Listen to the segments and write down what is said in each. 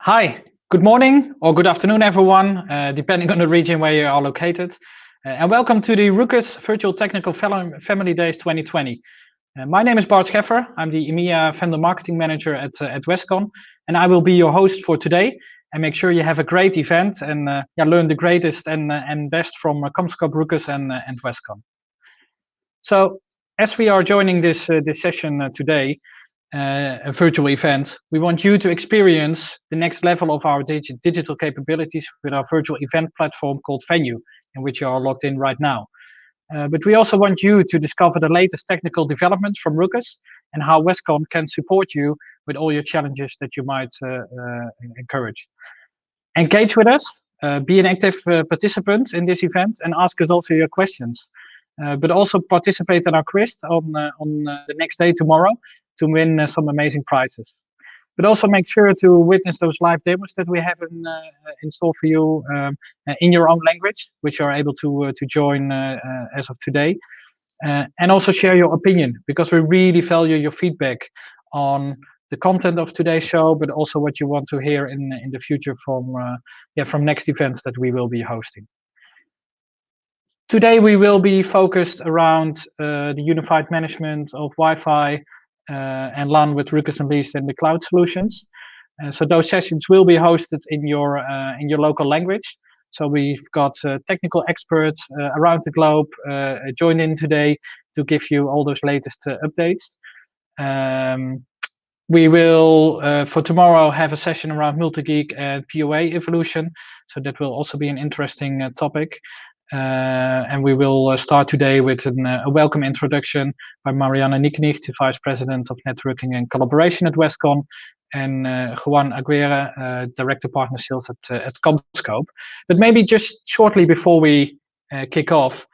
Hi, good morning or good afternoon, everyone, depending on the region where you are located. And welcome to the Ruckus Virtual Technical Family Days 2020. My name is Bart Scheffer. I'm the EMEA Vendor Marketing Manager at Westcon, and I will be your host for today. And make sure you have a great event and learn the greatest and best from Comscope, Ruckus, and Westcon. So, as we are joining this session today, a virtual event, we want you to experience the next level of our digital capabilities with our virtual event platform called Venue, in which you are logged in right now. But we also want you to discover the latest technical developments from Ruckus and how Westcon can support you with all your challenges that you might encourage. Engage with us, be an active participant in this event, and ask us also your questions. But also participate in our quiz on the next day tomorrow to win some amazing prizes. But also make sure to witness those live demos that we have in store for you in your own language, which you are able to join as of today. And also share your opinion, because we really value your feedback on the content of today's show, but also what you want to hear in the future from next events that we will be hosting. Today we will be focused around the unified management of Wi-Fi and LAN with Ruckus Unleashed and the cloud solutions. So those sessions will be hosted in your local language. So we've got technical experts around the globe joined in today to give you all those latest updates. We will, for tomorrow, have a session around multi-gig and POA evolution. So that will also be an interesting topic. And we will start today with a welcome introduction by Mariana Niknicht, the Vice President of Networking and Collaboration at Westcon, and Juan Aguirre, Director Partner Sales at Comscope. But maybe just shortly before we kick off,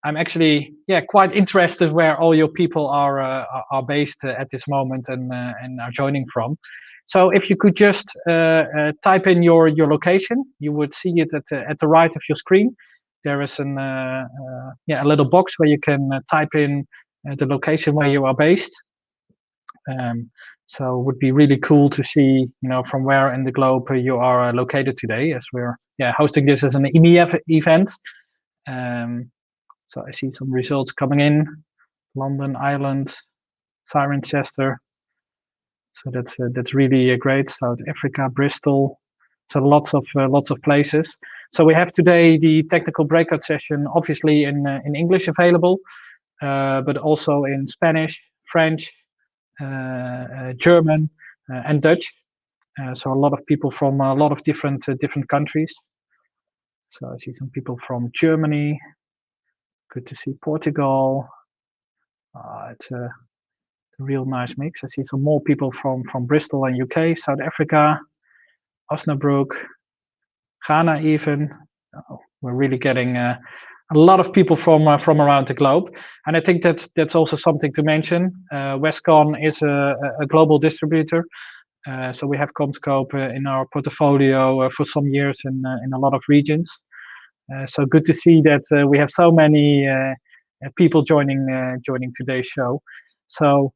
I'm actually quite interested where all your people are based at this moment and are joining from. So if you could just type in your location, you would see it at the right of your screen. There is a little box where you can type in the location where you are based. So it would be really cool to see, from where in the globe you are located today, as we're hosting this as an EMEA event. So I see some results coming in: London, Ireland, Cirencester. So that's really great. South Africa, Bristol. So lots of places. So we have today the technical breakout session, obviously in English available, but also in Spanish, French, German, and Dutch. So a lot of people from a lot of different countries. So I see some people from Germany. Good to see Portugal. It's a real nice mix. I see some more people from Bristol and UK, South Africa, Osnabrück, Ghana even. We're really getting a lot of people from around the globe, and I think that's also something to mention. Westcon is a global distributor, so we have Comscope in our portfolio for some years in a lot of regions. So good to see that we have so many people joining today's show. So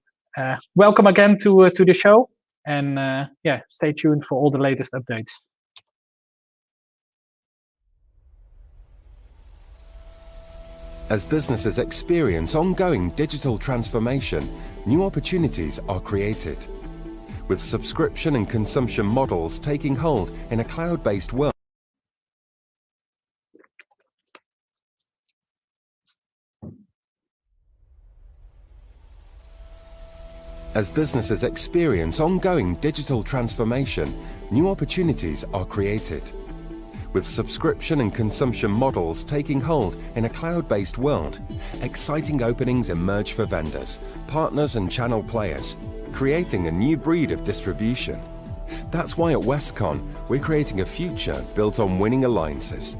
welcome again to the show, and stay tuned for all the latest updates. As businesses experience ongoing digital transformation, new opportunities are created. With subscription and consumption models taking hold in a cloud-based world. As businesses experience ongoing digital transformation, new opportunities are created. With subscription and consumption models taking hold in a cloud-based world, exciting openings emerge for vendors, partners and channel players, creating a new breed of distribution. That's why at Westcon, we're creating a future built on winning alliances.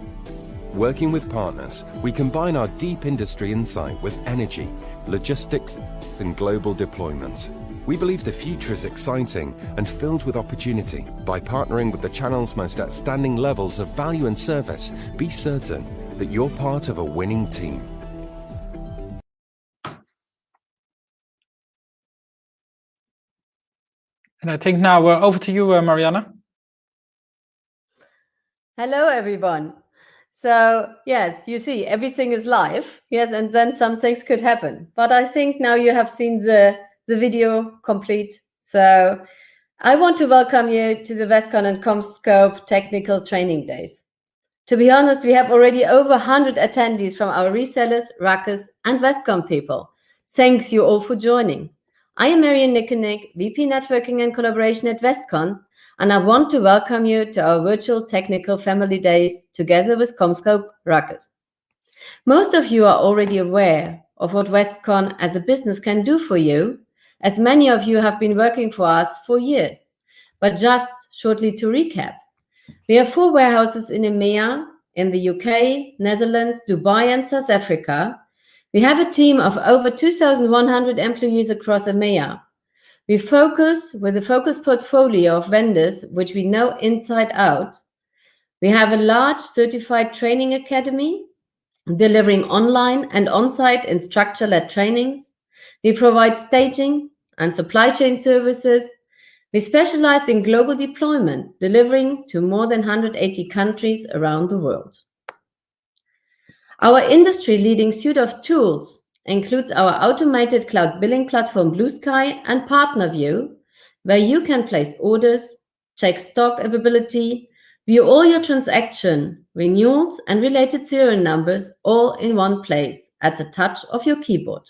Working with partners, we combine our deep industry insight with energy, logistics and global deployments. We believe the future is exciting and filled with opportunity. By partnering with the channel's most outstanding levels of value and service, be certain that you're part of a winning team. And I think now over to you, Mariana. Hello, everyone. So, yes, you see, everything is live. Yes, and then some things could happen. But I think now you have seen the video complete. So, I want to welcome you to the Westcon and Comscope Technical Training Days. To be honest, we have already over 100 attendees from our resellers, Ruckus, and Westcon people. Thanks you all for joining. I am Marian Nickenig, VP Networking and Collaboration at Westcon, and I want to welcome you to our virtual technical family days together with Comscope Ruckus. Most of you are already aware of what Westcon as a business can do for you, as many of you have been working for us for years. But just shortly to recap, we have 4 warehouses in EMEA, in the UK, Netherlands, Dubai, and South Africa. We have a team of over 2,100 employees across EMEA. We focus with a focused portfolio of vendors, which we know inside out. We have a large certified training academy, delivering online and on-site instructor-led trainings. We provide staging and supply chain services. We specialized in global deployment, delivering to more than 180 countries around the world. Our industry-leading suite of tools includes our automated cloud billing platform Blue Sky and PartnerView, where you can place orders, check stock availability, view all your transaction, renewals, and related serial numbers all in one place at the touch of your keyboard.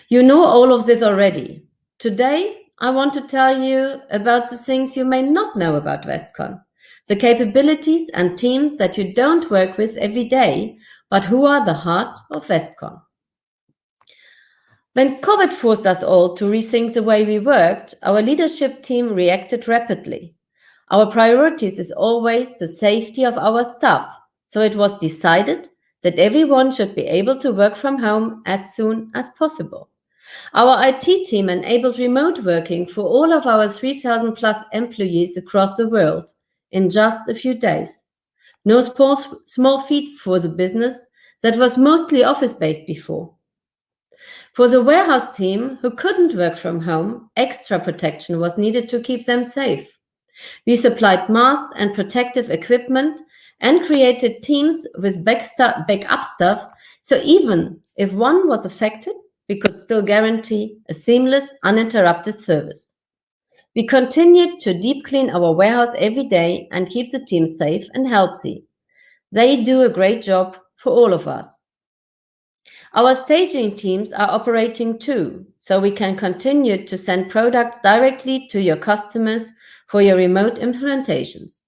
You know all of this already. Today, I want to tell you about the things you may not know about Westcon, the capabilities and teams that you don't work with every day, but who are the heart of Westcon. When COVID forced us all to rethink the way we worked, our leadership team reacted rapidly. Our priorities is always the safety of our staff, so it was decided that everyone should be able to work from home as soon as possible. Our IT team enabled remote working for all of our 3,000 plus employees across the world in just a few days. No small feat for the business that was mostly office-based before. For the warehouse team who couldn't work from home, extra protection was needed to keep them safe. We supplied masks and protective equipment and created teams with backup staff, so even if one was affected, we could still guarantee a seamless, uninterrupted service. We continued to deep clean our warehouse every day and keep the team safe and healthy. They do a great job for all of us. Our staging teams are operating too, so we can continue to send products directly to your customers for your remote implementations.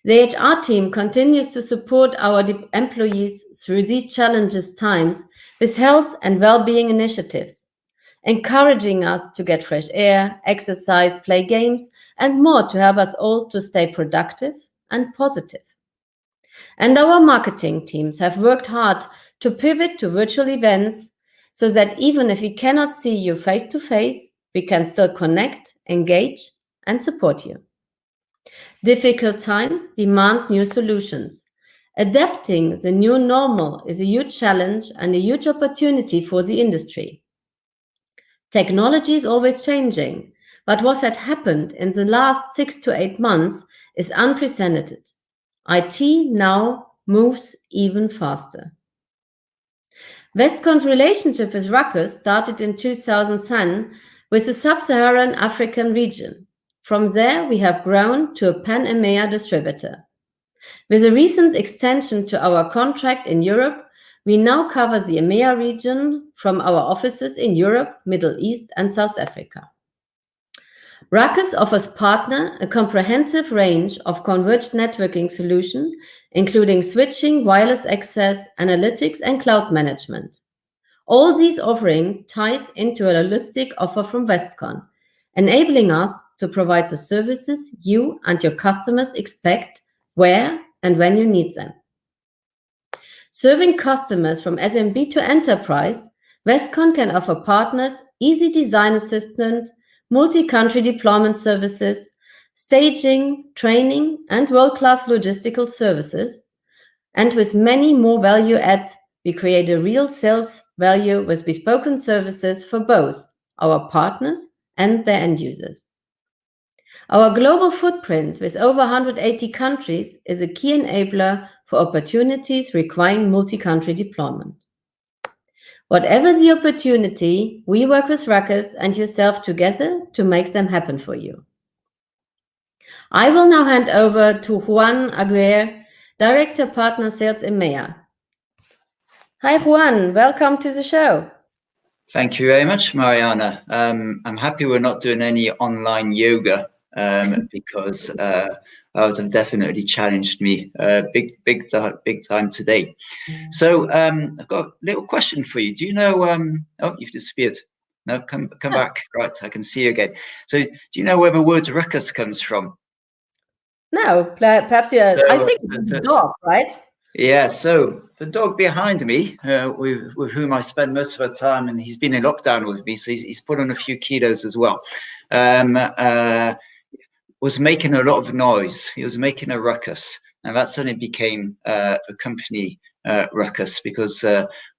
The HR team continues to support our employees through these challenges times with health and well-being initiatives, encouraging us to get fresh air, exercise, play games, and more to help us all to stay productive and positive. And our marketing teams have worked hard to pivot to virtual events so that even if we cannot see you face to face, we can still connect, engage, and support you. Difficult times demand new solutions. Adapting the new normal is a huge challenge and a huge opportunity for the industry. Technology is always changing, but what had happened in the last 6 to 8 months is unprecedented. IT now moves even faster. Westcon's relationship with Ruckus started in 2010 with the sub-Saharan African region. From there, we have grown to a pan-EMEA distributor. With a recent extension to our contract in Europe, we now cover the EMEA region from our offices in Europe, Middle East, and South Africa. Ruckus offers partner a comprehensive range of converged networking solutions, including switching, wireless access, analytics, and cloud management. All these offering ties into a holistic offer from Westcon, enabling us to provide the services you and your customers expect where and when you need them. Serving customers from SMB to enterprise, Westcon can offer partners easy design assistance, multi-country deployment services, staging, training, and world-class logistical services. And with many more value adds, we create a real sales value with bespoken services for both our partners and their end users. Our global footprint with over 180 countries is a key enabler for opportunities requiring multi-country deployment. Whatever the opportunity, we work with Ruckus and yourself together to make them happen for you. I will now hand over to Juan Aguirre, Director Partner Sales EMEA. Hi Juan, welcome to the show. Thank you very much, Mariana. I'm happy we're not doing any online yoga because that would have definitely challenged me big time today. So I've got a little question for you. Do you know? Oh, you've disappeared. No, come back. Right, I can see you again. So do you know where the word ruckus comes from? No, perhaps you. I think it's a dog, right? Yeah, so the dog behind me, with whom I spend most of the time, and he's been in lockdown with me, so he's put on a few kilos as well, was making a lot of noise. He was making a ruckus, and that suddenly became the company Ruckus, because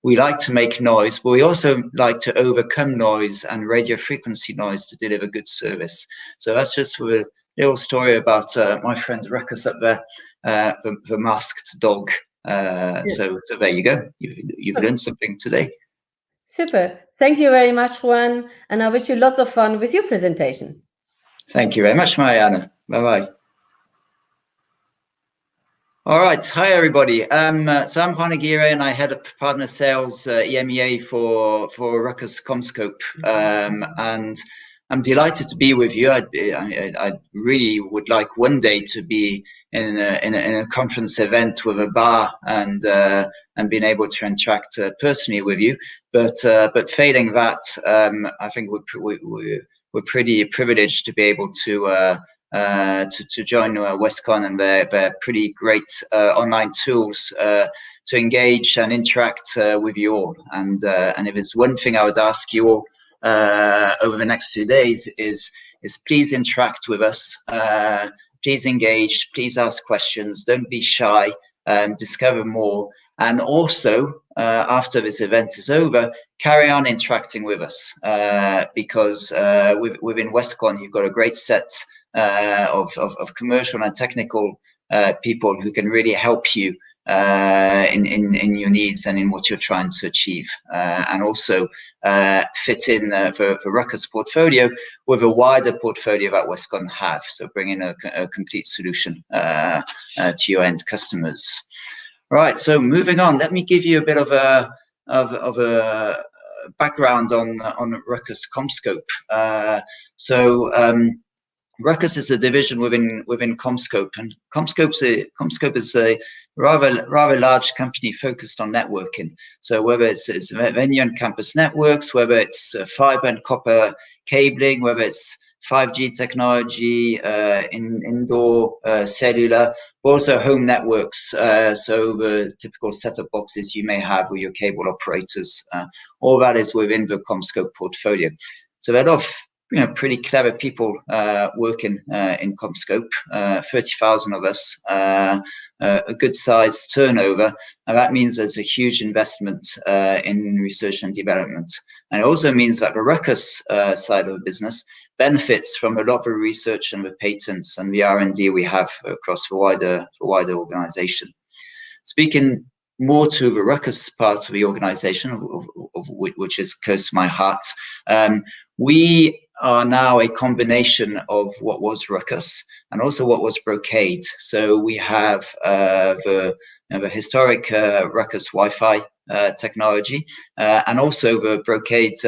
we like to make noise, but we also like to overcome noise and radio frequency noise to deliver good service. So that's just a little story about my friend Ruckus up there, the masked dog. So there you go. You've learned something today. Super. Thank you very much, Juan. And I wish you lots of fun with your presentation. Thank you very much, Mariana. Bye-bye. All right. Hi, everybody. So I'm Juan Aguirre, and I head up partner sales EMEA for Ruckus Comscope. And I'm delighted to be with you. I really would like one day to be in a conference event with a bar and being able to interact personally with you. But failing that, I think we're pretty privileged to be able to join Westcon and their pretty great online tools to engage and interact with you all. And if there's one thing I would ask you all over the next 2 days is please interact with us, please engage, please ask questions, don't be shy, discover more, and also after this event is over, carry on interacting with us, because within Westcon you've got a great set of commercial and technical people who can really help you in your needs and in what you're trying to achieve, and also fit in for Ruckus portfolio with a wider portfolio that Westcon have. So bringing a complete solution to your end customers. Right. So moving on, let me give you a bit of a background on Ruckus Comscope. Ruckus is a division within Comscope, and Comscope is a rather large company focused on networking. So whether it's venue and campus networks, whether it's fiber and copper cabling, whether it's 5G technology, indoor cellular, but also home networks. So the typical set-top boxes you may have with your cable operators, all that is within the Comscope portfolio. So there are a lot of pretty clever people working in Comscope, 30,000 of us, a good sized turnover, and that means there's a huge investment in research and development. And it also means that the Ruckus side of the business benefits from a lot of the research and the patents and the R&D we have across the wider organization. Speaking more to the Ruckus part of the organization, of which is close to my heart, we are now a combination of what was Ruckus and also what was Brocade. So we have the historic Ruckus Wi-Fi technology, and also the Brocade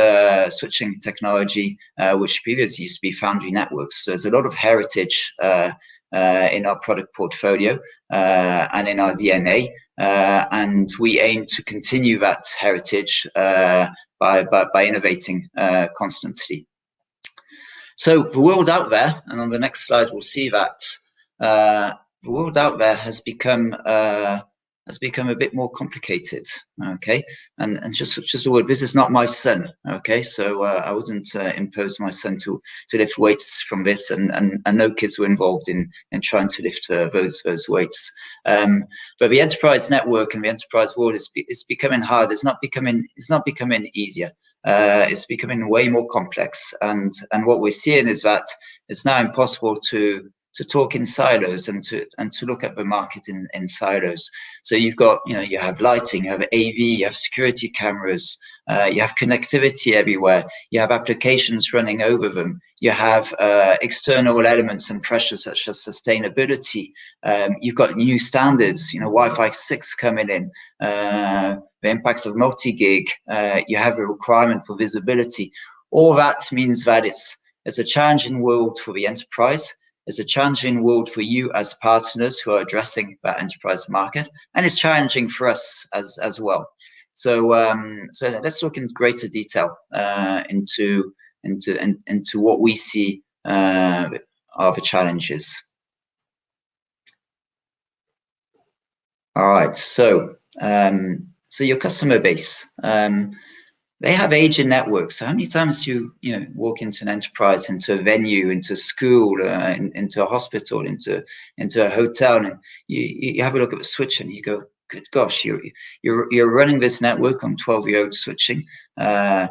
switching technology, which previously used to be Foundry Networks. So there's a lot of heritage in our product portfolio and in our DNA, and we aim to continue that heritage by innovating constantly. So the world out there, and on the next slide we'll see that the world out there has become has become a bit more complicated. Okay, and just a word, this is not my son. Okay, so I wouldn't impose my son to lift weights from this, and no kids were involved in trying to lift those weights. But the enterprise network and the enterprise world is becoming hard. It's not becoming easier. It's becoming way more complex, and what we're seeing is that it's now impossible to talk in silos and to look at the market in silos. So you have lighting, you have AV, you have security cameras, you have connectivity everywhere, you have applications running over them, you have external elements and pressures such as sustainability. You've got new standards, Wi-Fi 6 coming in, the impact of multi-gig, you have a requirement for visibility. All that means that it's a challenging world for the enterprise. It's a challenging world for you as partners who are addressing that enterprise market, and it's challenging for us as well. So let's look in greater detail into what we see are the challenges. All right, so your customer base. They have aging networks. So how many times do you walk into an enterprise, into a venue, into a school, into a hospital, into a hotel, and you have a look at the switch and you go, good gosh, you're running this network on 12-year-old switching. The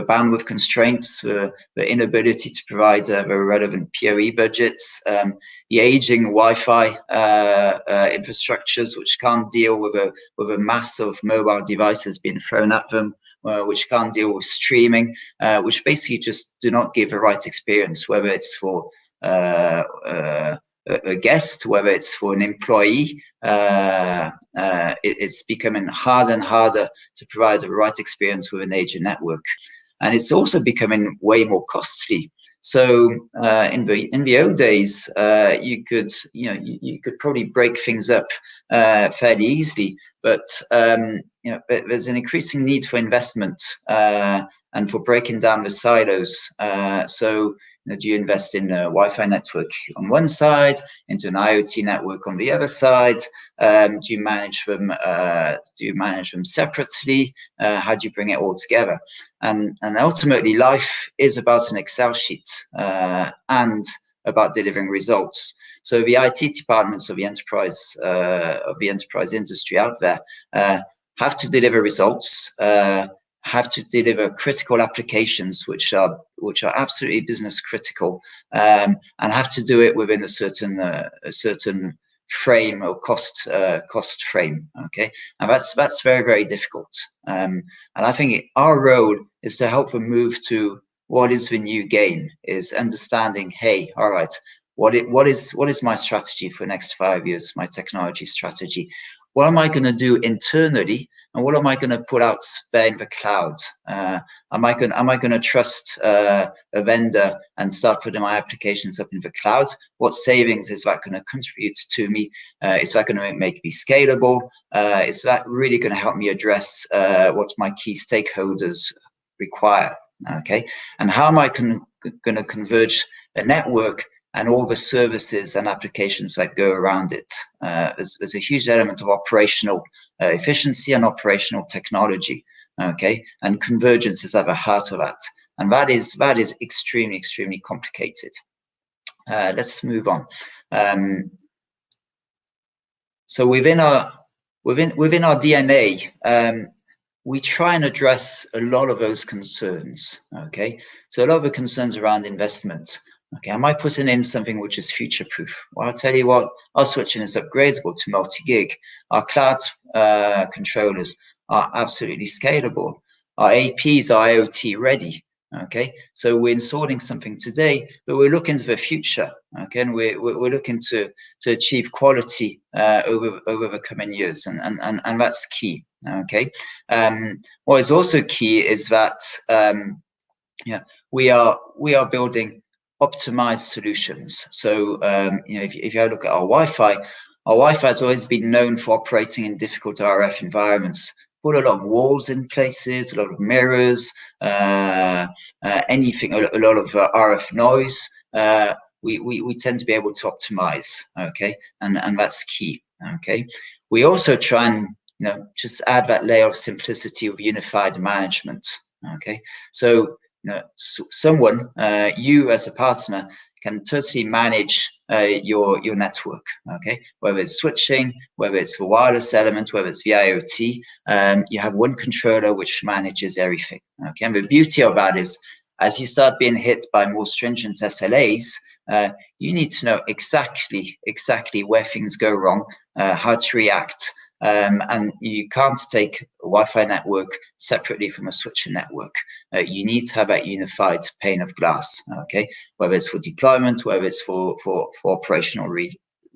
bandwidth constraints, the inability to provide the relevant PoE budgets, the aging Wi-Fi infrastructures, which can't deal with a mass of mobile devices being thrown at them, which can't deal with streaming, which basically just do not give the right experience, whether it's for a guest, whether it's for an employee. It's becoming harder and harder to provide the right experience with an aging network, and it's also becoming way more costly. So in the old days, you could probably break things up fairly easily, but there's an increasing need for investment and for breaking down the silos. So do you invest in a Wi-Fi network on one side, into an IoT network on the other side? Do you manage them? Separately? How do you bring it all together? And ultimately, life is about an Excel sheet and about delivering results. So the IT departments of the enterprise industry out there have to deliver results. Have to deliver critical applications which are absolutely business critical, and have to do it within a certain frame or cost frame. Okay, and that's very, very difficult. And I think our role is to help them move to what is the new game, is understanding, hey, all right, what is my strategy for the next 5 years, my technology strategy? What am I going to do internally, and what am I going to put out there in the cloud? Am I going to trust a vendor and start putting my applications up in the cloud? What savings is that going to contribute to me? Is that going to make me scalable? Is that really going to help me address what my key stakeholders require? Okay, and how am I going to converge a network and all the services and applications that go around it? There's a huge element of operational efficiency and operational technology, okay? And convergence is at the heart of that. And that is extremely, extremely complicated. Let's move on. So within our DNA, we try and address a lot of those concerns, okay? So a lot of the concerns around investment. Okay, am I putting in something which is future-proof? Well, I'll tell you what, our switching is upgradable to multi-gig. Our cloud controllers are absolutely scalable. Our APs are IoT ready. Okay, so we're installing something today, but we're looking to the future. Okay, and we're looking to achieve quality over the coming years, and that's key. Okay, what is also key is that we are building optimized solutions. So if you look at our Wi-Fi has always been known for operating in difficult RF environments. Put a lot of walls in places, a lot of mirrors, anything, a lot of RF noise. We tend to be able to optimize, okay, and that's key. Okay, we also try and just add that layer of simplicity of unified management. Okay, so someone, you as a partner, can totally manage your network. Okay, whether it's switching, whether it's the wireless element, whether it's the IoT, you have one controller which manages everything. Okay, and the beauty of that is, as you start being hit by more stringent SLAs, you need to know exactly where things go wrong, how to react. And you can't take a Wi-Fi network separately from a switching network. You need to have that unified pane of glass, okay? Whether it's for deployment, whether it's for operational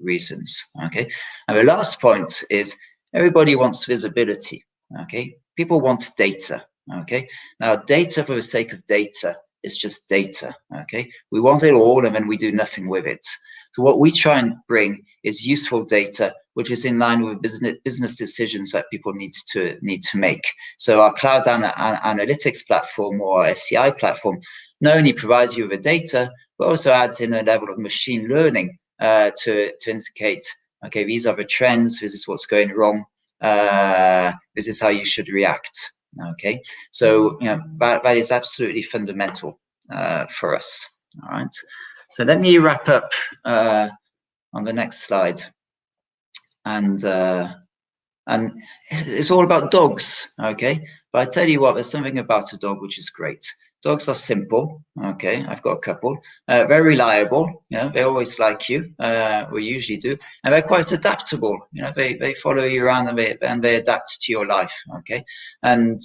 reasons, okay? And the last point is everybody wants visibility, okay? People want data, okay? Now, data for the sake of data is just data, okay? We want it all and then we do nothing with it. So what we try and bring is useful data, which is in line with business decisions that people need to make. So our cloud analytics platform, or our SCI platform, not only provides you with the data, but also adds in a level of machine learning to indicate, okay, these are the trends, this is what's going wrong, this is how you should react. Okay, so that is absolutely fundamental for us. All right, so let me wrap up on the next slide, and it's all about dogs. Okay, but I tell you what, there's something about a dog which is great. Dogs are simple. Okay, I've got a couple. Very reliable. They always like you. We usually do, and they're quite adaptable. They follow you around and they adapt to your life. Okay, and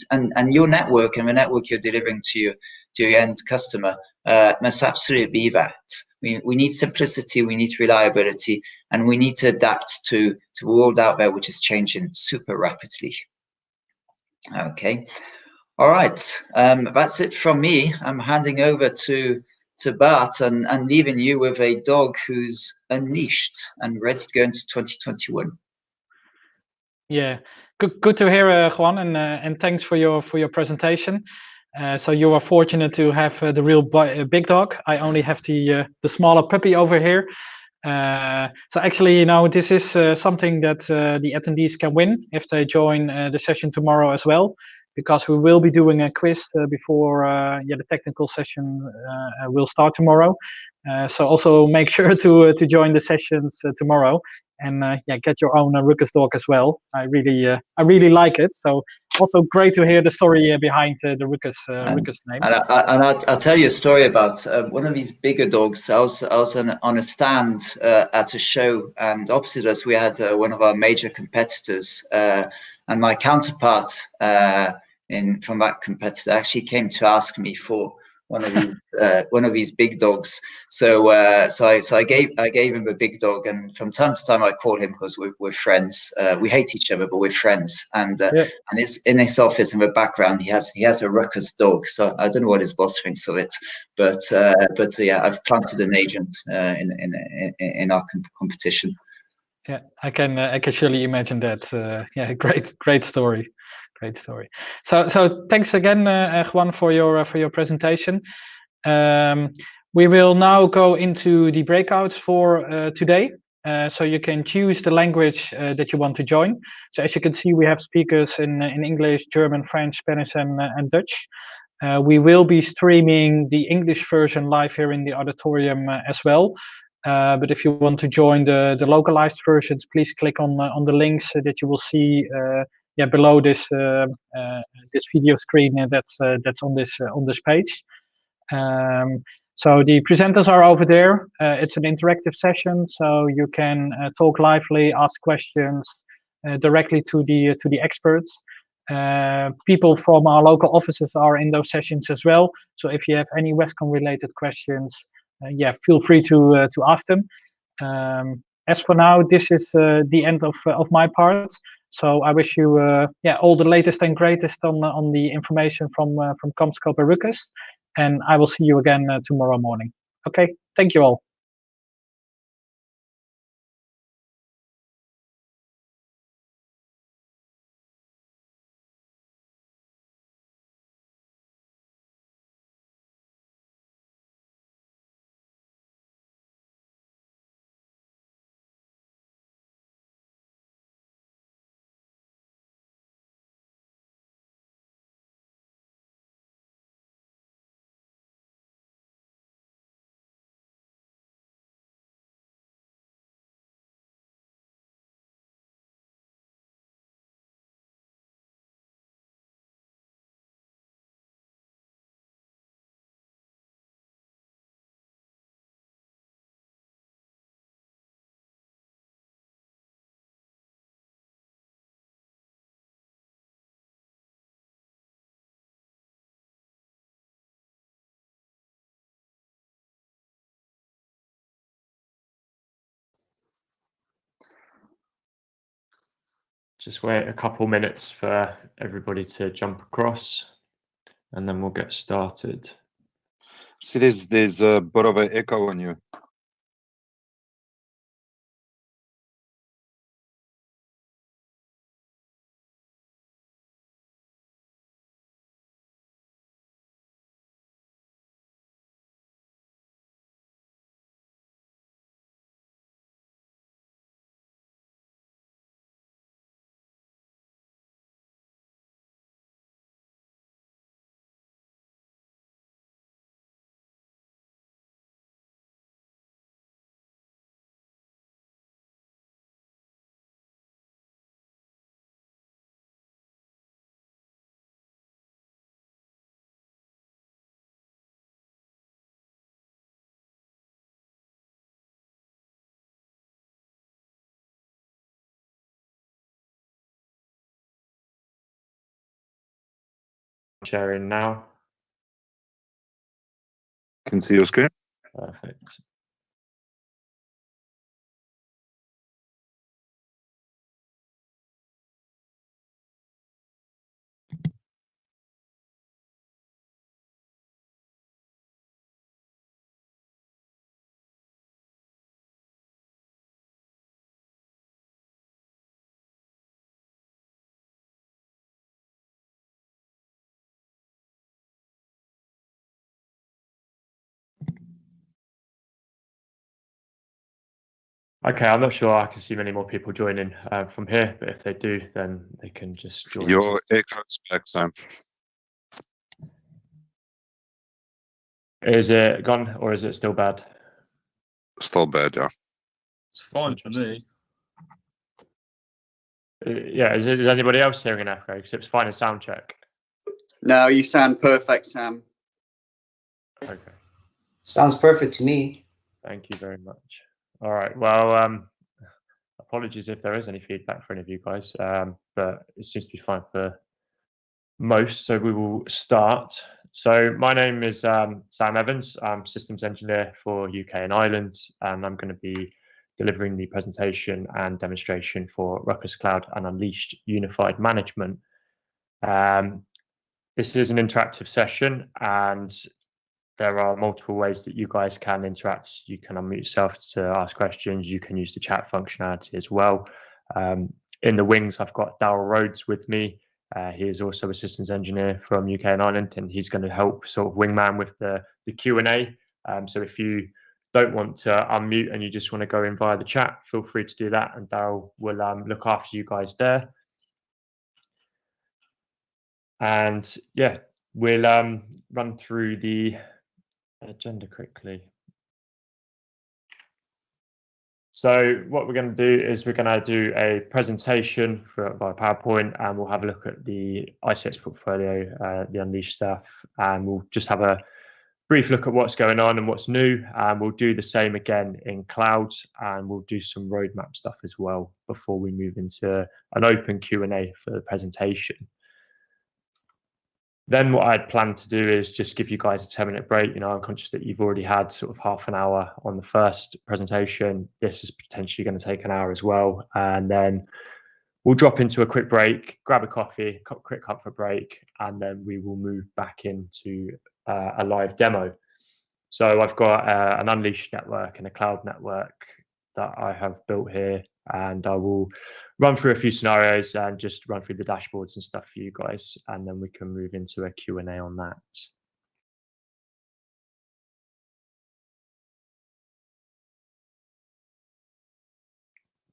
your network and the network you're delivering to your end customer must absolutely be that. We need simplicity, we need reliability, and we need to adapt to the world out there, which is changing super rapidly. Okay. All right, that's it from me. I'm handing over to Bart and leaving you with a dog who's unleashed and ready to go into 2021. Yeah, good to hear, Juan, and thanks for your presentation. So you are fortunate to have the real big dog. I only have the smaller puppy over here. So actually, this is something that the attendees can win if they join the session tomorrow as well, because we will be doing a quiz before the technical session will start tomorrow. So also make sure to join the sessions tomorrow, and get your own Ruckus dog as well. I really like it. So also great to hear the story behind the Ruckus name. And I'll tell you a story about one of these bigger dogs. I was on a stand at a show, and opposite us we had one of our major competitors, and my counterpart from that competitor actually came to ask me for one of these big dogs. So I gave him a big dog, and from time to time I call him because we're friends. We hate each other, but we're friends. And it's in his office in the background. He has a Ruckus dog. So I don't know what his boss thinks of it, but yeah, I've planted an agent in our competition. Yeah, I can surely imagine that. Yeah, great story. Great story. So thanks again, Juan, for your presentation. We will now go into the breakouts for today. So you can choose the language that you want to join. So as you can see, we have speakers in English, German, French, Spanish, and Dutch. We will be streaming the English version live here in the auditorium as well. But if you want to join the localized versions, please click on the links that you will see below this this video screen that's on this page. So the presenters are over there. It's an interactive session, so you can talk lively, ask questions directly to the experts. People from our local offices are in those sessions as well. So if you have any Westcon related questions, feel free to ask them. As for now, this is the end of my part. So I wish you all the latest and greatest on the information from CommScope and Ruckus, and I will see you again tomorrow morning. Okay, thank you all. Just wait a couple minutes for everybody to jump across, and then we'll get started. See, there's a bit of an echo on you. Sharing now. Can see your screen. Perfect. Okay, I'm not sure I can see many more people joining from here, but if they do, then they can just join. Your echo's back, Sam. Is it gone or is it still bad? Still bad, yeah. It's fine for me. Yeah, is anybody else hearing an echo? Because it was fine in sound check. No, you sound perfect, Sam. Okay. Sounds perfect to me. Thank you very much. All right. Well, apologies if there is any feedback for any of you guys, but it seems to be fine for most. So we will start. So my name is Sam Evans. I'm systems engineer for UK and Ireland, and I'm going to be delivering the presentation and demonstration for Ruckus Cloud and Unleashed Unified Management. This is an interactive session, and there are multiple ways that you guys can interact. You can unmute yourself to ask questions. You can use the chat functionality as well. In the wings, I've got Darryl Rhodes with me. He is also a systems engineer from UK and Ireland, and he's going to help sort of wingman with the Q&A. So if you don't want to unmute and you just want to go in via the chat, feel free to do that, and Darryl will look after you guys there. And yeah, we'll run through the agenda quickly. So what we're going to do is we're going to do a presentation via PowerPoint, and we'll have a look at the ICX portfolio, the Unleashed stuff, and we'll just have a brief look at what's going on and what's new. And we'll do the same again in cloud, and we'll do some roadmap stuff as well before we move into an open Q&A for the presentation. Then what I'd planned to do is just give you guys a 10-minute break. You know, I'm conscious that you've already had sort of half an hour on the first presentation. This is potentially going to take an hour as well. And then we'll drop into a quick break, grab a coffee, quick comfort break, and then we will move back into a live demo. So I've got an Unleashed network and a cloud network that I have built here, and I will run through a few scenarios and just run through the dashboards and stuff for you guys, and then we can move into a Q&A on that.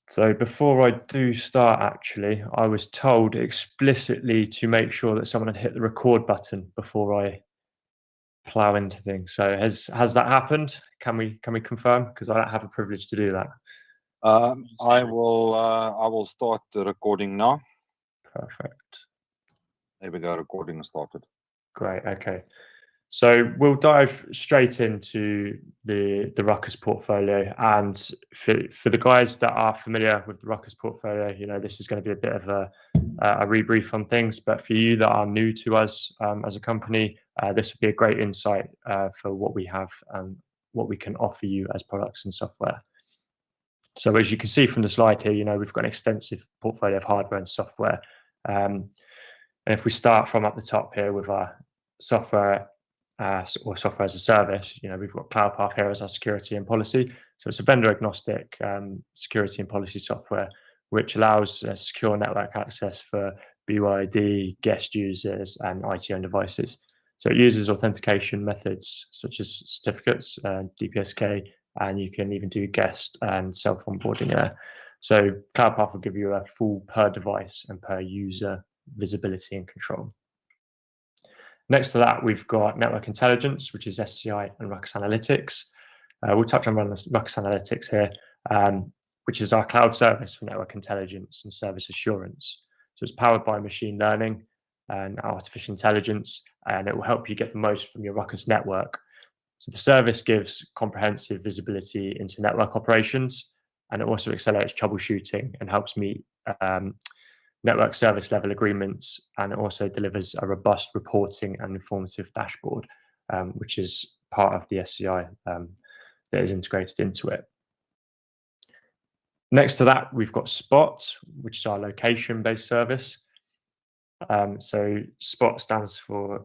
So before I do start, actually, I was told explicitly to make sure that someone had hit the record button before I plow into things. So has that happened? Can we confirm? Because I don't have a privilege to do that. I will start the recording now. Perfect. There we go. Recording started. Great. Okay. So we'll dive straight into the Ruckus portfolio, and for the guys that are familiar with the Ruckus portfolio, you know, this is going to be a bit of a rebrief on things. But for you that are new to us as a company, this would be a great insight for what we have and what we can offer you as products and software. So as you can see from the slide here, we've got an extensive portfolio of hardware and software. And if we start from up the top here with our software or software as a service, we've got CloudPath here as our security and policy. So it's a vendor agnostic security and policy software, which allows secure network access for BYOD, guest users, and IT-owned devices. So it uses authentication methods such as certificates, DPSK, and you can even do guest and self-onboarding there. So CloudPath will give you a full per device and per user visibility and control. Next to that, we've got network intelligence, which is SCI and Ruckus Analytics. We'll touch on Ruckus Analytics here, which is our cloud service for network intelligence and service assurance. So it's powered by machine learning and artificial intelligence, and it will help you get the most from your Ruckus network. So the service gives comprehensive visibility into network operations, and it also accelerates troubleshooting and helps meet network service level agreements, and it also delivers a robust reporting and informative dashboard, which is part of the SCI that is integrated into it. Next to that, we've got Spot, which is our location-based service. So Spot stands for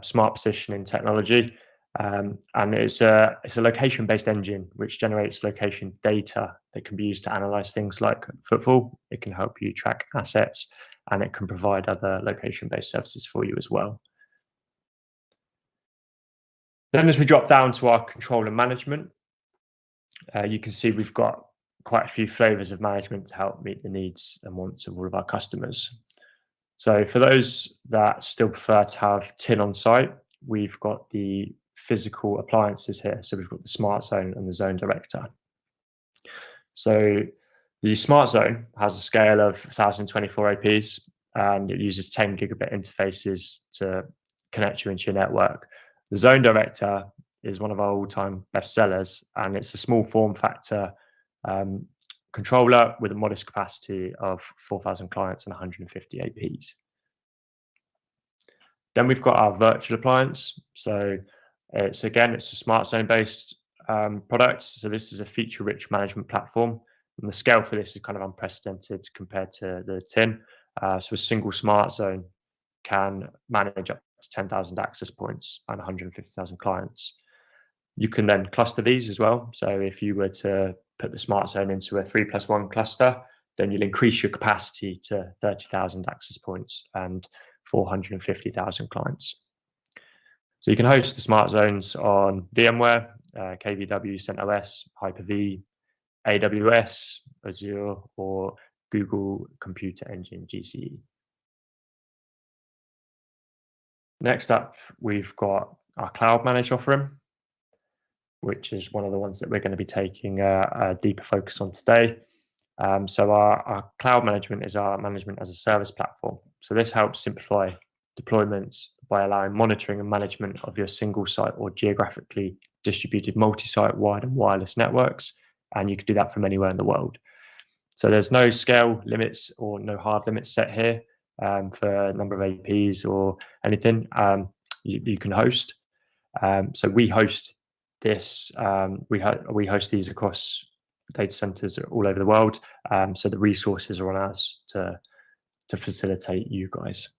Smart Positioning Technology, and it's a location-based engine which generates location data that can be used to analyze things like footfall. It can help you track assets, and it can provide other location-based services for you as well. Then as we drop down to our control and management, you can see we've got quite a few flavors of management to help meet the needs and wants of all of our customers. So for those that still prefer to have TIN on site, we've got the physical appliances here. So we've got the Smart Zone and the Zone Director. So the Smart Zone has a scale of 1024 APs, and it uses 10 gigabit interfaces to connect you into your network. The Zone Director is one of our all-time best sellers, and it's a small form factor controller with a modest capacity of 4,000 clients and 150 APs. Then we've got our virtual appliance. So it's a Smart Zone based product. So this is a feature-rich management platform, and the scale for this is kind of unprecedented compared to the TIN. So a single Smart Zone can manage up to 10,000 access points and 150,000 clients. You can then cluster these as well. So if you were to put the Smart Zone into a 3+1 cluster, then you'll increase your capacity to 30,000 access points and 450,000 clients. So you can host the Smart Zones on VMware, KVW, CentOS, Hyper-V, AWS, Azure, or Google Computer Engine, GCE. Next up, we've got our Cloud Managed offering, which is one of the ones that we're going to be taking a deeper focus on today. So our cloud management is our management as a service platform. So this helps simplify deployments by allowing monitoring and management of your single site or geographically distributed multi-site wired and wireless networks, and you can do that from anywhere in the world. So there's no scale limits or no hard limits set here for a number of APs or anything you can host. So we host this. We host these across data centers all over the world. So the resources are on us to facilitate you guys.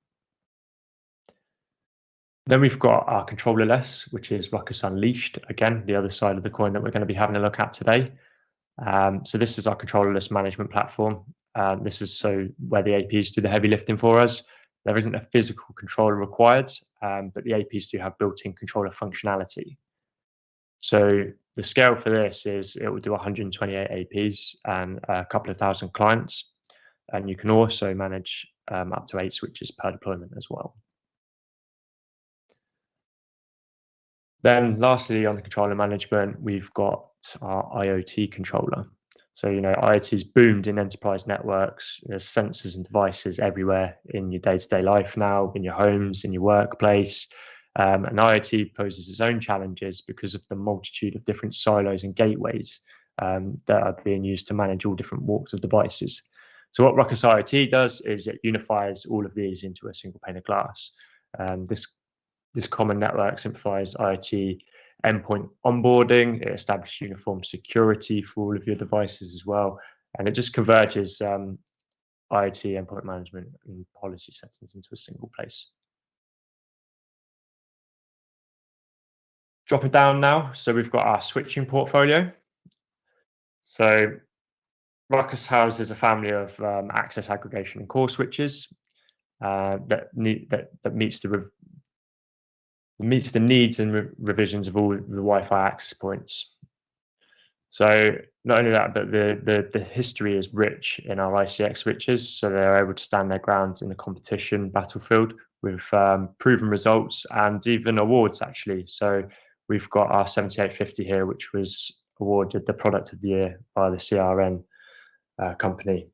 Then we've got our controllerless, which is Ruckus Unleashed. Again, the other side of the coin that we're going to be having a look at today. So this is our controllerless management platform. This is so where the APs do the heavy lifting for us. There isn't a physical controller required, but the APs do have built-in controller functionality. So the scale for this is it will do 128 APs and a couple of thousand clients. And you can also manage up to 8 switches per deployment as well. Then lastly, on the controller management, we've got our IoT controller. So, IoT's boomed in enterprise networks. There's sensors and devices everywhere in your day-to-day life now, in your homes, in your workplace. And IoT poses its own challenges because of the multitude of different silos and gateways that are being used to manage all different walks of devices. So what Ruckus IoT does is it unifies all of these into a single pane of glass. This common network simplifies IoT endpoint onboarding. It establishes uniform security for all of your devices as well. And it just converges IoT, endpoint management, and policy settings into a single place. Drop it down now. So we've got our switching portfolio. So Ruckus houses a family of access aggregation and core switches that meets the needs and revisions of all the Wi-Fi access points. So not only that, but the history is rich in our ICX switches, so they're able to stand their ground in the competition battlefield with proven results and even awards, actually. So we've got our 7850 here, which was awarded the product of the year by the CRN company.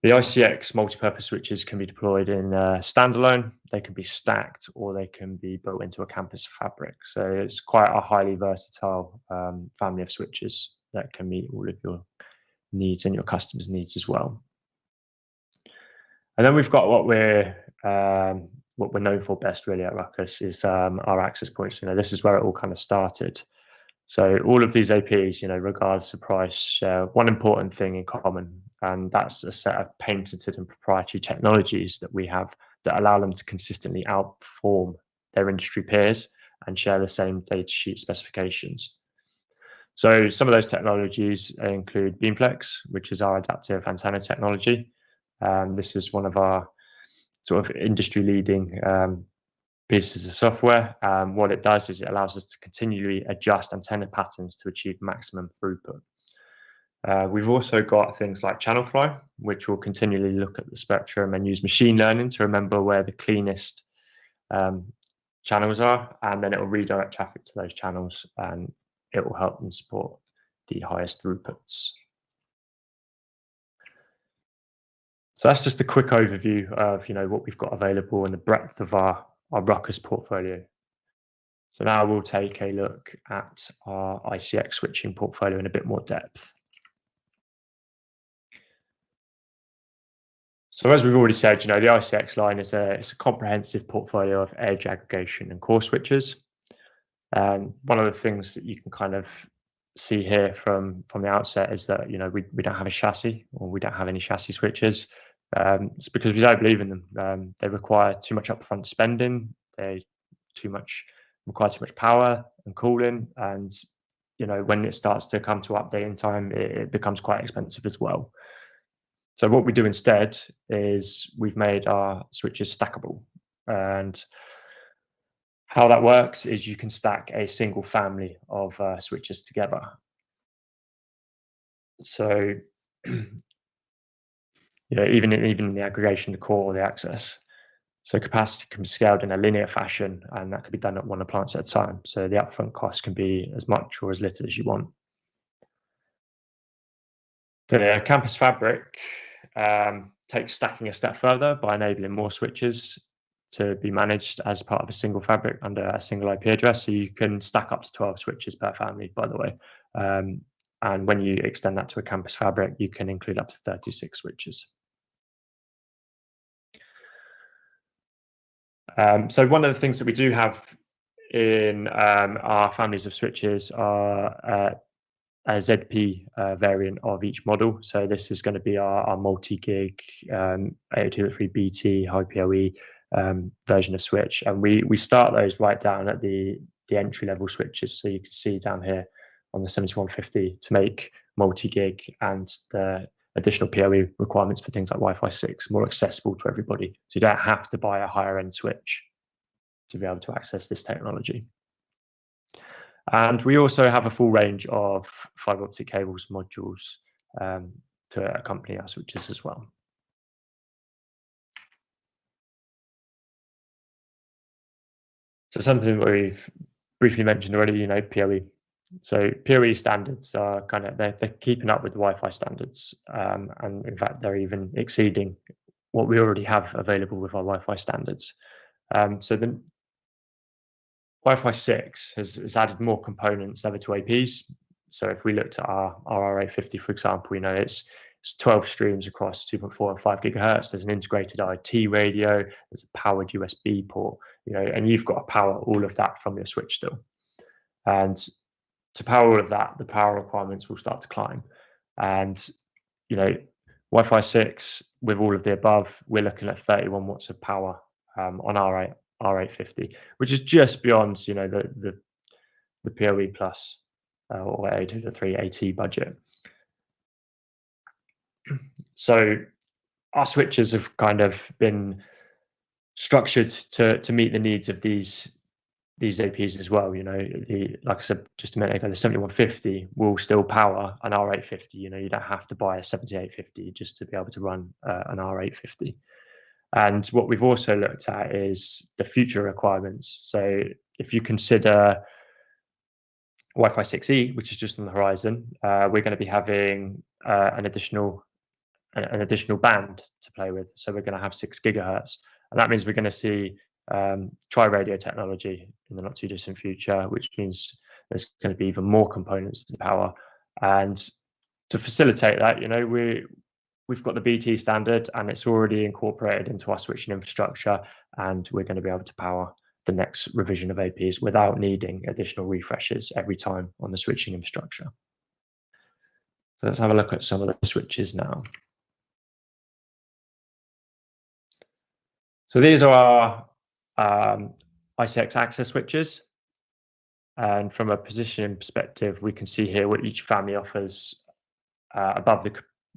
The ICX multi-purpose switches can be deployed in standalone, they can be stacked, or they can be built into a campus fabric. So it's quite a highly versatile family of switches that can meet all of your needs and your customers' needs as well. And then we've got what we're known for best, really, at Ruckus is our access points. This is where it all kind of started. So all of these APs, regardless of price, share one important thing in common, and that's a set of patented and proprietary technologies that we have that allow them to consistently outperform their industry peers and share the same data sheet specifications. So some of those technologies include Beamflex, which is our adaptive antenna technology. This is one of our sort of industry-leading pieces of software. What it does is it allows us to continually adjust antenna patterns to achieve maximum throughput. We've also got things like Channelfly, which will continually look at the spectrum and use machine learning to remember where the cleanest channels are, and then it will redirect traffic to those channels, and it will help them support the highest throughputs. So that's just a quick overview of what we've got available and the breadth of our Ruckus portfolio. So now we'll take a look at our ICX switching portfolio in a bit more depth. So as we've already said, the ICX line is it's a comprehensive portfolio of edge aggregation and core switches. One of the things that you can kind of see here from the outset is that we don't have a chassis, or we don't have any chassis switches. It's because we don't believe in them. They require too much upfront spending. They require too much power and cooling, and when it starts to come to updating time, it becomes quite expensive as well. So what we do instead is we've made our switches stackable, and how that works is you can stack a single family of switches together. So even in the aggregation, the core, or the access. So capacity can be scaled in a linear fashion, and that can be done at one appliance at a time. So the upfront cost can be as much or as little as you want. The campus fabric takes stacking a step further by enabling more switches to be managed as part of a single fabric under a single IP address. So you can stack up to 12 switches per family, by the way. And when you extend that to a campus fabric, you can include up to 36 switches. So one of the things that we do have in our families of switches are a ZP variant of each model. So this is going to be our multi-gig 802.3BT high PoE version of switch, and we start those right down at the entry-level switches. So you can see down here on the 7150 to make multi-gig and the additional PoE requirements for things like Wi-Fi 6 more accessible to everybody. So you don't have to buy a higher end switch to be able to access this technology. And we also have a full range of fiber optic cables modules to accompany our switches as well. So something that we've briefly mentioned already, PoE. So PoE standards are they're keeping up with the Wi-Fi standards, and in fact they're even exceeding what we already have available with our Wi-Fi standards. So the Wi-Fi 6 has added more components over to APs. So if we looked at our RA50, for example, it's 12 streams across 2.4 and 5 gigahertz. There's an integrated IT radio. There's a powered USB port, and you've got to power all of that from your switch still. And to power all of that, the power requirements will start to climb. And, you know, Wi-Fi 6 with all of the above, we're looking at 31 watts of power on R850, which is just beyond, you know, the PoE Plus or 803 AT budget. So our switches have kind of been structured to meet the needs of these APs as well. You know, like I said just a minute ago, the 7150 will still power an R850. You know, you don't have to buy a 7850 just to be able to run an R850. And what we've also looked at is the future requirements. So if you consider Wi-Fi 6E, which is just on the horizon, we're going to be having an additional band to play with. So we're going to have 6 gigahertz, and that means we're going to see tri-radio technology in the not too distant future, which means there's going to be even more components to power. And to facilitate that, you know, we've got the BT standard, and it's already incorporated into our switching infrastructure, and we're going to be able to power the next revision of APs without needing additional refreshes every time on the switching infrastructure. So let's have a look at some of the switches now. So these are our ICX access switches. And from a positioning perspective, we can see here what each family offers above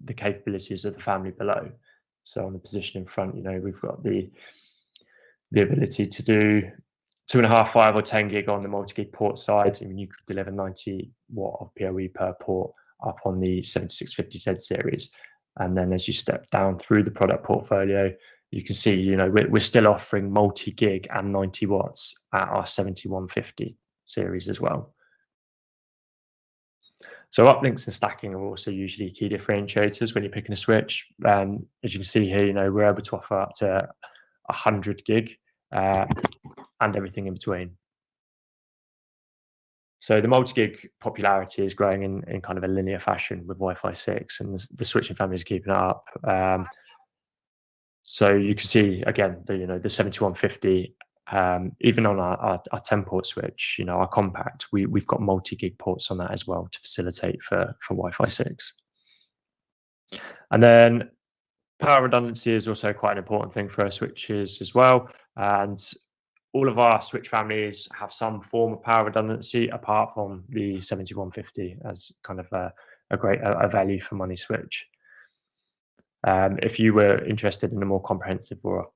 the capabilities of the family below. So on the position in front, you know, we've got the ability to do 2.5, 5 or 10 gig on the multi-gig port side. I mean, you could deliver 90 watt of PoE per port up on the 7650Z series. And then as you step down through the product portfolio, you can see, you know, we're still offering multi-gig and 90 watts at our 7150 series as well. So uplinks and stacking are also usually key differentiators when you're picking a switch. As you can see here, you know, we're able to offer up to 100 gig and everything in between. So the multi-gig popularity is growing in kind of a linear fashion with Wi-Fi 6, and the switching family is keeping it up. So you can see again, the 7150, even on our 10-port switch, you know, our compact, we've got multi-gig ports on that as well to facilitate for Wi-Fi 6. And then power redundancy is also quite an important thing for our switches as well. And all of our switch families have some form of power redundancy, apart from the 7150 as kind of a value for money switch. If you were interested in a more comprehensive or a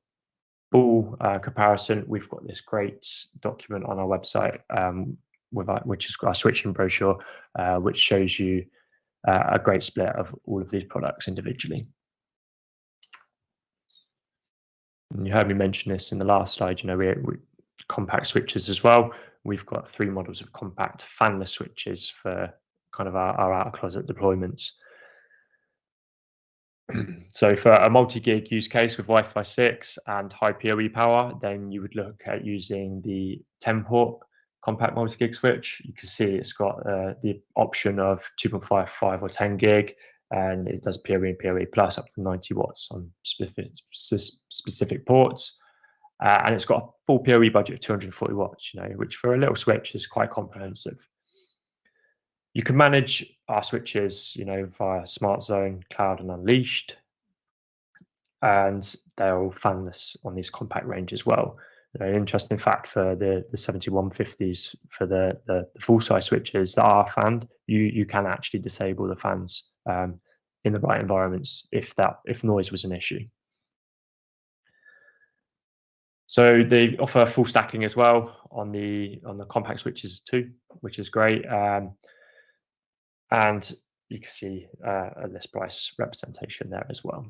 full comparison, we've got this great document on our website, which is our switching brochure, which shows you a great split of all of these products individually. And you heard me mention this in the last slide, you know, we compact switches as well. We've got 3 models of compact fanless switches for kind of our out-of-closet deployments. So for a multi-gig use case with Wi-Fi 6 and high PoE power, then you would look at using the 10-port compact multi-gig switch. You can see it's got the option of 2.5, 5 or 10 gig, and it does PoE and PoE plus up to 90 watts on specific ports. And it's got a full PoE budget of 240 watts, you know, which for a little switch is quite comprehensive. You can manage our switches, you know, via Smart Zone, Cloud, and Unleashed, and they're all fanless on these compact range as well. You know, interesting fact for the 7150s, for the full size switches that are fanned, you can actually disable the fans in the right environments if noise was an issue. So they offer full stacking as well on the compact switches too, which is great. And you can see a list price representation there as well.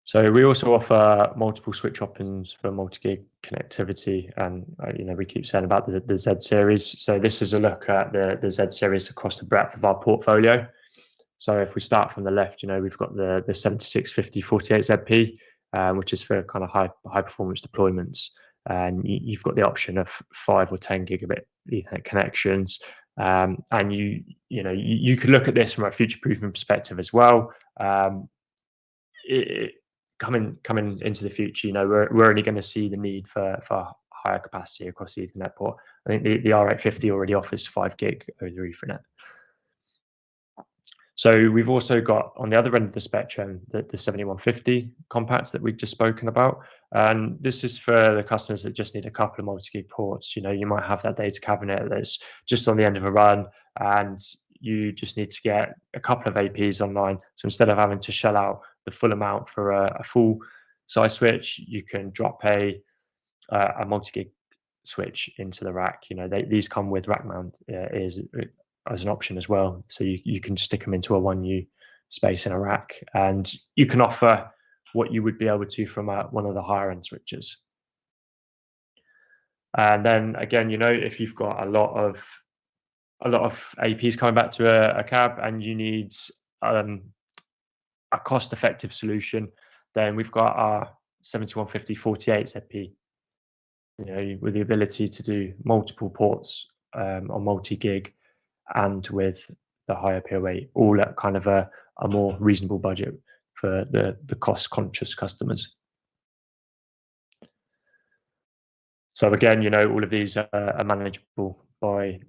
So we also offer multiple switch options for multi-gig connectivity, and you know, we keep saying about the Z series. So this is a look at the Z series across the breadth of our portfolio. So if we start from the left, you know, we've got the 7650 48ZP, which is for kind of high performance deployments, and you've got the option of 5 or 10 gigabit Ethernet connections, and you could look at this from a future proofing perspective as well. coming into the future, we're only going to see the need for higher capacity across the Ethernet port. I think the R850 already offers 5 gig over Ethernet. So we've also got on the other end of the spectrum the 7150 compacts that we've just spoken about, and this is for the customers that just need a couple of multi-gig ports. You might have that data cabinet that's just on the end of a run, and you just need to get a couple of APs online. So instead of having to shell out the full amount for a full size switch, you can drop a multi-gig switch into the rack. These come with rack mount as an option as well, so you can stick them into a 1U space in a rack, and you can offer what you would be able to from one of the higher end switches. And then again, if you've got a lot of APs coming back to a cab and you need a cost-effective solution, then we've got our 7150 48 ZP, with the ability to do multiple ports on multi-gig and with the higher PoE, all at kind of a more reasonable budget for the cost-conscious customers. So again, all of these are manageable by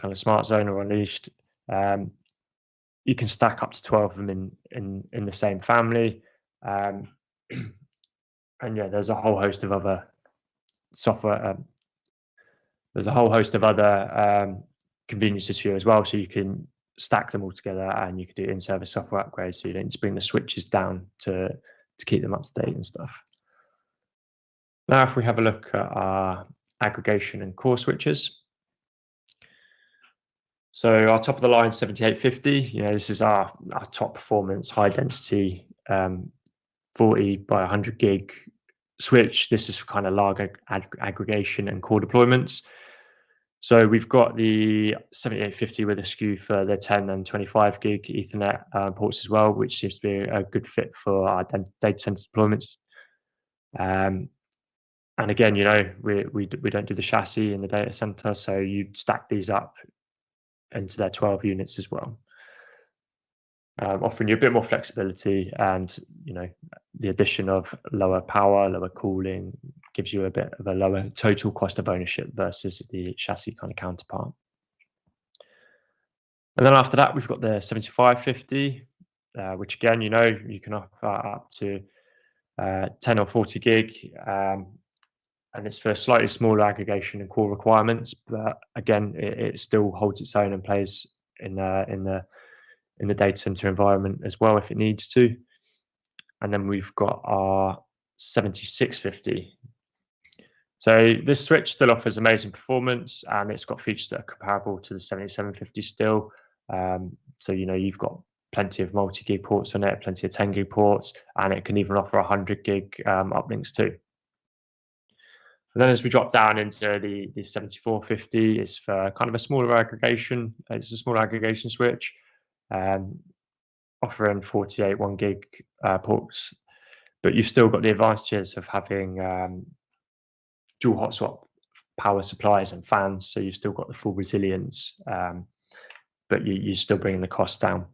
kind of Smart Zone or Unleashed. You can stack up to 12 of them in the same family, and yeah, there's a whole host of other software. There's a whole host of other conveniences for you as well, so you can stack them all together, and you can do in-service software upgrades, so you don't need to bring the switches down to keep them up to date and stuff. Now, if we have a look at our aggregation and core switches, so our top of the line 7850, this is our top performance, high density 40 by 100 gig switch. This is for kind of large aggregation and core deployments. So we've got the 7850 with a SKU for the 10 and 25 gig Ethernet ports as well, which seems to be a good fit for our data center deployments. And again, we don't do the chassis in the data center, so you stack these up into their 12 units as well, offering you a bit more flexibility, and the addition of lower power, lower cooling gives you a bit of a lower total cost of ownership versus the chassis kind of counterpart. And then after that, we've got the 7550, which again, you can offer up to 10 or 40 gig, and it's for slightly smaller aggregation and core requirements, but again, it still holds its own and plays in the data center environment as well if it needs to. And then we've got our 7650. So this switch still offers amazing performance, and it's got features that are comparable to the 7750 still. So you've got plenty of multi-gig ports on it, plenty of 10 gig ports, and it can even offer 100 gig uplinks too. And then as we drop down into the 7450, it's for kind of a smaller aggregation. It's a smaller aggregation switch, offering 48 1 gig ports, but you've still got the advantages of having dual hot swap power supplies and fans, so you've still got the full resilience, but you're still bringing the cost down.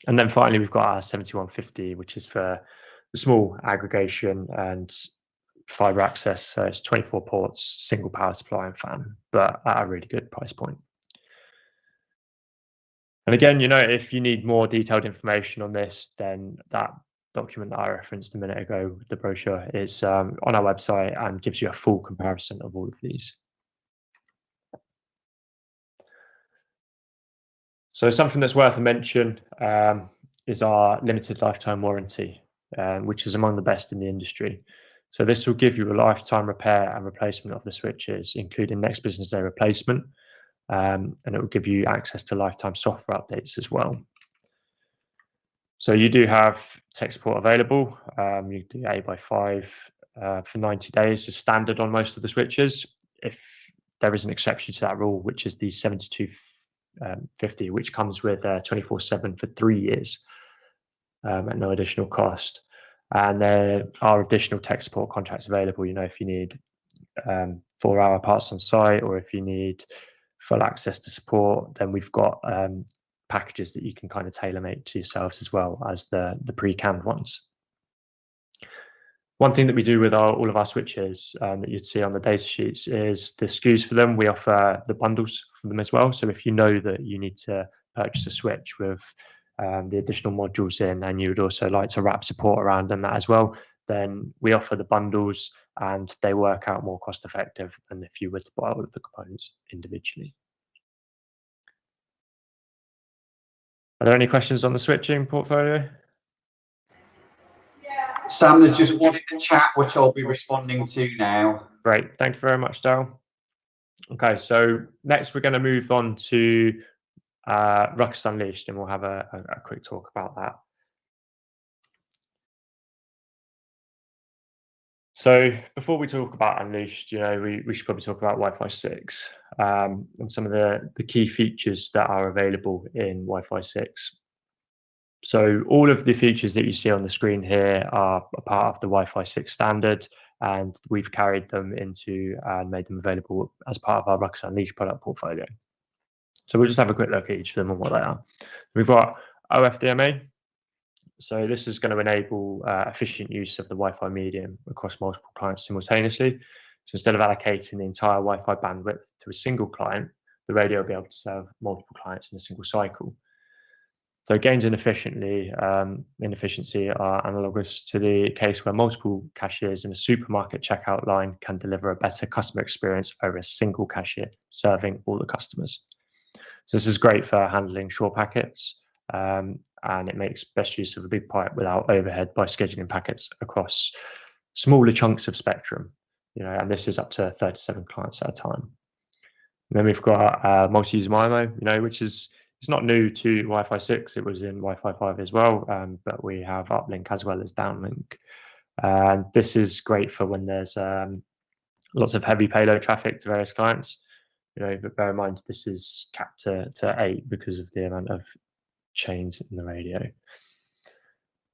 And then finally, we've got our 7150, which is for the small aggregation and fiber access. So it's 24 ports, single power supply and fan, but at a really good price point. And again, if you need more detailed information on this, then that document that I referenced a minute ago, the brochure, is on our website and gives you a full comparison of all of these. So something that's worth a mention is our limited lifetime warranty, which is among the best in the industry. So this will give you a lifetime repair and replacement of the switches, including next business day replacement, and it will give you access to lifetime software updates as well. So you do have tech support available. You do 8x5 for 90 days as standard on most of the switches. If there is an exception to that rule, which is the 7250, which comes with 24/7 for 3 years at no additional cost. And there are additional tech support contracts available, if you need 4-hour parts on site, or if you need full access to support, then we've got packages that you can kind of tailor make to yourselves as well as the pre-canned ones. One thing that we do with all of our switches that you'd see on the data sheets is the SKUs for them. We offer the bundles for them as well. So if you know that you need to purchase a switch with the additional modules in, and you would also like to wrap support around them that as well, then we offer the bundles, and they work out more cost effective than if you were to buy all of the components individually. Are there any questions on the switching portfolio? Sam, there's just one in the chat, which I'll be responding to now. Great. Thank you very much, Daryl. Okay, so next we're going to move on to Ruckus Unleashed, and we'll have a quick talk about that. So before we talk about Unleashed, we should probably talk about Wi-Fi 6 and some of the key features that are available in Wi-Fi 6. So all of the features that you see on the screen here are a part of the Wi-Fi 6 standard, and we've carried them into and made them available as part of our Ruckus Unleashed product portfolio. So we'll just have a quick look at each of them and what they are. We've got OFDMA. So this is going to enable efficient use of the Wi-Fi medium across multiple clients simultaneously. So instead of allocating the entire Wi-Fi bandwidth to a single client, the radio will be able to serve multiple clients in a single cycle. So gains in efficiency are analogous to the case where multiple cashiers in a supermarket checkout line can deliver a better customer experience over a single cashier serving all the customers. So this is great for handling short packets, and it makes best use of a big pipe without overhead by scheduling packets across smaller chunks of spectrum. And this is up to 37 clients at a time. And then we've got multi-user MIMO, which is it's not new to Wi-Fi 6. It was in Wi-Fi 5 as well, but we have uplink as well as downlink. And this is great for when there's lots of heavy payload traffic to various clients. But bear in mind this is capped to 8 because of the amount of chains in the radio.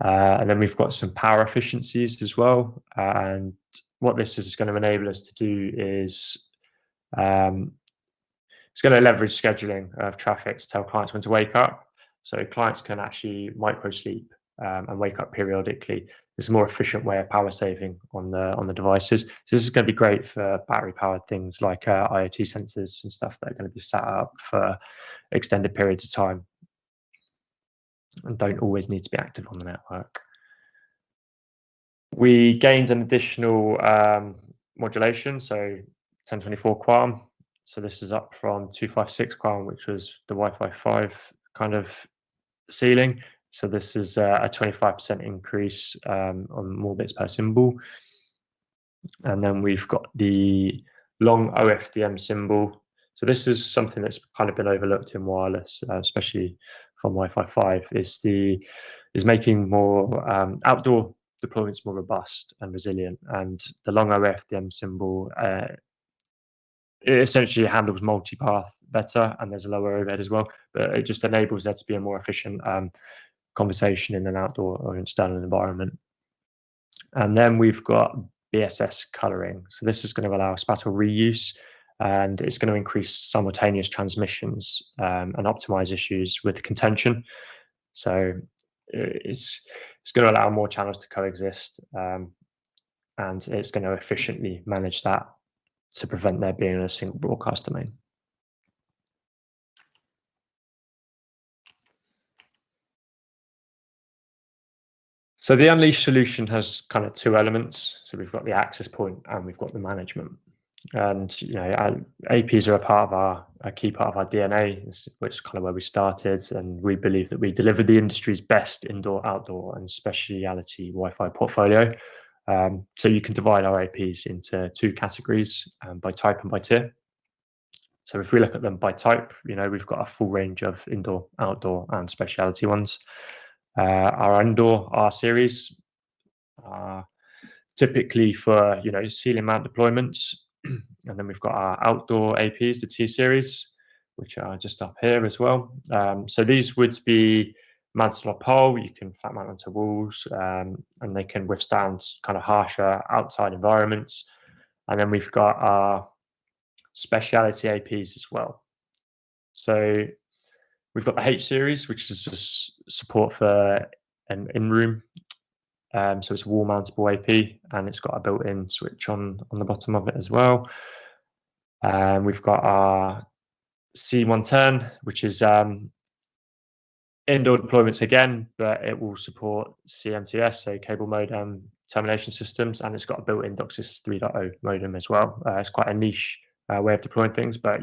And then we've got some power efficiencies as well. And what this is going to enable us to do is it's going to leverage scheduling of traffic to tell clients when to wake up. So clients can actually micro sleep and wake up periodically. It's a more efficient way of power saving on the devices. So this is going to be great for battery powered things like IoT sensors and stuff that are going to be set up for extended periods of time and don't always need to be active on the network. We gained an additional modulation, so 1024 QAM. So this is up from 256 QAM, which was the Wi-Fi 5 kind of ceiling. So this is a 25% increase on more bits per symbol. And then we've got the long OFDM symbol. So this is something that's kind of been overlooked in wireless, especially from Wi-Fi 5, is making more outdoor deployments more robust and resilient. And the long OFDM symbol it essentially handles multipath better, and there's a lower overhead as well, but it just enables there to be a more efficient conversation in an outdoor or external environment. And then we've got BSS coloring. So this is going to allow spatial reuse, and it's going to increase simultaneous transmissions and optimize issues with contention. So it's going to allow more channels to coexist, and it's going to efficiently manage that to prevent there being a single broadcast domain. So the Unleashed solution has kind of two elements. So we've got the access point and we've got the management. And APs are a key part of our DNA, which is kind of where we started. And we believe that we delivered the industry's best indoor, outdoor, and specialty Wi-Fi portfolio. So you can divide our APs into two categories by type and by tier. So if we look at them by type, we've got a full range of indoor, outdoor, and specialty ones. Our indoor R series are typically for ceiling mount deployments, and then we've got our outdoor APs, the T series, which are just up here as well. So these would be mounted on a pole. You can flat mount onto walls, and they can withstand kind of harsher outside environments. And then we've got our specialty APs as well. So we've got the H series, which is just support for an in-room So it's a wall mountable AP, and it's got a built-in switch on the bottom of it as well. We've got our C110, which is indoor deployments again, but it will support CMTS, so cable modem termination systems, and it's got a built-in DOCSIS 3.0 modem as well. It's quite a niche way of deploying things, but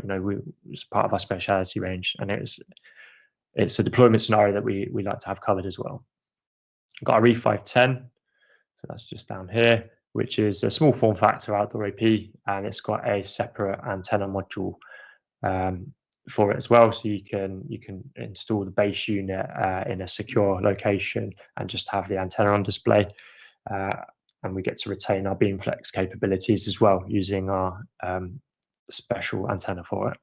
it's part of our specialty range, and it's a deployment scenario that we like to have covered as well. We've got our E510, so that's just down here, which is a small form factor outdoor AP, and it's got a separate antenna module for it as well, so you can install the base unit in a secure location and just have the antenna on display, and we get to retain our beam flex capabilities as well using our special antenna for it.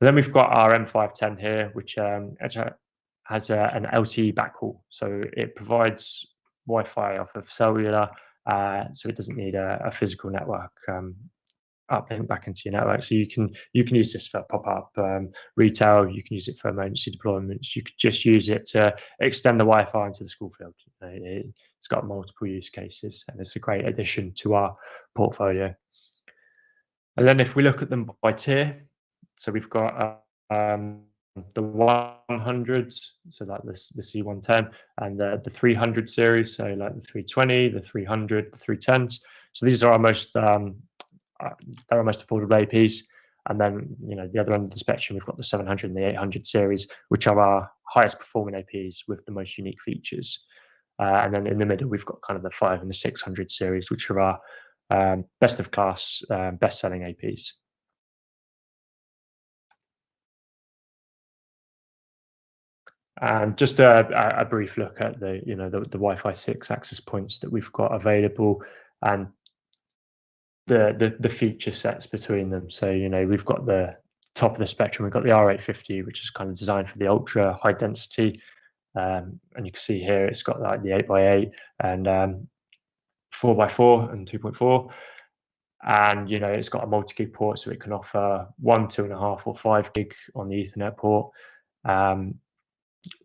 And then we've got our M510 here, which has an LTE backhaul, so it provides Wi-Fi off of cellular, so it doesn't need a physical network uplink back into your network. So you can use this for pop-up retail. You can use it for emergency deployments. You could just use it to extend the Wi-Fi into the school field. It's got multiple use cases, and it's a great addition to our portfolio. And then if we look at them by tier, so we've got the 100s, so like the C110, and the 300 series, so like the 320, the 300, the 310s. So these are our most they're our most affordable APs. And then the other end of the spectrum, we've got the 700 and the 800 series, which are our highest performing APs with the most unique features. And then in the middle, we've got kind of the 5 and the 600 series, which are our best of class, best selling APs. And just a brief look at the Wi-Fi 6 access points that we've got available, and the feature sets between them. So we've got the top of the spectrum. We've got the R850, which is kind of designed for the ultra high density, and you can see here it's got like the 8x8 and 4x4 and 2.4. And it's got a multi-gig port, so it can offer 1, 2.5, or 5 gig on the Ethernet port.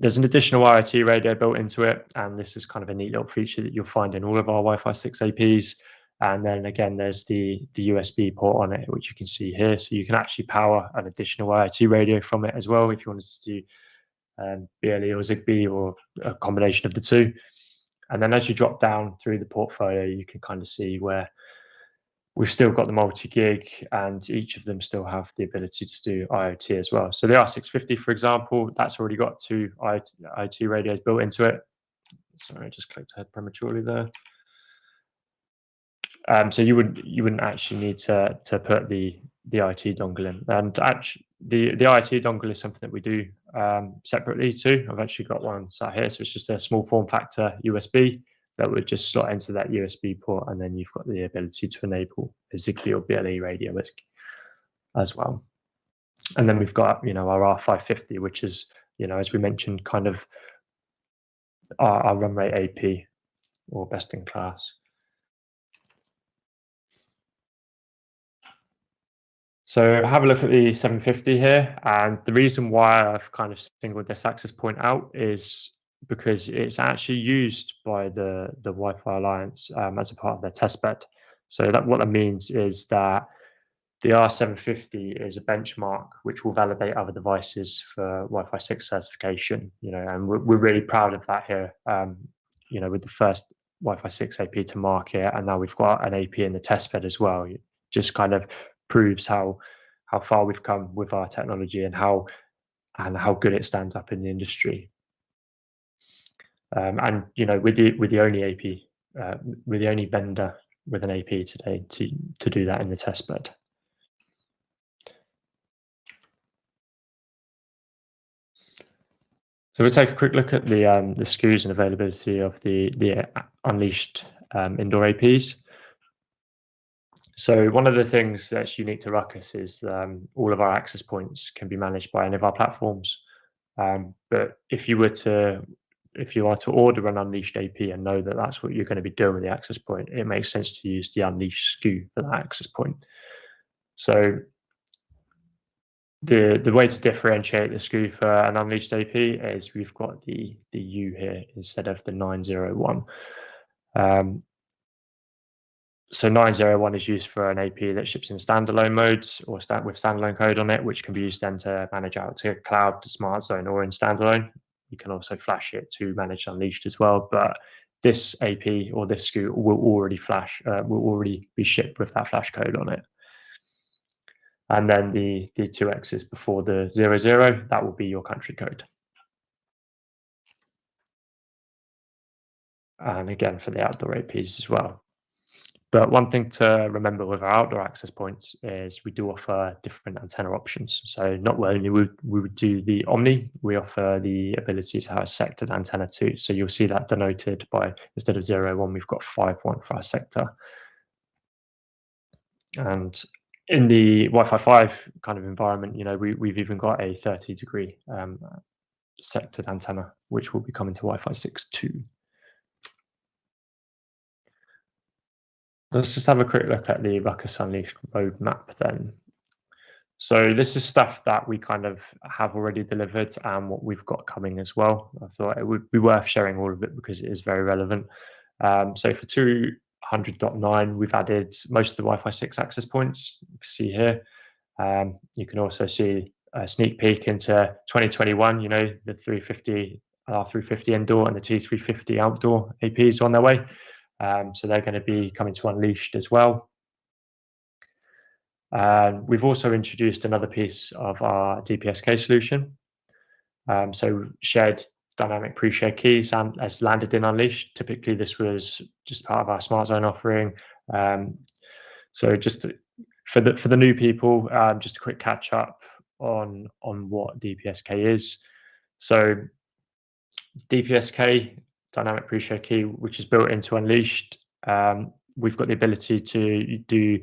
There's an additional IoT radio built into it, and this is kind of a neat little feature that you'll find in all of our Wi-Fi 6 APs. And then again, there's the USB port on it, which you can see here. So you can actually power an additional IoT radio from it as well if you wanted to do BLE or Zigbee or a combination of the two. And then as you drop down through the portfolio, you can kind of see where we've still got the multi-gig, and each of them still have the ability to do IoT as well. So the R650, for example, that's already got 2 IoT radios built into it. Sorry, I just clicked ahead prematurely there. So you wouldn't actually need to put the IoT dongle in. And actually, the IoT dongle is something that we do separately too. I've actually got one sat here, so it's just a small form factor USB that would just slot into that USB port, and then you've got the ability to enable a Zigbee or BLE radio as well. And then we've got our R550, which is as we mentioned, kind of our run rate AP or best in class. So have a look at the 750 here, and the reason why I've kind of singled this access point out is because it's actually used by the Wi-Fi Alliance as a part of their testbed. So what that means is that the R750 is a benchmark which will validate other devices for Wi-Fi 6 certification. And we're really proud of that here. With the first Wi-Fi 6 AP to market, and now we've got an AP in the testbed as well. It just kind of proves how far we've come with our technology and how good it stands up in the industry. And we're the only AP, we're the only vendor with an AP today to do that in the testbed. So we'll take a quick look at the SKUs and availability of the unleashed indoor APs. So one of the things that's unique to Ruckus is all of our access points can be managed by any of our platforms. But if you are to order an unleashed AP and know that that's what you're going to be doing with the access point, it makes sense to use the unleashed SKU for that access point. So the way to differentiate the SKU for an unleashed AP is we've got the U here instead of the 901. So 901 is used for an AP that ships in standalone modes or with standalone code on it, which can be used then to manage out to cloud, to smart zone, or in standalone. You can also flash it to manage Unleashed as well, but this AP or this SKU will already be shipped with that flash code on it. And then the 2Xs before the 00, that will be your country code. And again, for the outdoor APs as well. But one thing to remember with our outdoor access points is we do offer different antenna options. So not only we would do the Omni, we offer the ability to have a sectored antenna too. So you'll see that denoted by, instead of 0.1, we've got 5.1 for our sector. And in the Wi-Fi 5 kind of environment, you know, we've even got a 30-degree sectored antenna, which will be coming to Wi-Fi 6 too. Let's just have a quick look at the Ruckus Unleashed roadmap then. So this is stuff that we kind of have already delivered and what we've got coming as well. I thought it would be worth sharing all of it because it is very relevant. So for 200.9, we've added most of the Wi-Fi 6 access points. You can see here. You can also see a sneak peek into 2021, you know, the 350, R350 indoor and the T350 outdoor APs on their way. So they're going to be coming to Unleashed as well. We've also introduced another piece of our DPSK solution. So shared dynamic pre-shared keys has landed in Unleashed. Typically, this was just part of our Smart Zone offering. So just for the new people, just a quick catch up on what DPSK is. So DPSK, dynamic pre-shared key, which is built into Unleashed. We've got the ability to do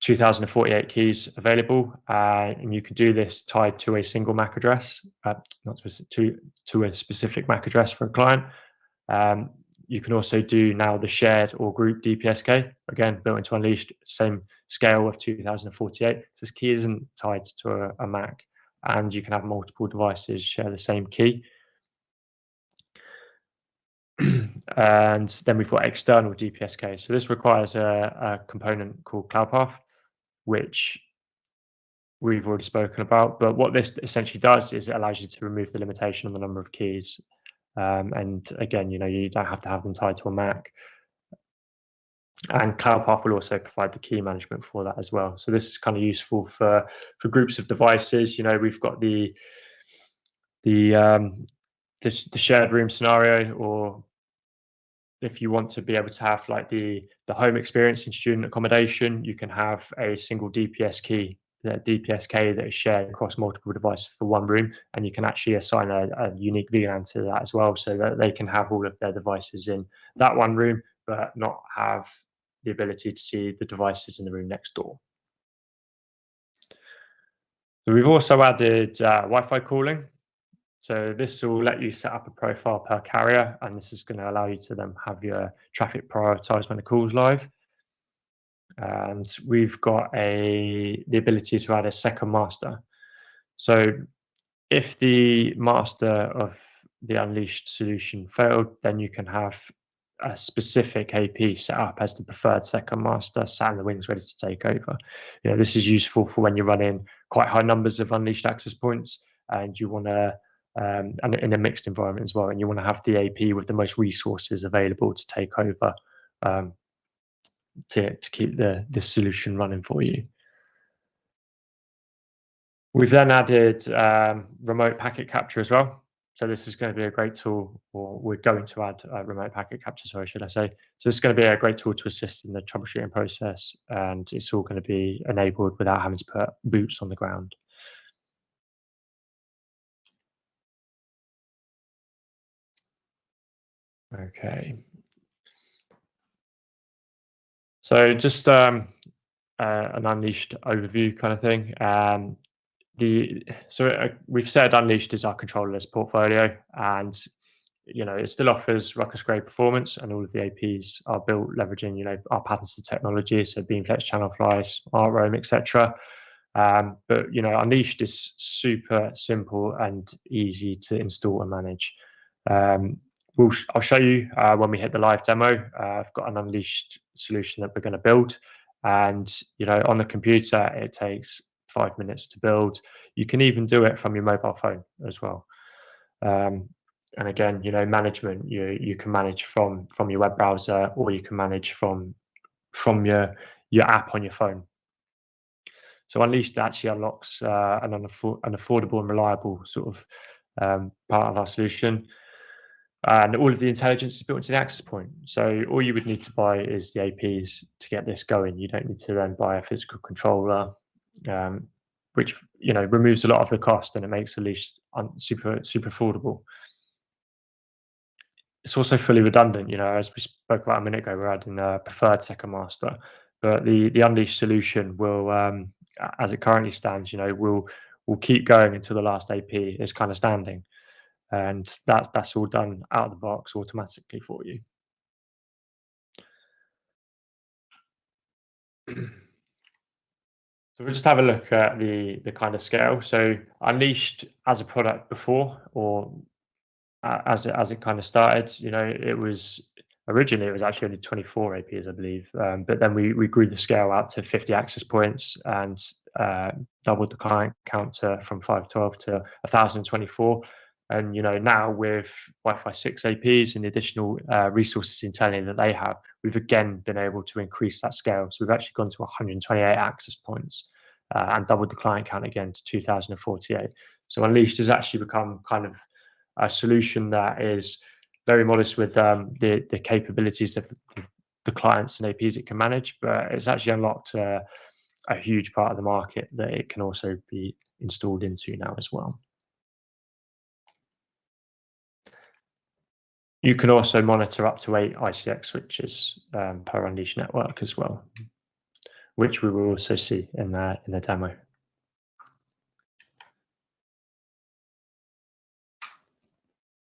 2048 keys available, and you can do this tied to a single MAC address, not to a specific MAC address for a client. You can also do now the shared or group DPSK, again built into Unleashed, same scale of 2048. So this key isn't tied to a MAC, and you can have multiple devices share the same key. And then we've got external DPSK. So this requires a component called CloudPath, which we've already spoken about. But what this essentially does is it allows you to remove the limitation on the number of keys. And again, you know, you don't have to have them tied to a MAC. And CloudPath will also provide the key management for that as well. So this is kind of useful for groups of devices. You know, we've got the shared room scenario, or if you want to be able to have like the home experience in student accommodation, you can have a single DPSK that is shared across multiple devices for one room, and you can actually assign a unique VLAN to that as well, so that they can have all of their devices in that one room, but not have the ability to see the devices in the room next door. So we've also added Wi-Fi calling. So this will let you set up a profile per carrier, and this is going to allow you to then have your traffic prioritized when the call's live. And we've got the ability to add a second master. So if the master of the Unleashed solution failed, then you can have a specific AP set up as the preferred second master, sat in the wings ready to take over. You know, this is useful for when you're running quite high numbers of Unleashed access points, and you want to and in a mixed environment as well, and you want to have the AP with the most resources available to take over, to keep the solution running for you. We've then added remote packet capture as well. So this is going to be a great tool, or we're going to add remote packet capture, sorry, should I say. So this is going to be a great tool to assist in the troubleshooting process, and it's all going to be enabled without having to put boots on the ground. Okay. So just an Unleashed overview kind of thing. We've said Unleashed is our controllerless portfolio, and you know, it still offers Ruckus grade performance, and all of the APs are built leveraging, you know, our patented technology, so Beamflex channel flies, ArtRoam, etc. But you know, Unleashed is super simple and easy to install and manage. I'll show you when we hit the live demo. I've got an unleashed solution that we're going to build, and on the computer it takes 5 minutes to build. You can even do it from your mobile phone as well. And again, management, you can manage from your web browser, or you can manage from your app on your phone. So Unleashed actually unlocks an affordable and reliable sort of part of our solution. And all of the intelligence is built into the access point. So all you would need to buy is the APs to get this going. You don't need to then buy a physical controller, which removes a lot of the cost, and it makes Unleashed super affordable. It's also fully redundant. As we spoke about a minute ago, we're adding a preferred second master, but the Unleashed solution will, as it currently stands, will keep going until the last AP is kind of standing. And that's all done out of the box automatically for you. So we'll just have a look at the kind of scale. So Unleashed as a product before, or as it kind of started, it was originally actually only 24 APs, I believe, but then we grew the scale out to 50 access points and doubled the client count from 512 to 1,024. And now with Wi-Fi 6 APs and the additional resources internally that they have, we've again been able to increase that scale. So we've actually gone to 128 access points and doubled the client count again to 2,048. So Unleashed has actually become kind of a solution that is very modest with the capabilities of the clients and APs it can manage, but it's actually unlocked a huge part of the market that it can also be installed into now as well. You can also monitor up to 8 ICX switches per Unleashed network as well, which we will also see in the demo.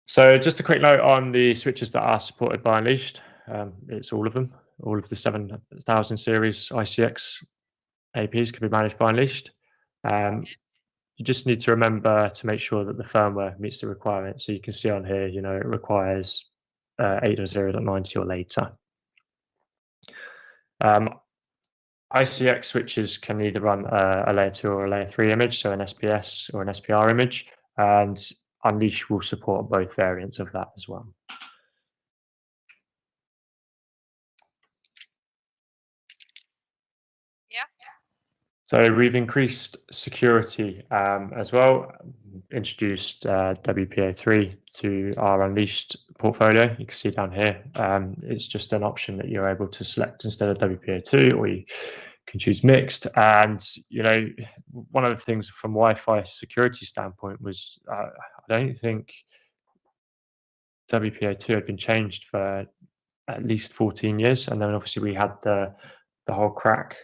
So just a quick note on the switches that are supported by Unleashed. It's all of them. All of the 7000 series ICX APs can be managed by Unleashed. You just need to remember to make sure that the firmware meets the requirements. So you can see on here, it requires 8.0.90 or later. ICX switches can either run a layer 2 or a layer 3 image, so an SPS or an SPR image, and Unleashed will support both variants of that as well. So we've increased security as well, introduced WPA3 to our Unleashed portfolio. You can see down here, it's just an option that you're able to select instead of WPA2, or you can choose mixed. And, one of the things from Wi-Fi security standpoint was I don't think WPA2 had been changed for at least 14 years. And then obviously we had the whole crack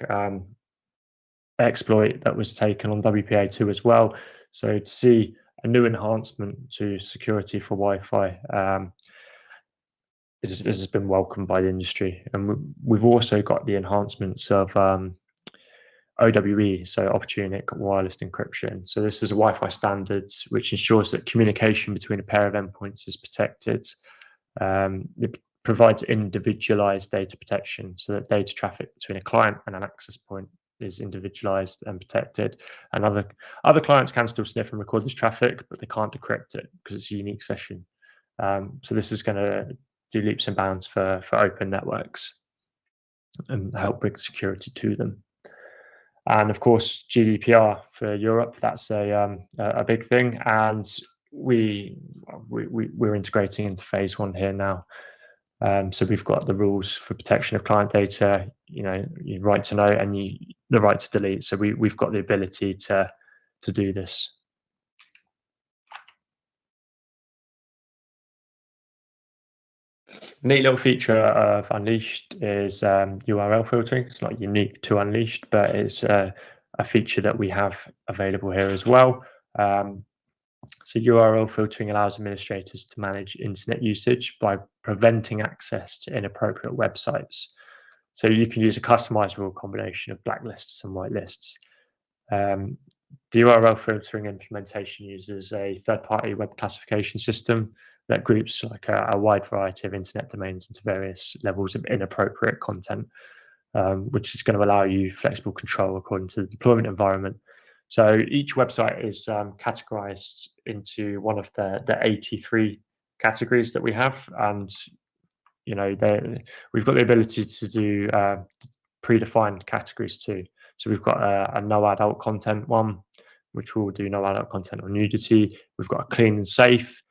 exploit that was taken on WPA2 as well. So to see a new enhancement to security for Wi-Fi has been welcomed by the industry. And we've also got the enhancements of OWE, so off-unique wireless encryption. So this is a Wi-Fi standard which ensures that communication between a pair of endpoints is protected. It provides individualized data protection, so that data traffic between a client and an access point is individualized and protected. And other clients can still sniff and record this traffic, but they can't decrypt it because it's a unique session. So this is going to do leaps and bounds for open networks and help bring security to them. And of course, GDPR for Europe, that's a big thing. And we're integrating into phase 1 here now. So we've got the rules for protection of client data, your right to know and the right to delete. So we've got the ability to do this. A neat little feature of Unleashed is URL filtering. It's not unique to Unleashed, but it's a feature that we have available here as well. So URL filtering allows administrators to manage internet usage by preventing access to inappropriate websites. So you can use a customizable combination of blacklists and whitelists. The URL filtering implementation uses a third-party web classification system, that groups like a wide variety of internet domains into various levels of inappropriate content, which is going to allow you flexible control according to the deployment environment. So each website is categorized into one of the 83 categories that we have, and we've got the ability to do predefined categories too. So we've got a no adult content one, which will do no adult content or nudity. We've got a clean and safe,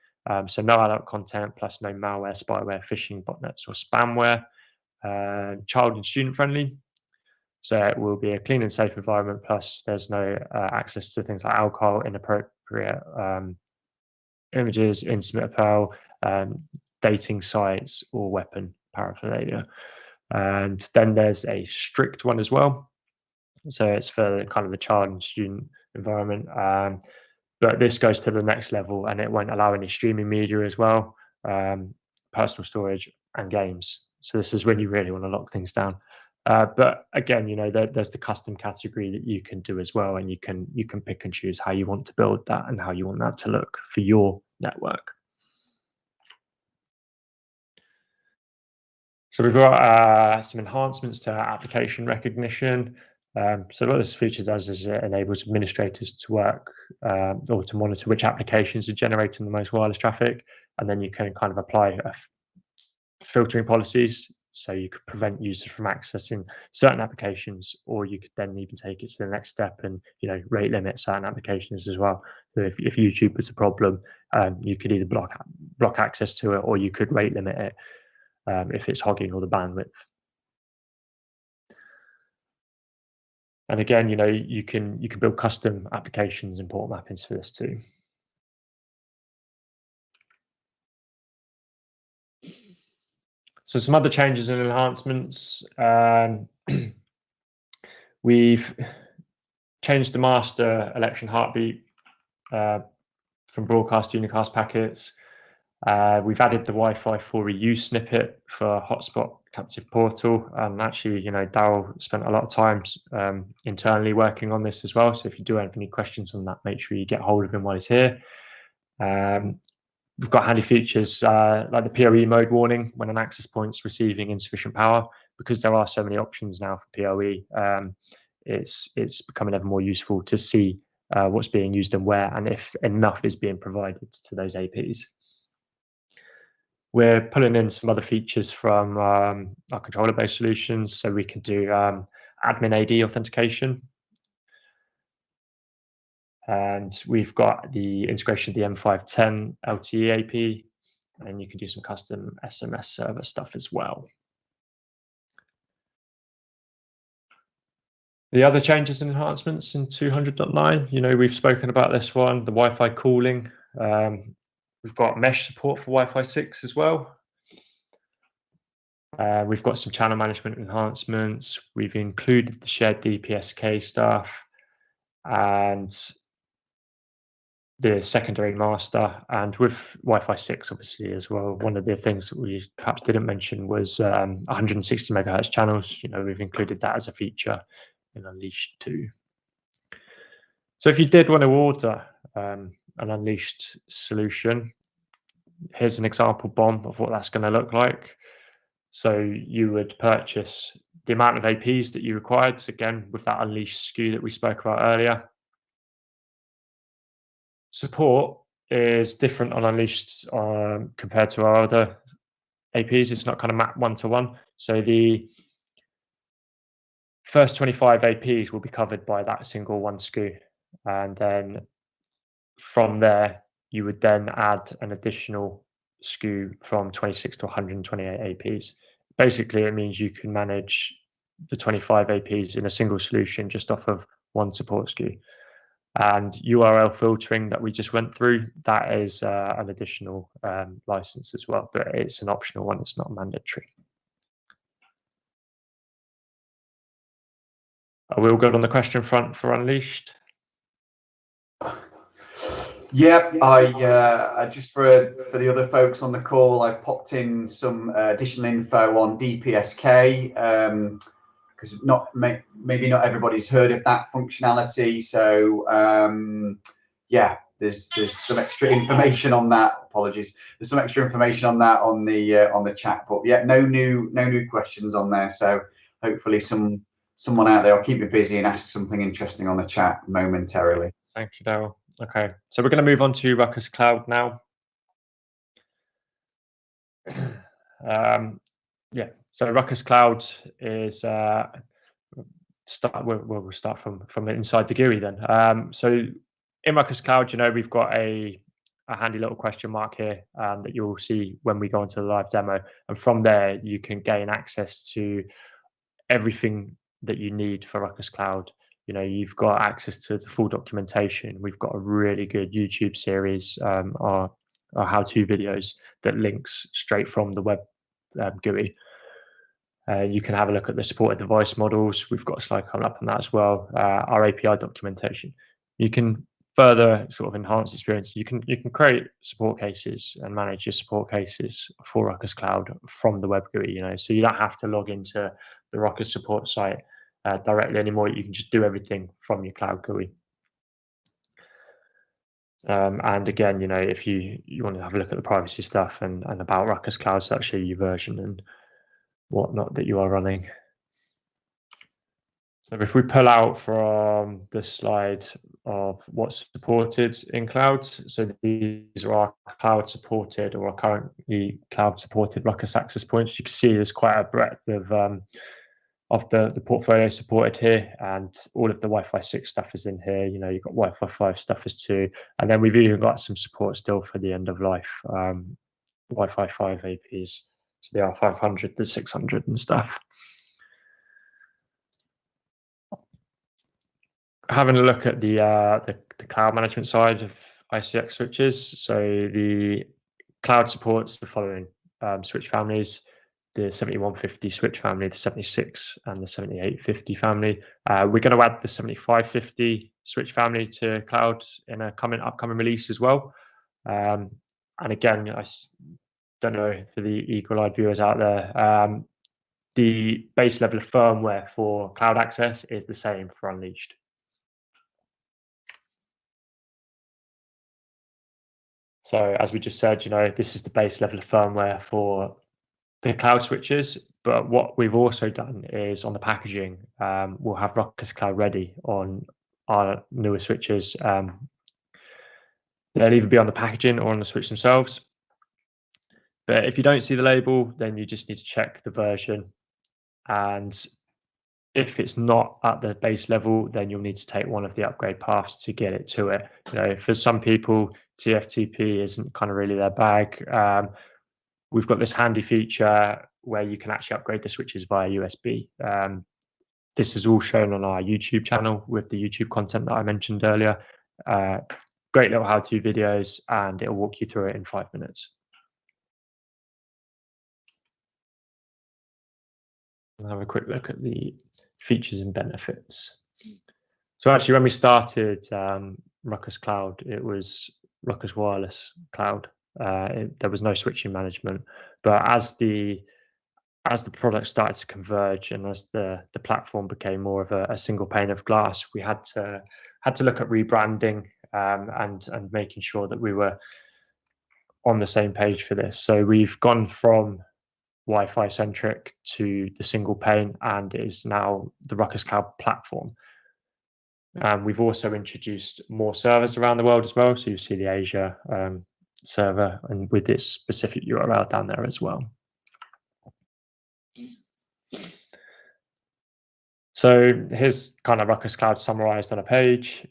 so no adult content plus no malware, spyware, phishing, botnets, or spamware. Child and student friendly, so it will be a clean and safe environment, plus there's no access to things like alcohol, inappropriate images, intimate apparel, dating sites, or weapon paraphernalia. And then there's a strict one as well. So it's for kind of the child and student environment. But this goes to the next level, and it won't allow any streaming media as well, personal storage, and games. So this is when you really want to lock things down. But again, there's the custom category that you can do as well, and you can pick and choose how you want to build that and how you want that to look for your network. So we've got some enhancements to our application recognition. So what this feature does is it enables administrators to work or to monitor which applications are generating the most wireless traffic, and then you can kind of apply filtering policies. So you could prevent users from accessing certain applications, or you could then even take it to the next step and rate limit certain applications as well. So if YouTube was a problem, you could either block access to it, or you could rate limit it if it's hogging all the bandwidth. And again, you can build custom applications and port mappings for this too. So some other changes and enhancements. We've changed the master election heartbeat from broadcast to unicast packets. We've added the Wi-Fi for reuse snippet for hotspot captive portal, and actually, Daryl spent a lot of time internally working on this as well. So if you do have any questions on that, make sure you get hold of him while he's here. We've got handy features like the PoE mode warning when an access point's receiving insufficient power. Because there are so many options now for PoE, it's becoming ever more useful to see what's being used and where, and if enough is being provided to those APs. We're pulling in some other features from our controller-based solutions, so we can do admin AD authentication. And we've got the integration of the M510 LTE AP, and you can do some custom SMS server stuff as well. The other changes and enhancements in 200.9, we've spoken about this one, the Wi-Fi calling. We've got mesh support for Wi-Fi 6 as well. We've got some channel management enhancements. We've included the shared DPSK stuff and the secondary master, and with Wi-Fi 6 obviously as well. One of the things that we perhaps didn't mention was 160 megahertz channels. We've included that as a feature in Unleashed 2. So if you did want to order an Unleashed solution, here's an example BOM of what that's going to look like. So you would purchase the amount of APs that you required, so again with that Unleashed SKU that we spoke about earlier. Support is different on Unleashed compared to our other APs. It's not kind of mapped one-to-one. So the first 25 APs will be covered by that single one SKU. And then from there, you would then add an additional SKU from 26 to 128 APs. Basically, it means you can manage the 25 APs in a single solution just off of one support SKU. And URL filtering that we just went through, that is an additional license as well, but it's an optional one, it's not mandatory. Are we all good on the question front for Unleashed? Yep, I just for the other folks on the call, I popped in some additional info on DPSK because maybe not everybody's heard of that functionality. So yeah, there's some extra information on that. Apologies. There's some extra information on that on the chat. But yeah, no new questions on there. So hopefully someone out there will keep you busy and ask something interesting on the chat momentarily. Thank you, Daryl. Okay, so we're going to move on to Ruckus Cloud now. Yeah, so Ruckus Cloud is we'll start from inside the GUI then. So in Ruckus Cloud, we've got a handy little question mark here that you'll see when we go into the live demo, and from there you can gain access to everything that you need for Ruckus Cloud. You've got access to the full documentation. We've got a really good YouTube series, our how-to videos that links straight from the web GUI. You can have a look at the supported device models. We've got a slide coming up on that as well. Our API documentation. You can further sort of enhance the experience. You can create support cases and manage your support cases for Ruckus Cloud from the web GUI. So you don't have to log into the Ruckus support site directly anymore. You can just do everything from your cloud GUI. And again, if you want to have a look at the privacy stuff and about Ruckus Cloud, so that's your version and whatnot that you are running. So if we pull out from the slide of what's supported in clouds, so these are our cloud supported or our currently cloud supported Ruckus access points. You can see there's quite a breadth of the portfolio supported here, and all of the Wi-Fi 6 stuff is in here. You've got Wi-Fi 5 stuff is too, and then we've even got some support still for the end of life Wi-Fi 5 APs, so the R500, the 600 and stuff. Having a look at the cloud management side of ICX switches, so the cloud supports the following switch families: the 7150 switch family, the 76 and the 7850 family. We're going to add the 7550 switch family to cloud in a upcoming release as well. And again, I don't know for the eagle-eyed viewers out there, the base level of firmware for cloud access is the same for Unleashed. So as we just said, this is the base level of firmware for the cloud switches, but what we've also done is on the packaging, we'll have Ruckus Cloud ready on our newer switches. They'll either be on the packaging or on the switch themselves. But if you don't see the label, then you just need to check the version. And if it's not at the base level, then you'll need to take one of the upgrade paths to get it to it. For some people, TFTP isn't kind of really their bag. We've got this handy feature where you can actually upgrade the switches via USB. This is all shown on our YouTube channel with the YouTube content that I mentioned earlier. Great little how-to videos, and it'll walk you through it in 5 minutes. I'll have a quick look at the features and benefits. So actually, when we started Ruckus Cloud, it was Ruckus Wireless Cloud. There was no switching management, but as the product started to converge and as the platform became more of a single pane of glass, we had to look at rebranding and making sure that we were on the same page for this. So we've gone from Wi-Fi centric to the single pane, and it is now the Ruckus Cloud platform. We've also introduced more servers around the world as well. So you see the Asia server and with its specific URL down there as well. So here's kind of Ruckus Cloud summarized on a page.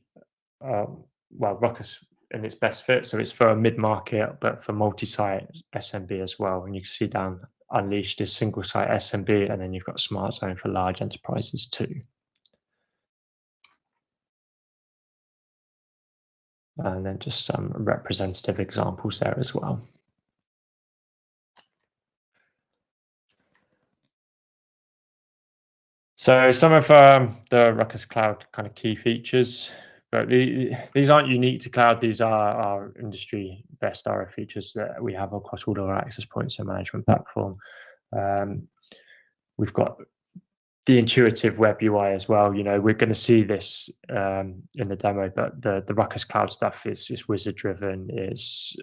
Well, Ruckus in its best fit. So it's for a mid-market, but for multi-site SMB as well. And you can see down Unleashed is single-site SMB, and then you've got Smart Zone for large enterprises too. And then just some representative examples there as well. So some of the Ruckus Cloud kind of key features, but these aren't unique to cloud. These are our industry best RF features that we have across all of our access points and management platform. We've got the intuitive web UI as well. You know, we're going to see this in the demo, but the Ruckus Cloud stuff is wizard driven. It's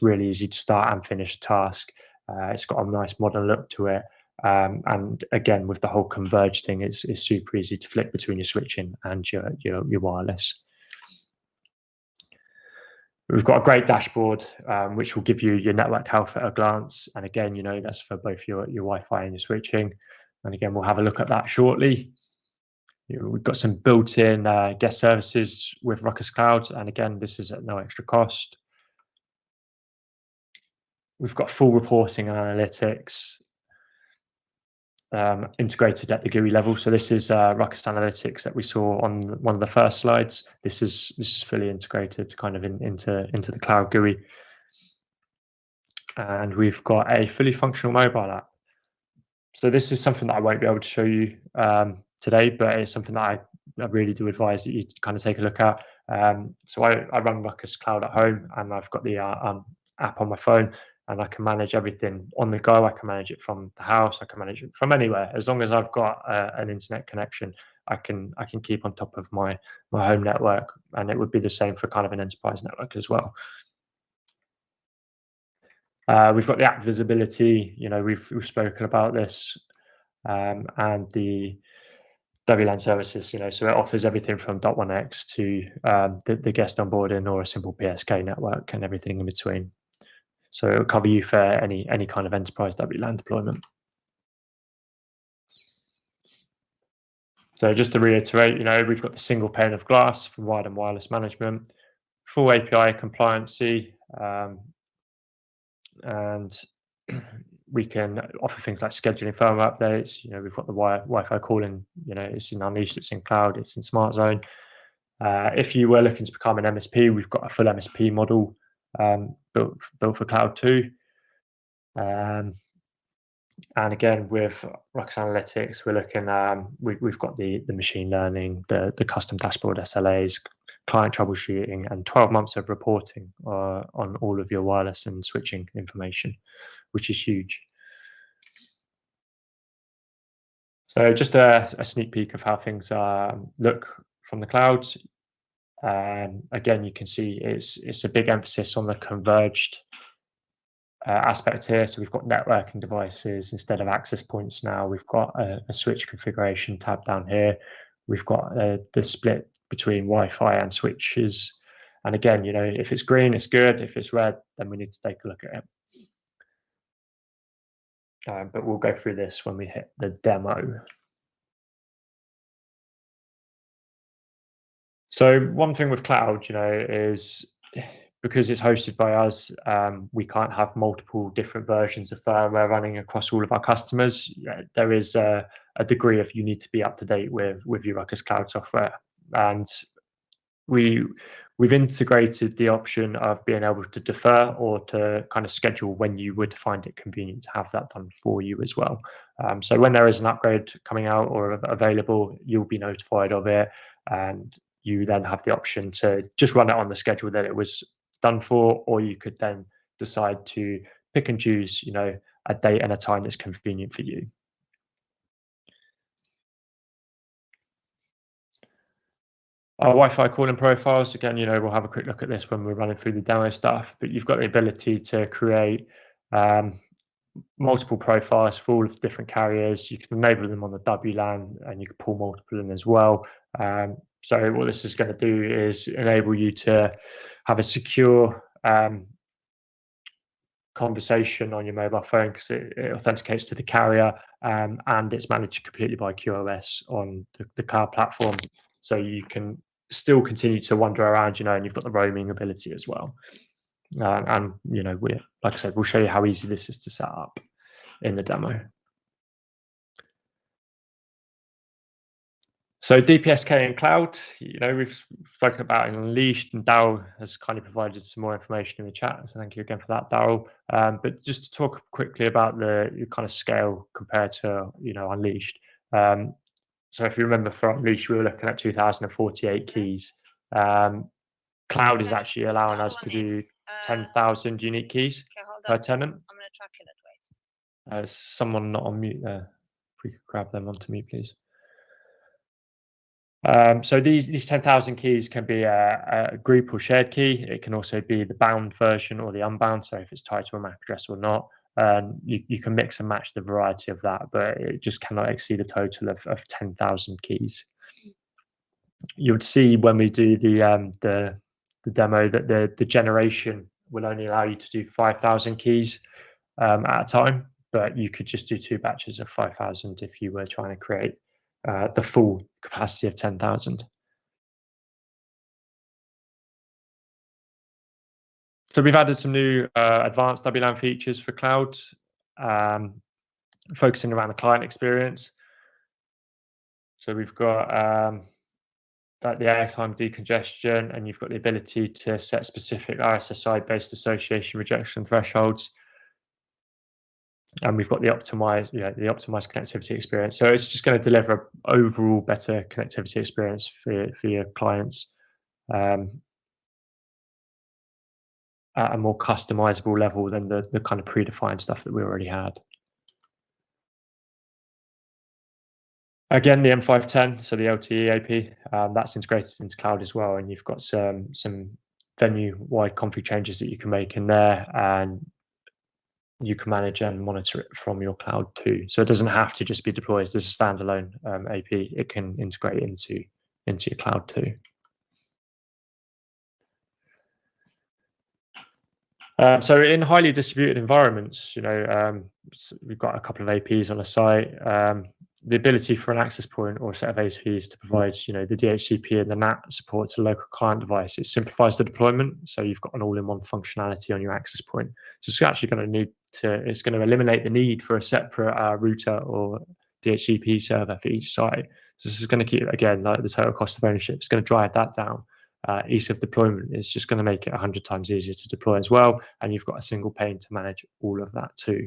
really easy to start and finish a task. It's got a nice modern look to it. And again, with the whole converge thing, it's super easy to flick between your switching and your wireless. We've got a great dashboard, which will give you your network health at a glance. And again, you know, that's for both your Wi-Fi and your switching. And again, we'll have a look at that shortly. We've got some built-in guest services with Ruckus Cloud. And again, this is at no extra cost. We've got full reporting and analytics integrated at the GUI level. So this is Ruckus Analytics that we saw on one of the first slides. This is fully integrated kind of into the Cloud GUI. And we've got a fully functional mobile app. So this is something that I won't be able to show you today, but it's something that I really do advise that you kind of take a look at. So I run Ruckus Cloud at home, and I've got the app on my phone, and I can manage everything on the go. I can manage it from the house. I can manage it from anywhere. As long as I've got an internet connection, I can keep on top of my home network, and it would be the same for kind of an enterprise network as well. We've got the app visibility. You know, we've spoken about this, and the WLAN services. You know, so it offers everything from .1x to the guest onboarding or a simple PSK network and everything in between. So it'll cover you for any kind of enterprise WLAN deployment. So just to reiterate, you know, we've got the single pane of glass for wired and wireless management, full API compliancy. And we can offer things like scheduling firmware updates. You know, we've got the Wi-Fi calling. You know, it's in Unleashed, it's in Cloud, it's in Smart Zone. If you were looking to become an MSP, we've got a full MSP model built for Cloud too. And again, with Ruckus Analytics, we're looking. We've got the machine learning, the custom dashboard SLAs, client troubleshooting, and 12 months of reporting on all of your wireless and switching information, which is huge. So just a sneak peek of how things look from the clouds. Again, you can see it's a big emphasis on the converged aspect here. So we've got networking devices instead of access points now. We've got a switch configuration tab down here. We've got the split between Wi-Fi and switches. And again, you know, if it's green, it's good. If it's red, then we need to take a look at it. But we'll go through this when we hit the demo. So one thing with cloud, you know, is because it's hosted by us, we can't have multiple different versions of firmware running across all of our customers. There is a degree of you need to be up to date with your Ruckus Cloud software, and we've integrated the option of being able to defer or to kind of schedule when you would find it convenient to have that done for you as well. So when there is an upgrade coming out or available, you'll be notified of it, and you then have the option to just run it on the schedule that it was done for, or you could then decide to pick and choose, you know, a date and a time that's convenient for you. Our Wi-Fi calling profiles, again, you know, we'll have a quick look at this when we're running through the demo stuff, but you've got the ability to create multiple profiles for all of the different carriers. You can enable them on the WLAN, and you can pull multiple in as well. So what this is going to do is enable you to have a secure conversation on your mobile phone, because it authenticates to the carrier, and it's managed completely by QoS on the cloud platform. So you can still continue to wander around, you know, and you've got the roaming ability as well. And you know, like I said, we'll show you how easy this is to set up in the demo. So DPSK and cloud, you know, we've spoken about in Unleashed, and Daryl has kind of provided some more information in the chat. So thank you again for that, Daryl. But just to talk quickly about the kind of scale compared to, you know, Unleashed. So if you remember, for Unleashed, we were looking at 2,048 keys. Cloud is actually allowing us to do 10,000 unique keys per tenant. I'm going to track it. Wait. Someone not on mute there. we could grab them onto me, please. So these 10,000 keys can be a group or shared key. It can also be the bound version or the unbound, so if it's tied to a MAC address or not. You can mix and match the variety of that, but it just cannot exceed a total of 10,000 keys. You would see when we do the demo that the generation will only allow you to do 5,000 keys at a time, but you could just do 2 batches of 5,000 if you were trying to create the full capacity of 10,000. So we've added some new advanced WLAN features for cloud, focusing around the client experience. So we've got like the airtime decongestion, and you've got the ability to set specific RSSI-based association rejection thresholds. And we've got the optimized connectivity experience. So it's just going to deliver overall better connectivity experience for your clients at a more customizable level than the kind of predefined stuff that we already had. Again, the M510, so the LTE AP, that's integrated into cloud as well, and you've got some venue-wide config changes that you can make in there, and you can manage and monitor it from your cloud too. So it doesn't have to just be deployed as a standalone AP. It can integrate into your cloud too. So in highly distributed environments, we've got a couple of APs on a site. The ability for an access point or a set of APs to provide, the DHCP and the NAT support to local client device, it simplifies the deployment. So you've got an all-in-one functionality on your access point. So it's actually going to eliminate the need for a separate router or DHCP server for each site. So this is going to keep, again, like the total cost of ownership. It's going to drive that down. Ease of deployment is just going to make it 100 times easier to deploy as well, and you've got a single pane to manage all of that too.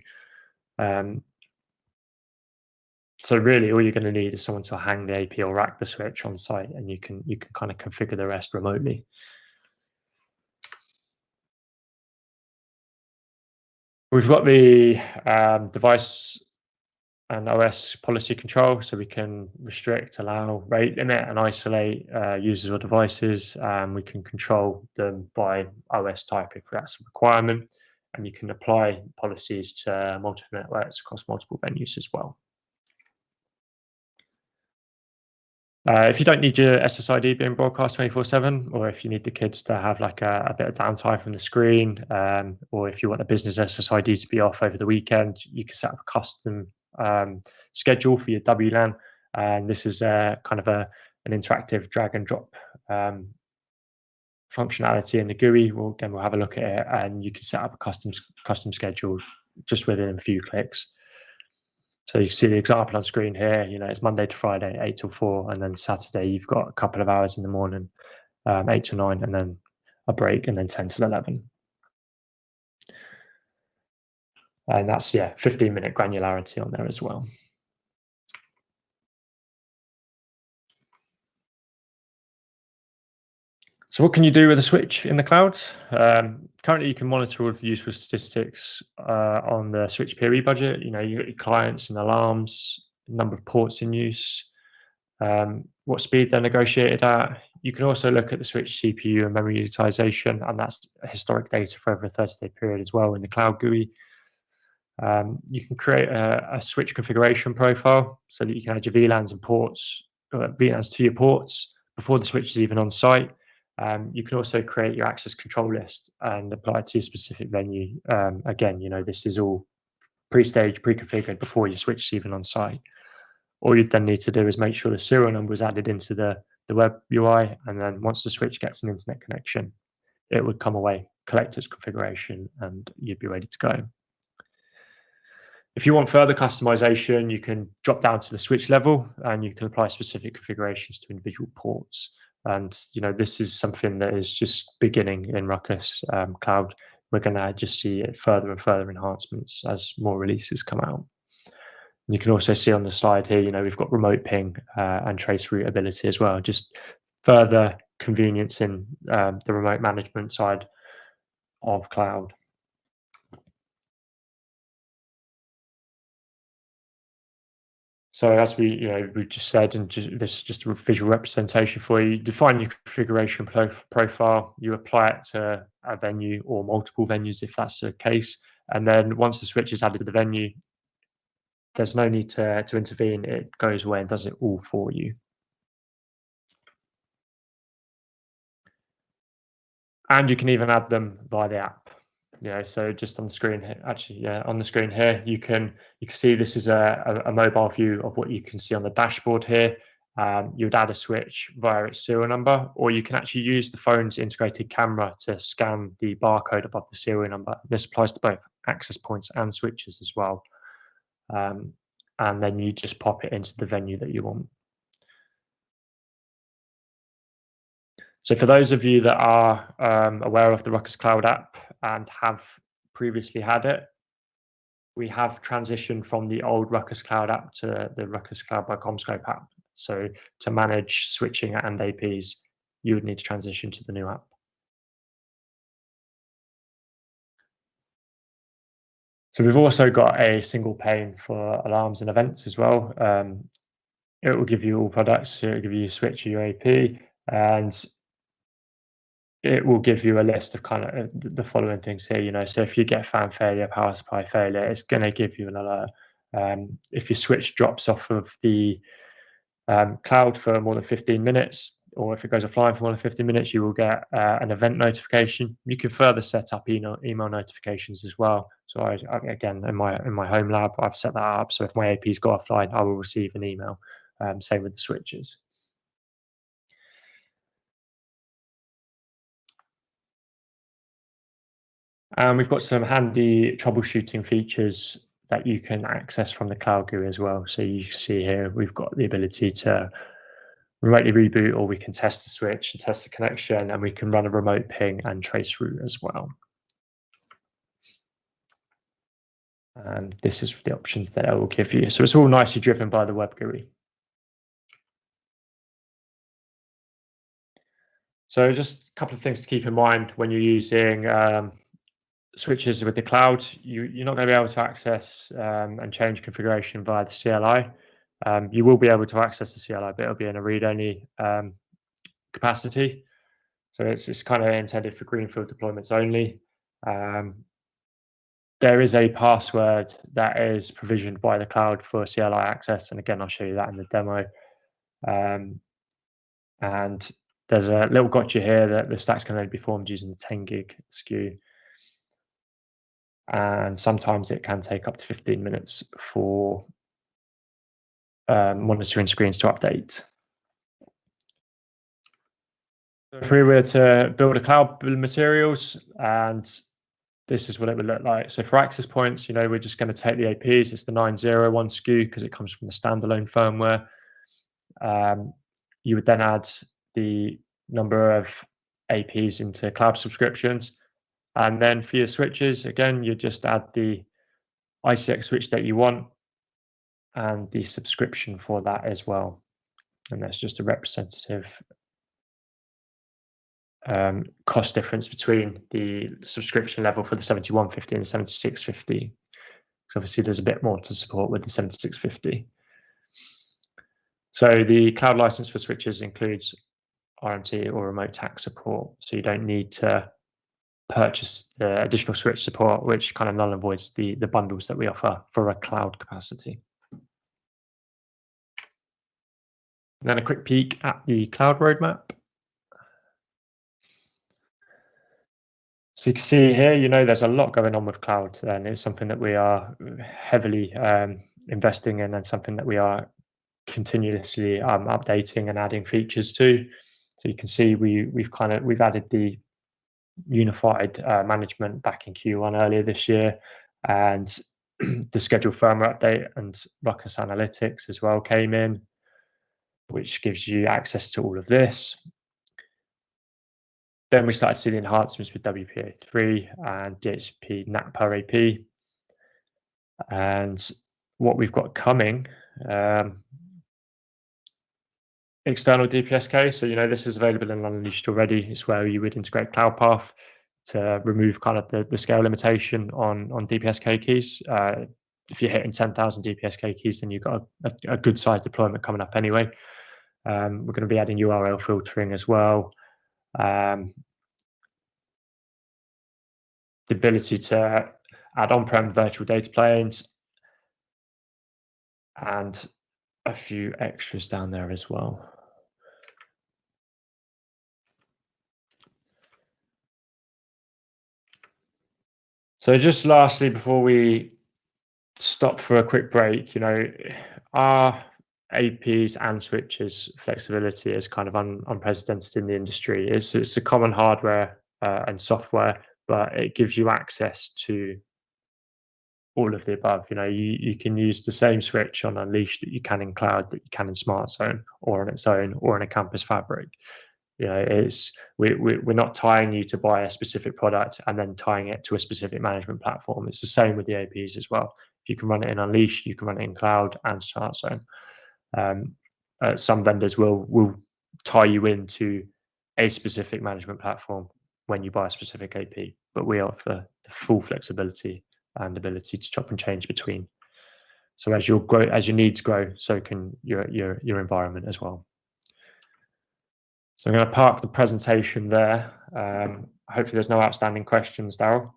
So really, all you're going to need is someone to hang the AP or rack the switch on site, and you can kind of configure the rest remotely. We've got the device and OS policy control, so we can restrict, allow, rate limit, and isolate users or devices. We can control them by OS type if that's a requirement, and you can apply policies to multiple networks across multiple venues as well. If you don't need your SSID being broadcast 24/7, or if you need the kids to have like a bit of downtime from the screen, or if you want a business SSID to be off over the weekend, you can set up a custom schedule for your WLAN, and this is kind of an interactive drag and drop functionality in the GUI. We'll have a look at it, and you can set up a custom schedule just within a few clicks. So you can see the example on screen here. It's Monday to Friday, 8 till 4, and then Saturday you've got a couple of hours in the morning, 8 to 9, and then a break, and then 10 till 11. And that's 15-minute granularity on there as well. So what can you do with a switch in the cloud? Currently, you can monitor all of the useful statistics on the switch PoE budget. You've got your clients and alarms, number of ports in use, what speed they're negotiated at. You can also look at the switch CPU and memory utilization, and that's historic data for over a 30-day period as well in the cloud GUI. You can create a switch configuration profile so that you can add your VLANs and ports, VLANs to your ports before the switch is even on site. You can also create your access control list and apply it to your specific venue. Again, this is all pre-staged, pre-configured before your switch is even on site. All you then need to do is make sure the serial number is added into the web UI, and then once the switch gets an internet connection, it would come away, collect its configuration, and you'd be ready to go. If you want further customization, you can drop down to the switch level, and you can apply specific configurations to individual ports. And this is something that is just beginning in Ruckus Cloud. We're going to just see further and further enhancements as more releases come out. And you can also see on the slide here, we've got remote ping and trace route ability as well, just further convenience in the remote management side of cloud. So as we just said, and this is just a visual representation for you. Define your configuration profile. You apply it to a venue or multiple venues if that's the case. And then once the switch is added to the venue, there's no need to intervene. It goes away and does it all for you. And you can even add them via the app. So just on the screen here, actually, on the screen here, you can see this is a mobile view of what you can see on the dashboard here. You would add a switch via its serial number, or you can actually use the phone's integrated camera to scan the barcode above the serial number. This applies to both access points and switches as well. And then you just pop it into the venue that you want. So for those of you that are aware of the Ruckus Cloud app and have previously had it, we have transitioned from the old Ruckus Cloud app to the Ruckus Cloud by CommScope app. So to manage switching and APs, you would need to transition to the new app. So we've also got a single pane for alarms and events as well. It will give you all products. It will give you your switch, your AP, and it will give you a list of kind of the following things here. So if you get fan failure, power supply failure, it's going to give you an alert. If your switch drops off of the cloud for more than 15 minutes, or if it goes offline for more than 15 minutes, you will get an event notification. You can further set up email notifications as well. So again, in my home lab, I've set that up. So if my APs go offline, I will receive an email. Same with the switches. And we've got some handy troubleshooting features that you can access from the Cloud GUI as well. So you see here, we've got the ability to remotely reboot, or we can test the switch and test the connection, and we can run a remote ping and trace route as well. And this is the options that it will give you. So it's all nicely driven by the web GUI. So just a couple of things to keep in mind when you're using switches with the cloud. You're not going to be able to access and change configuration via the CLI. You will be able to access the CLI, but it'll be in a read-only capacity. So it's kind of intended for greenfield deployments only. There is a password that is provisioned by the cloud for CLI access, and again, I'll show you that in the demo. And there's a little gotcha here that the stacks can only be formed using the 10 gig SKU. And sometimes it can take up to 15 minutes for monitoring screens to update. If we were to build a cloud bill of materials, and this is what it would look like. So for access points, we're just going to take the APs. It's the 901 SKU because it comes from the standalone firmware. You would then add the number of APs into cloud subscriptions. And then for your switches, again, you just add the ICX switch that you want and the subscription for that as well. And that's just a representative cost difference between the subscription level for the 7150 and the 7650. So obviously there's a bit more to support with the 7650. So the cloud license for switches includes RMT or remote TAC support. So you don't need to purchase the additional switch support, which kind of null and voids the bundles that we offer for a cloud capacity. And then a quick peek at the cloud roadmap. So you can see here, there's a lot going on with cloud, and it's something that we are heavily investing in, and something that we are continuously updating and adding features to. So you can see we've added the unified management back in Q1 earlier this year, and the scheduled firmware update and Ruckus Analytics as well came in, which gives you access to all of this. Then we started seeing enhancements with WPA3 and DHCP NAT per AP. And what we've got coming, external DPSK. So, this is available in Unleashed already. It's where you would integrate CloudPath to remove kind of the scale limitation on DPSK keys. if you're hitting 10,000 DPSK keys, then you've got a good size deployment coming up anyway. We're going to be adding URL filtering as well. The ability to add on-prem virtual data planes and a few extras down there as well. So just lastly, before we stop for a quick break, our APs and switches flexibility is kind of unprecedented in the industry. It's a common hardware and software, but it gives you access to all of the above. You can use the same switch on Unleash that you can in cloud, that you can in Smart Zone, or on its own, or in a campus fabric. We're not tying you to buy a specific product and then tying it to a specific management platform. It's the same with the APs as well. If you can run it in Unleash, you can run it in cloud and Smart Zone. Some vendors will tie you into a specific management platform when you buy a specific AP, but we offer the full flexibility and ability to chop and change between. So as your needs grow, so can your environment as well. So I'm going to park the presentation there. Hopefully there's no outstanding questions, Daryl.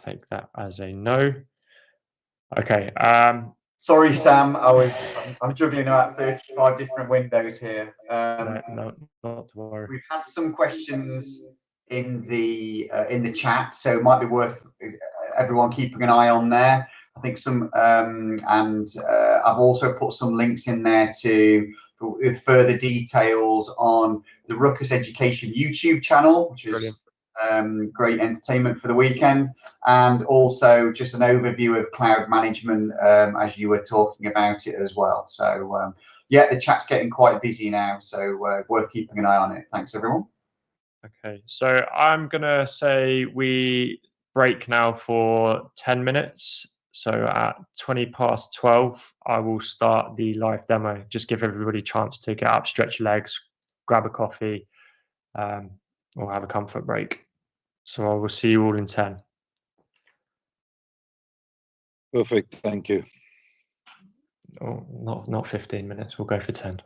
Take that as a no. Okay. Sorry, Sam. I'm juggling about 35 different windows here. No, not to worry. We've had some questions in the chat, so it might be worth everyone keeping an eye on there. I think some, and I've also put some links in there with further details on the Ruckus Education YouTube channel, which is Brilliant. Great entertainment for the weekend, and also just an overview of cloud management as you were talking about it as well. So yeah, the chat's getting quite busy now, so worth keeping an eye on it. Thanks, everyone. Okay, so I'm gonna say we break now for 10 minutes. So at 12:20, I will start the live demo. Just give everybody a chance to get up, stretch your legs, grab a coffee, or have a comfort break. So I will see you all in 10. Perfect. Thank you. Oh, not 15 minutes. We'll go for 10.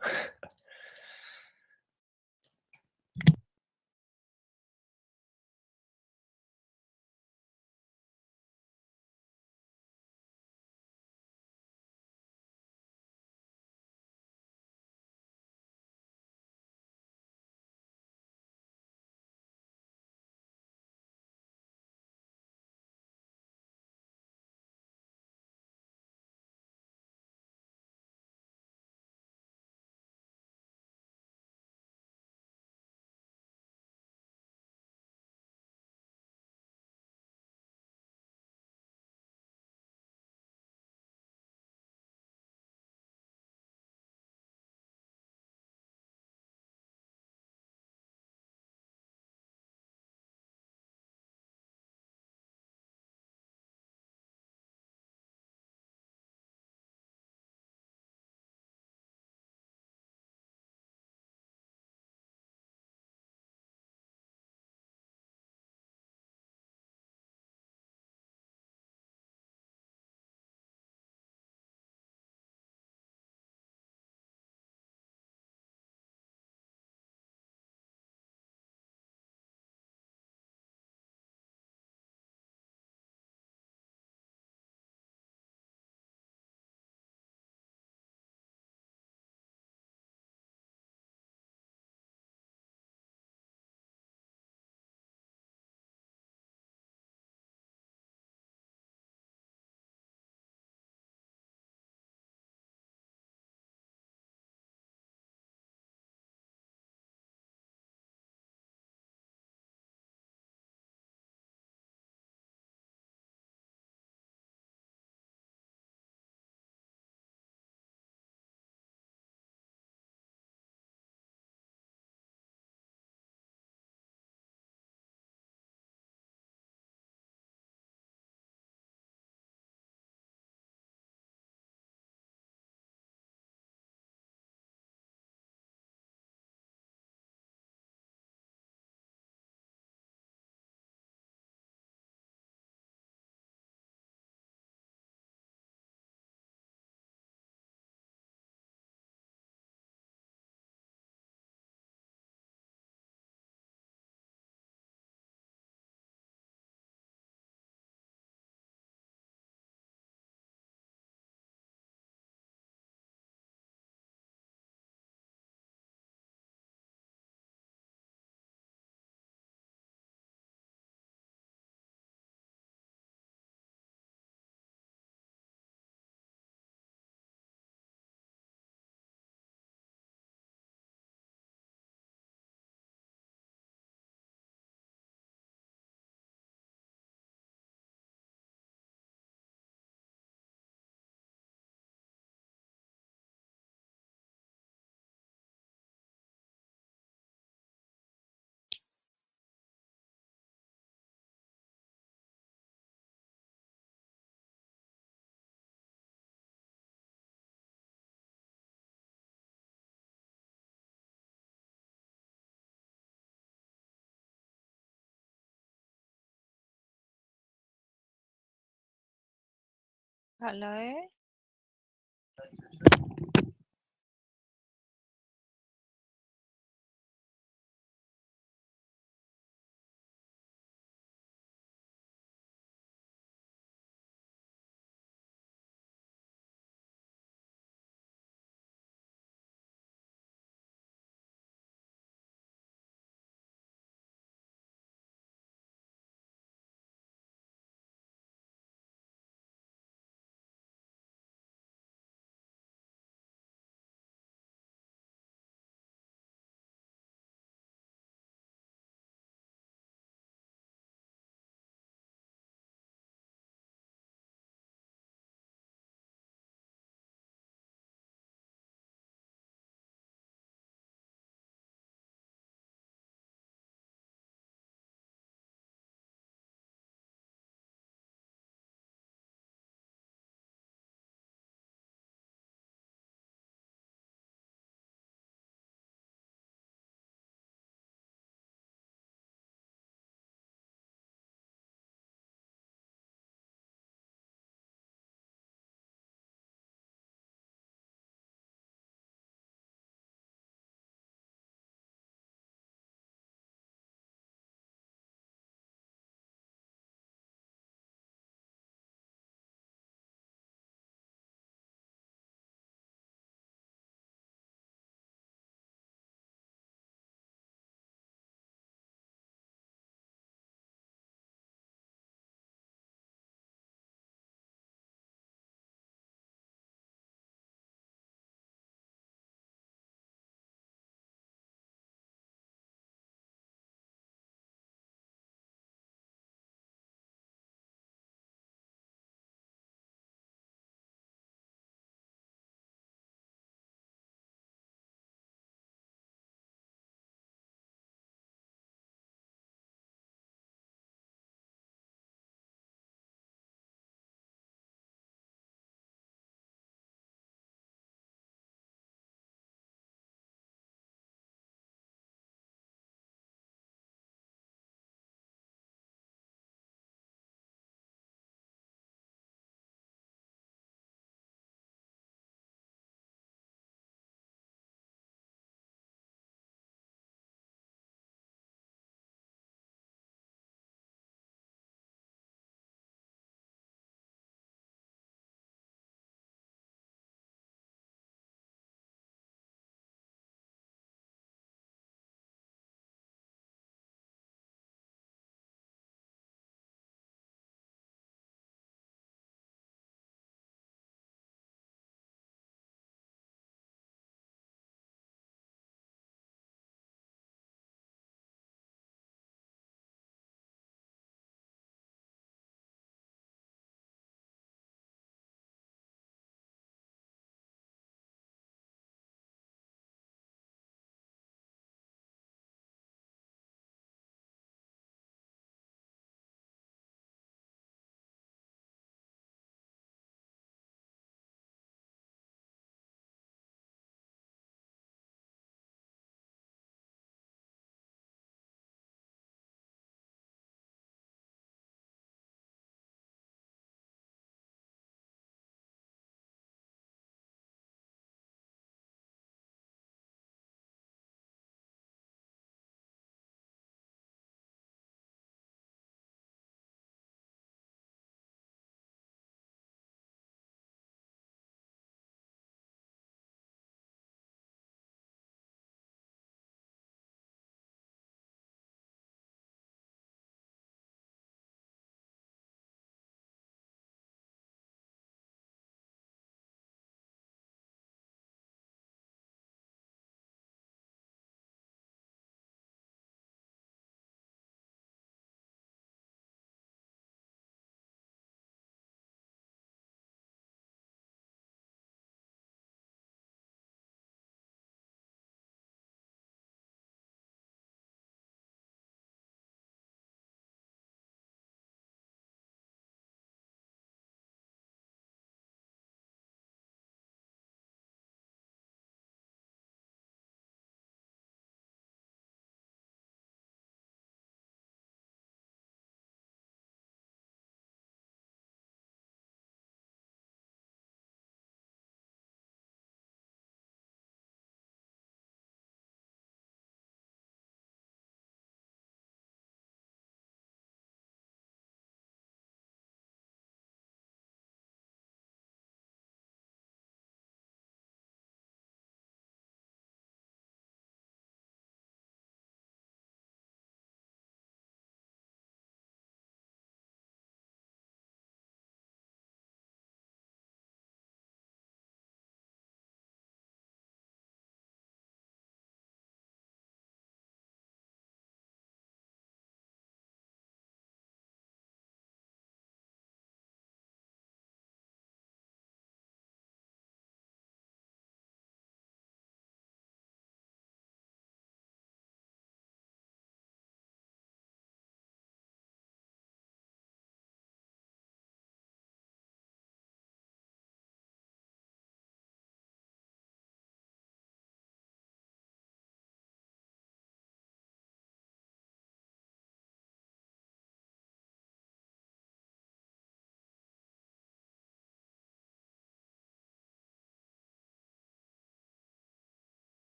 Hello?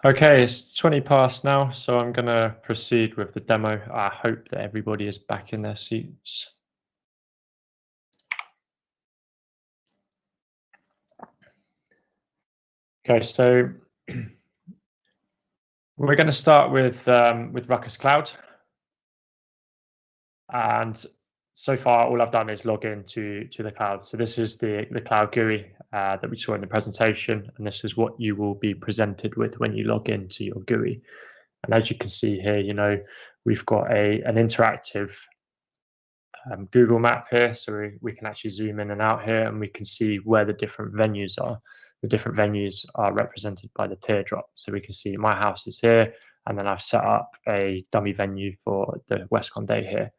Okay, it's 20 past now, so I'm going to proceed with the demo. I hope that everybody is back in their seats. Okay, so we're going to start with Ruckus Cloud. And so far, all I've done is log into the cloud. So this is the cloud GUI that we saw in the presentation, and this is what you will be presented with when you log into your GUI. And as you can see here, you know, we've got an interactive Google map here, so we can actually zoom in and out here, and we can see where the different venues are. The different venues are represented by the teardrop. So we can see my house is here, and then I've set up a dummy venue for the Westcon Day here.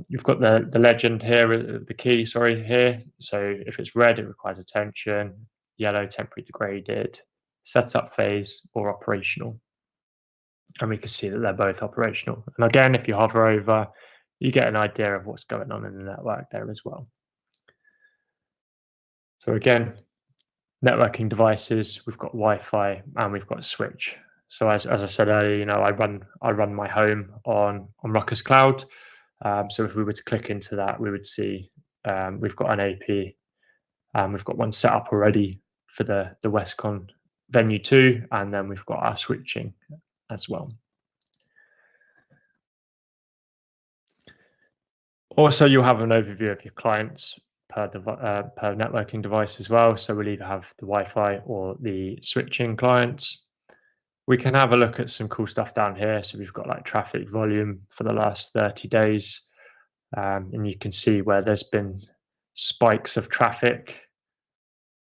You've got the legend here, the key, sorry, here. So if it's red, it requires attention, yellow, temporary degraded, setup phase, or operational. And we can see that they're both operational. And again, if you hover over, you get an idea of what's going on in the network there as well. So again, networking devices, we've got Wi-Fi and we've got switch. So as I said earlier, you know, I run my home on Ruckus Cloud. So if we were to click into that, we would see we've got an AP. We've got one set up already for the Westcon venue 2, and then we've got our switching as well. Also, you'll have an overview of your clients per networking device as well. So we'll either have the Wi-Fi or the switching clients. We can have a look at some cool stuff down here. So we've got like traffic volume for the last 30 days. And you can see where there's been spikes of traffic.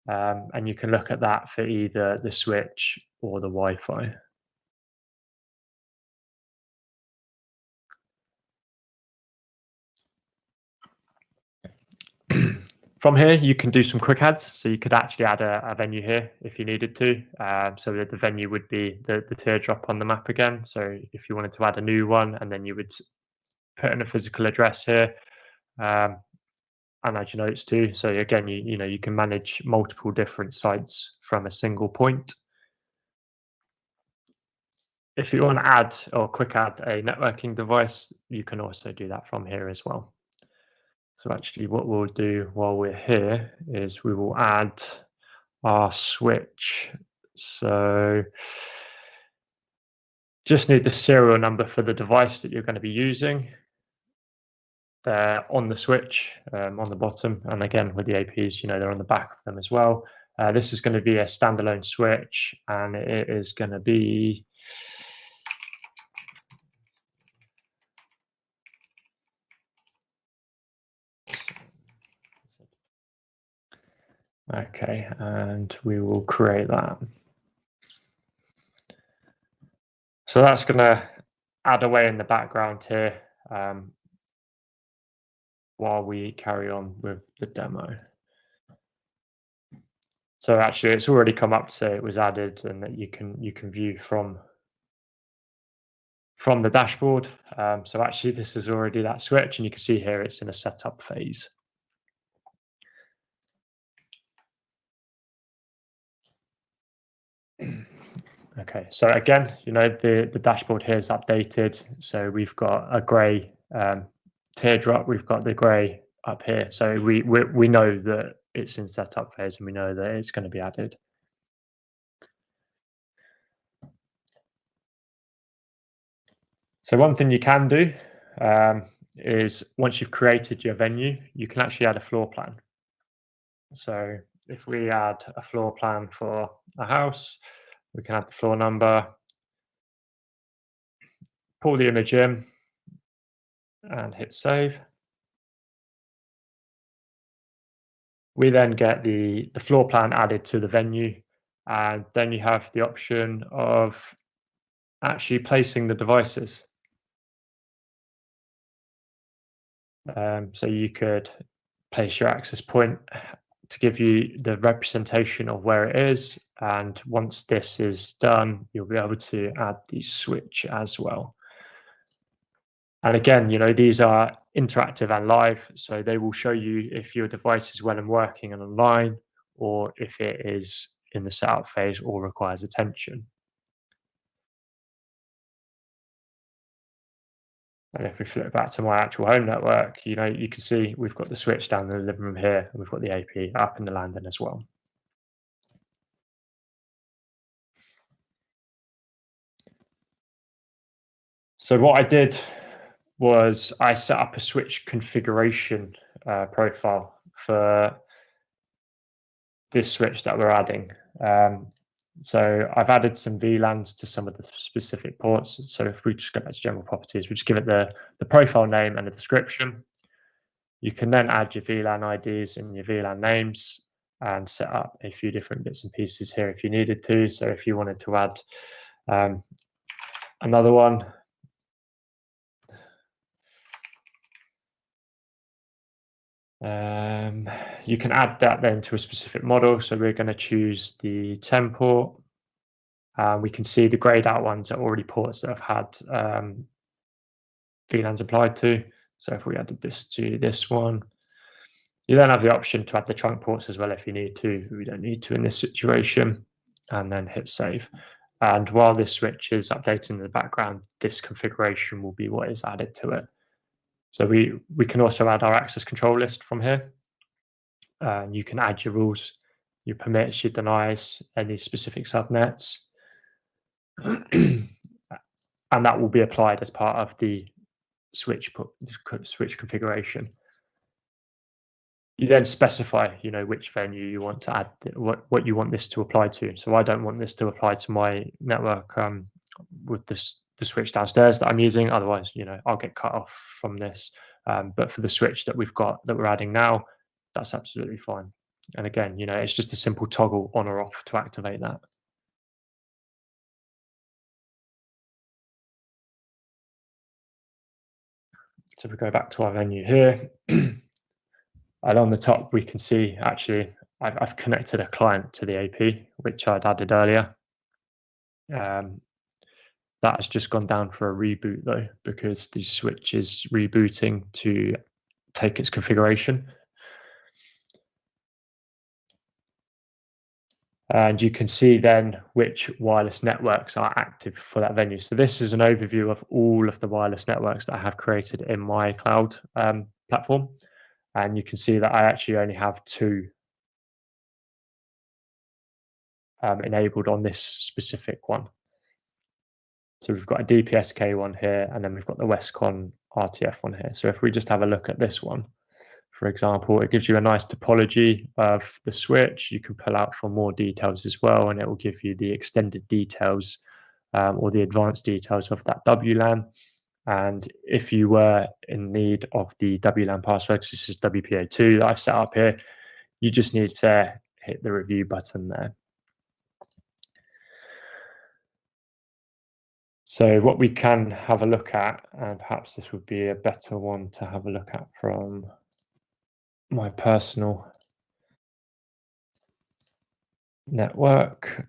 And you can look at that for either the switch or the Wi-Fi. From here, you can do some quick adds. So you could actually add a venue here if you needed to. So that the venue would be the teardrop on the map again. So if you wanted to add a new one, and then you would put in a physical address here and add your notes too. So again, you know, you can manage multiple different sites from a single point. If you want to add or quick add a networking device, you can also do that from here as well. So actually what we'll do while we're here is we will add our switch. So just need the serial number for the device that you're going to be using there on the switch on the bottom. And again, with the APs, you know, they're on the back of them as well. This is going to be a standalone switch, and it is going to be okay, and we will create that. So that's going to add away in the background here while we carry on with the demo. So actually, it's already come up to say it was added, and that you can view from the dashboard. So actually, this is already that switch, and you can see here it's in a setup phase. Okay, so again, you know, the dashboard here is updated. So we've got a grey teardrop, we've got the grey up here. So we know that it's in setup phase, and we know that it's going to be added. So one thing you can do is once you've created your venue, you can actually add a floor plan. So if we add a floor plan for a house, we can add the floor number, pull the image in, and hit save. We then get the floor plan added to the venue, and then you have the option of actually placing the devices. So you could place your access point to give you the representation of where it is, and once this is done, you'll be able to add the switch as well. And again, you know, these are interactive and live, so they will show you if your device is well and working and online, or if it is in the setup phase or requires attention. And if we flip back to my actual home network, you can see we've got the switch down in the living room here, and we've got the AP up in the landing as well. So what I did was I set up a switch configuration profile for this switch that we're adding. So I've added some VLANs to some of the specific ports. So if we just go back to general properties, we just give it the profile name and a description. You can then add your VLAN IDs and your VLAN names and set up a few different bits and pieces here if you needed to. So if you wanted to add another one, you can add that then to a specific model. So we're going to choose the 10 port. We can see the grayed out ones are already ports that have had VLANs applied to. So if we added this to this one, you then have the option to add the trunk ports as well if you need to. We don't need to in this situation, and then hit save. And while this switch is updating in the background, this configuration will be what is added to it. So we can also add our access control list from here. You can add your rules, your permits, your denies, any specific subnets. And that will be applied as part of the switch configuration. You then specify, which venue you want to add, what you want this to apply to. So I don't want this to apply to my network with the switch downstairs that I'm using. Otherwise, I'll get cut off from this. But for the switch that we've got that we're adding now, that's absolutely fine. And again, it's just a simple toggle on or off to activate that. So if we go back to our venue here, and on the top, we can see actually I've connected a client to the AP, which I'd added earlier. That has just gone down for a reboot though, because the switch is rebooting to take its configuration. And you can see then which wireless networks are active for that venue. So this is an overview of all of the wireless networks that I have created in my cloud platform. And you can see that I actually only have 2 enabled on this specific one. So we've got a DPSK one here, and then we've got the Westcon RTF one here. So if we just have a look at this one, for example, it gives you a nice topology of the switch. You can pull out for more details as well, and it will give you the extended details or the advanced details of that WLAN. And if you were in need of the WLAN password, this is WPA2 that I've set up here, you just need to hit the review button there. So what we can have a look at, and perhaps this would be a better one to have a look at from my personal network.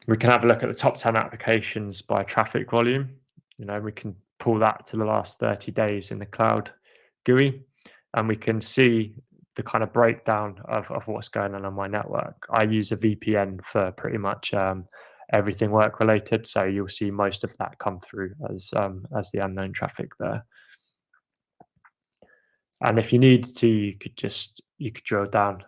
We can have a look at the top 10 applications by traffic volume. We can pull that to the last 30 days in the cloud GUI, and we can see the kind of breakdown of what's going on my network. I use a VPN for pretty much everything work related, so you'll see most of that come through as the unknown traffic there. And if you need to, you could drill down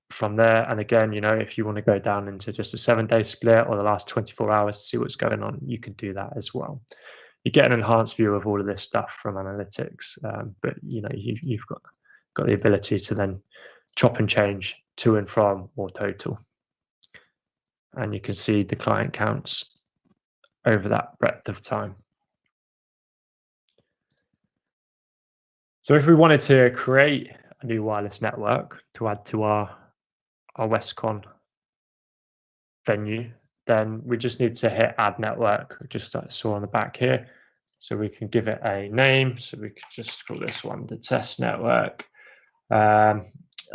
from there. And again, if you want to go down into just a 7-day split or the last 24 hours to see what's going on, you can do that as well. You get an enhanced view of all of this stuff from analytics, but you've got the ability to then chop and change to and from or total. And you can see the client counts over that breadth of time. So if we wanted to create a new wireless network to add to our Westcon venue, then we just need to hit add network, just like I saw on the back here. So we can give it a name. So we could just call this one the test network. And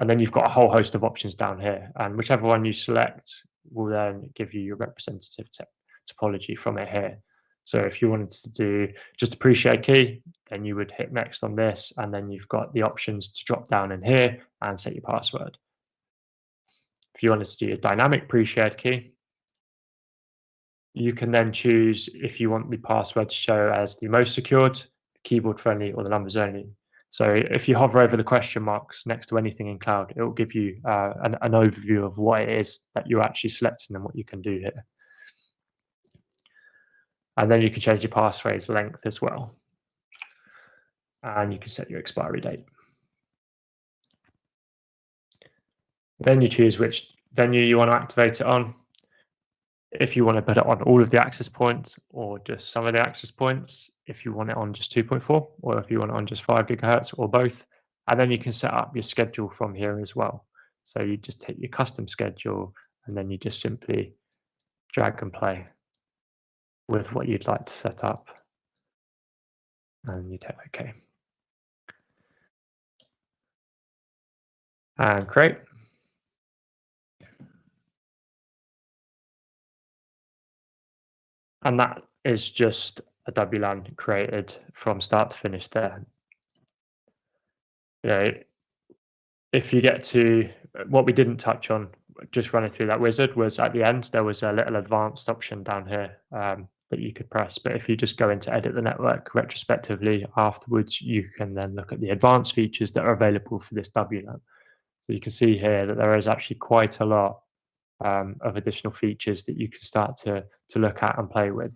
then you've got a whole host of options down here. And whichever one you select will then give you your representative topology from it here. So if you wanted to do just a pre-shared key, then you would hit next on this, and then you've got the options to drop down in here and set your password. If you wanted to do a dynamic pre-shared key, You can then choose if you want the password to show as the most secured, keyboard friendly, or the numbers only. So if you hover over the question marks next to anything in cloud, it will give you an overview of what it is that you're actually selecting and what you can do here. And then you can change your passphrase length as well. And you can set your expiry date. Then you choose which venue you want to activate it on. If you want to put it on all of the access points or just some of the access points, if you want it on just 2.4, or if you want it on just 5 gigahertz, or both. And then you can set up your schedule from here as well. So you just take your custom schedule and then you just simply drag and play with what you'd like to set up. And you hit OK. And create. And that is just a WLAN created from start to finish there. You know, if you get to what we didn't touch on, just running through that wizard, was at the end, there was a little advanced option down here that you could press. But if you just go into edit the network retrospectively afterwards, you can then look at the advanced features that are available for this WLAN. So you can see here that there is actually quite a lot of additional features that you can start to look at and play with.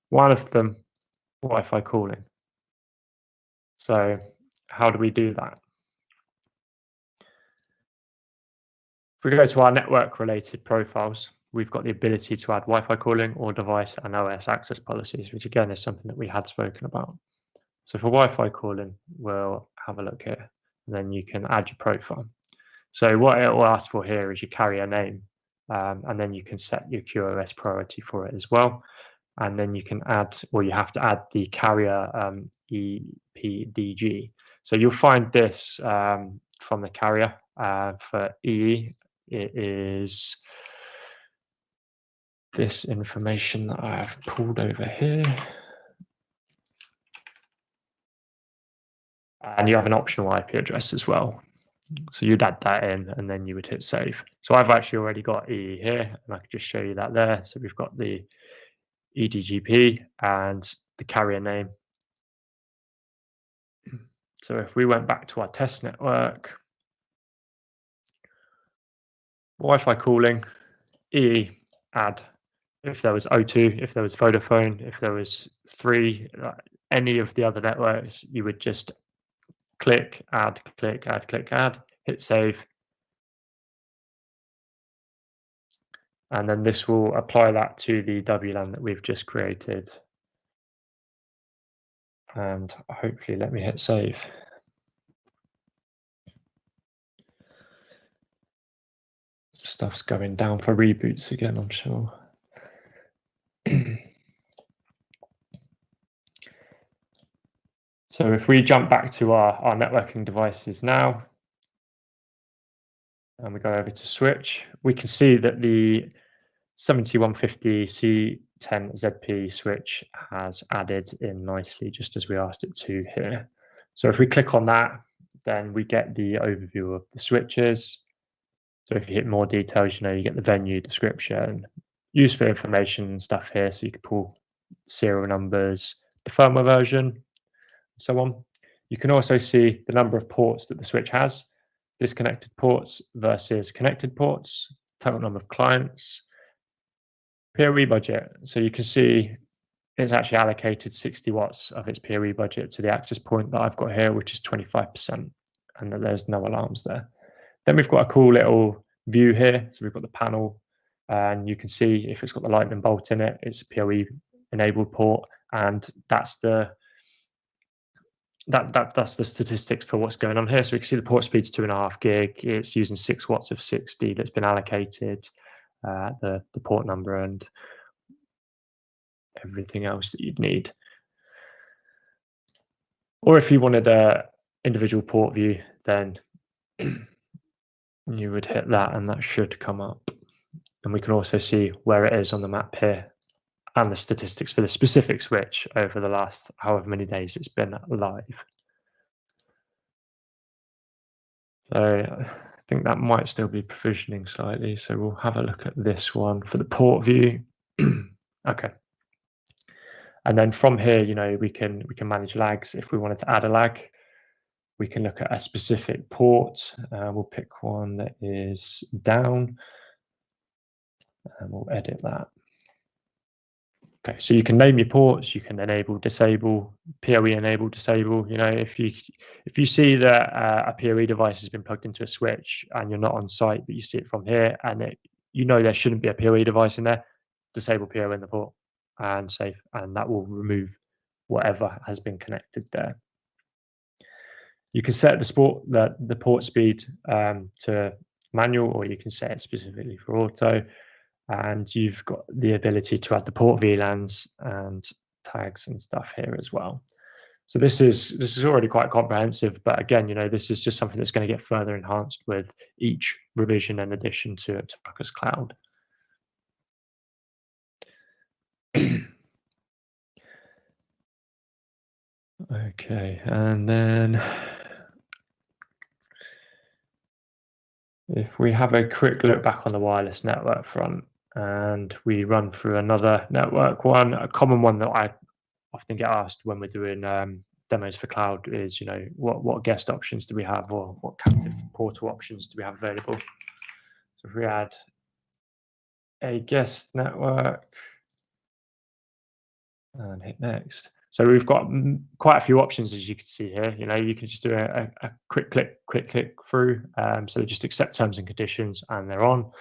One of them, Wi-Fi calling. So how do we do that? If we go to our network related profiles, we've got the ability to add Wi-Fi calling or device and OS access policies, which again is something that we had spoken about. So for Wi-Fi calling, we'll have a look here, and then you can add your profile. So what it will ask for here is your carrier name, and then you can set your QoS priority for it as well. And then you can add, or you have to add the carrier EPDG. So you'll find this from the carrier for EE. It is this information that I have pulled over here. And you have an optional IP address as well. So you'd add that in and then you would hit save. So I've actually already got EE here, and I could just show you that there. So we've got the EDGP and the carrier name. So if we went back to our test network, Wi-Fi calling, EE, add. If there was O2, if there was Vodafone, if there was 3, any of the other networks, you would just click, add, click, add, click, add, hit save. And then this will apply that to the WLAN that we've just created. And hopefully let me hit save. Stuff's going down for reboots again, I'm sure. So if we jump back to our networking devices now, and we go over to switch, we can see that the 7150 C10ZP switch has added in nicely, just as we asked it to here. So if we click on that, then we get the overview of the switches. So if you hit more details, you know, you get the venue description, useful information and stuff here. So you can pull serial numbers, the firmware version, and so on. You can also see the number of ports that the switch has, disconnected ports versus connected ports, total number of clients, PoE budget. So you can see it's actually allocated 60 watts of its PoE budget to the access point that I've got here, which is 25%, and that there's no alarms there. Then we've got a cool little view here. So we've got the panel, and you can see if it's got the lightning bolt in it, it's a PoE enabled port, and that's the statistics for what's going on here. So we can see the port speed's 2.5 gig. It's using 6 watts of 60 that's been allocated, the port number and everything else that you'd need. Or if you wanted a individual port view, then you would hit that and that should come up. And we can also see where it is on the map here and the statistics for the specific switch over the last however many days it's been live. So I think that might still be provisioning slightly. So we'll have a look at this one for the port view. Okay. And then from here, you know, we can manage lags. If we wanted to add a lag, we can look at a specific port. We'll pick one that is down, and we'll edit that. Okay, so you can name your ports. You can enable, disable, PoE enable, disable. You know, if you see that a PoE device has been plugged into a switch and you're not on site, but you see it from here, and you know there shouldn't be a PoE device in there, disable PoE in the port and save, and that will remove whatever has been connected there. You can set the port speed to manual, or you can set it specifically for auto. And you've got the ability to add the port VLANs and tags and stuff here as well. So this is already quite comprehensive, but again, you know, this is just something that's going to get further enhanced with each revision and addition to Ruckus Cloud. Okay, and then if we have a quick look back on the wireless network front, and we run through another network one, a common one that I often get asked when we're doing demos for cloud is, you know, what guest options do we have, or what captive portal options do we have available? So if we add a guest network and hit next. So we've got quite a few options, as you can see here. You know, you can just do a quick click through. So just accept terms and conditions and they're on.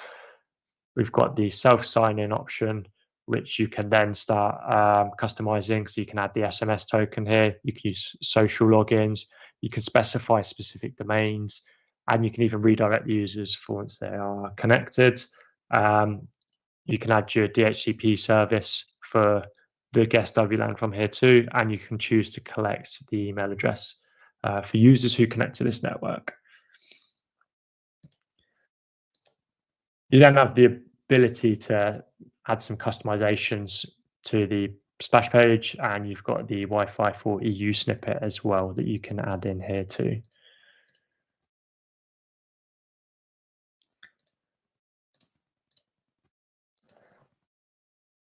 We've got the self sign-in option, which you can then start customizing. So you can add the SMS token here. You can use social logins. You can specify specific domains, and you can even redirect the users for once they are connected. You can add your DHCP service for the guest WLAN from here too, and you can choose to collect the email address for users who connect to this network. You then have the ability to add some customizations to the splash page, and you've got the Wi-Fi for EU snippet as well that you can add in here too.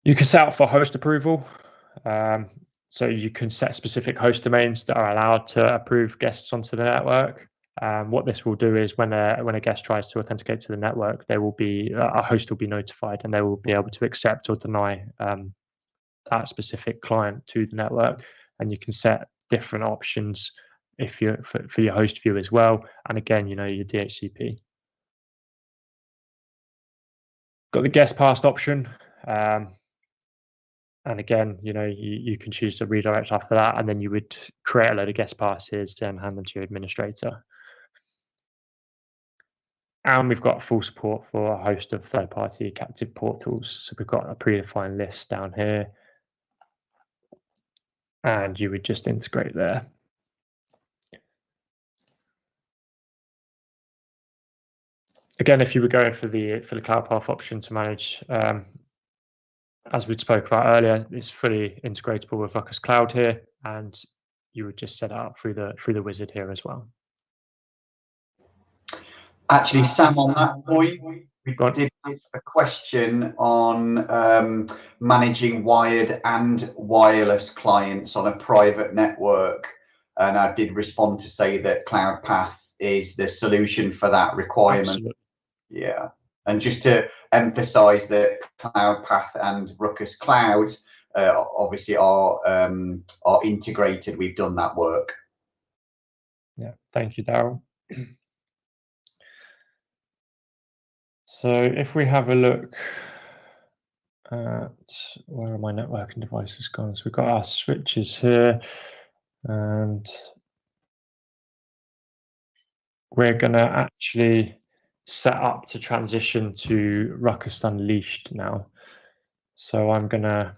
You can set up for host approval. So you can set specific host domains that are allowed to approve guests onto the network. What this will do is when a guest tries to authenticate to the network, there will be a host will be notified, and they will be able to accept or deny that specific client to the network. And you can set different options if you're for your host view as well. And again, you know, your DHCP. Got the guest passed option. And again, you know, you can choose to redirect after that, and then you would create a load of guest passes and hand them to your administrator. And we've got full support for a host of third-party captive portals. So we've got a predefined list down here, and you would just integrate there. Again, if you were going for the cloud path option to manage, as we spoke about earlier, it's fully integratable with Ruckus Cloud here, and you would just set it up through the wizard here as well. Actually, Sam, on that point, we did have a question on managing wired and wireless clients on a private network, and I did respond to say that Cloud Path is the solution for that requirement. Absolutely. Yeah, and just to emphasize that Cloud Path and Ruckus Cloud obviously are integrated. We've done that work. Yeah, thank you, Daryl. So if we have a look at where are my networking devices gone, so we've got our switches here, and we're going to actually set up to transition to Ruckus Unleashed now. So I'm going to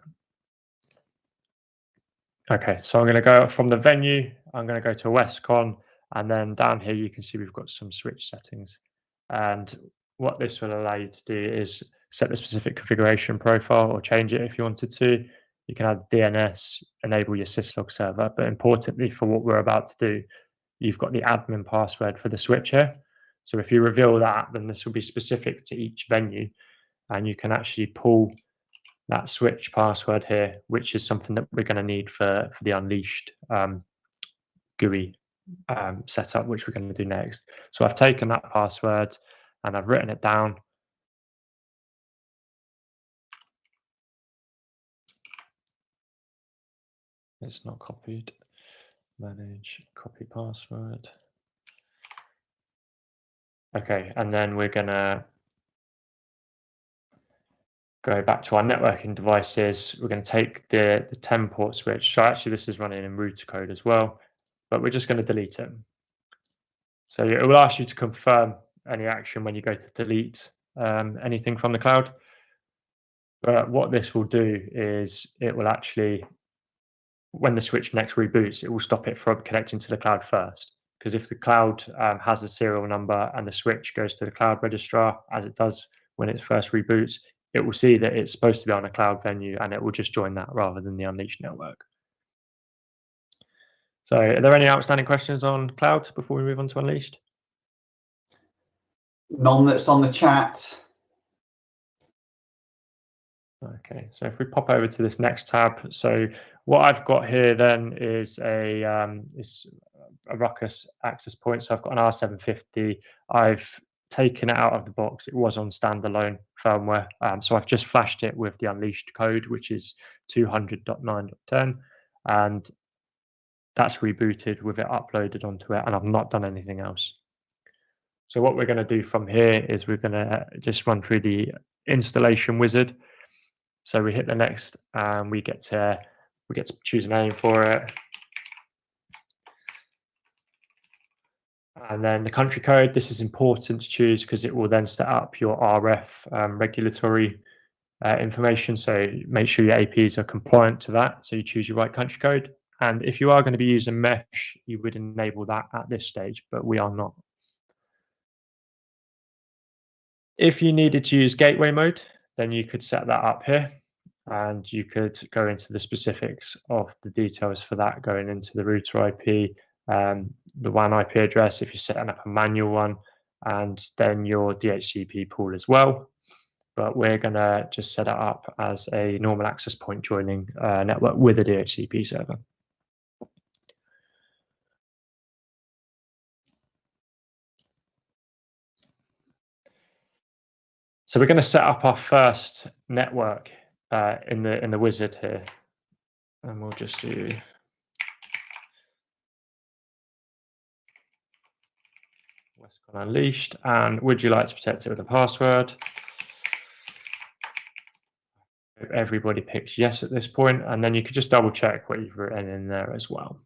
go from the venue. I'm going to go to Westcon, and then down here you can see we've got some switch settings. And what this will allow you to do is set the specific configuration profile or change it if you wanted to. You can add DNS, enable your syslog server, but importantly for what we're about to do, you've got the admin password for the switch here. So if you reveal that, then this will be specific to each venue, and you can actually pull that switch password here, which is something that we're going to need for the Unleashed GUI setup, which we're going to do next. So I've taken that password and I've written it down. It's not copied. Manage copy password. Okay, and then we're going to go back to our networking devices. We're going to take the 10 port switch. So actually this is running in router code as well, but we're just going to delete it. So it will ask you to confirm any action when you go to delete anything from the cloud. But what this will do is it will actually, when the switch next reboots, it will stop it from connecting to the cloud first. Because if the cloud has the serial number and the switch goes to the cloud registrar, as it does when it first reboots, it will see that it's supposed to be on a cloud venue and it will just join that rather than the Unleashed network. So are there any outstanding questions on cloud before we move on to Unleashed? None that's on the chat. Okay, so if we pop over to this next tab, so what I've got here then is a Ruckus access point. So I've got an R750. I've taken it out of the box. It was on standalone firmware, so I've just flashed it with the Unleashed code, which is 200.9.10, and that's rebooted with it uploaded onto it, and I've not done anything else. So what we're going to do from here is we're going to just run through the installation wizard. So we hit the next, and we get to choose a name for it, and then the country code. This is important to choose because it will then set up your RF regulatory information. So make sure your APs are compliant to that. So you choose your right country code, and if you are going to be using mesh, you would enable that at this stage, but we are not. If you needed to use gateway mode, then you could set that up here, and you could go into the specifics of the details for that, going into the router IP, the WAN IP address if you're setting up a manual one, and then your DHCP pool as well. But we're going to just set it up as a normal access point joining network with a DHCP server. So we're going to set up our first network in the wizard here, and we'll just do Westcon Unleashed. And would you like to protect it with a password? Everybody picks yes at this point, and then you could just double check what you've written in there as well.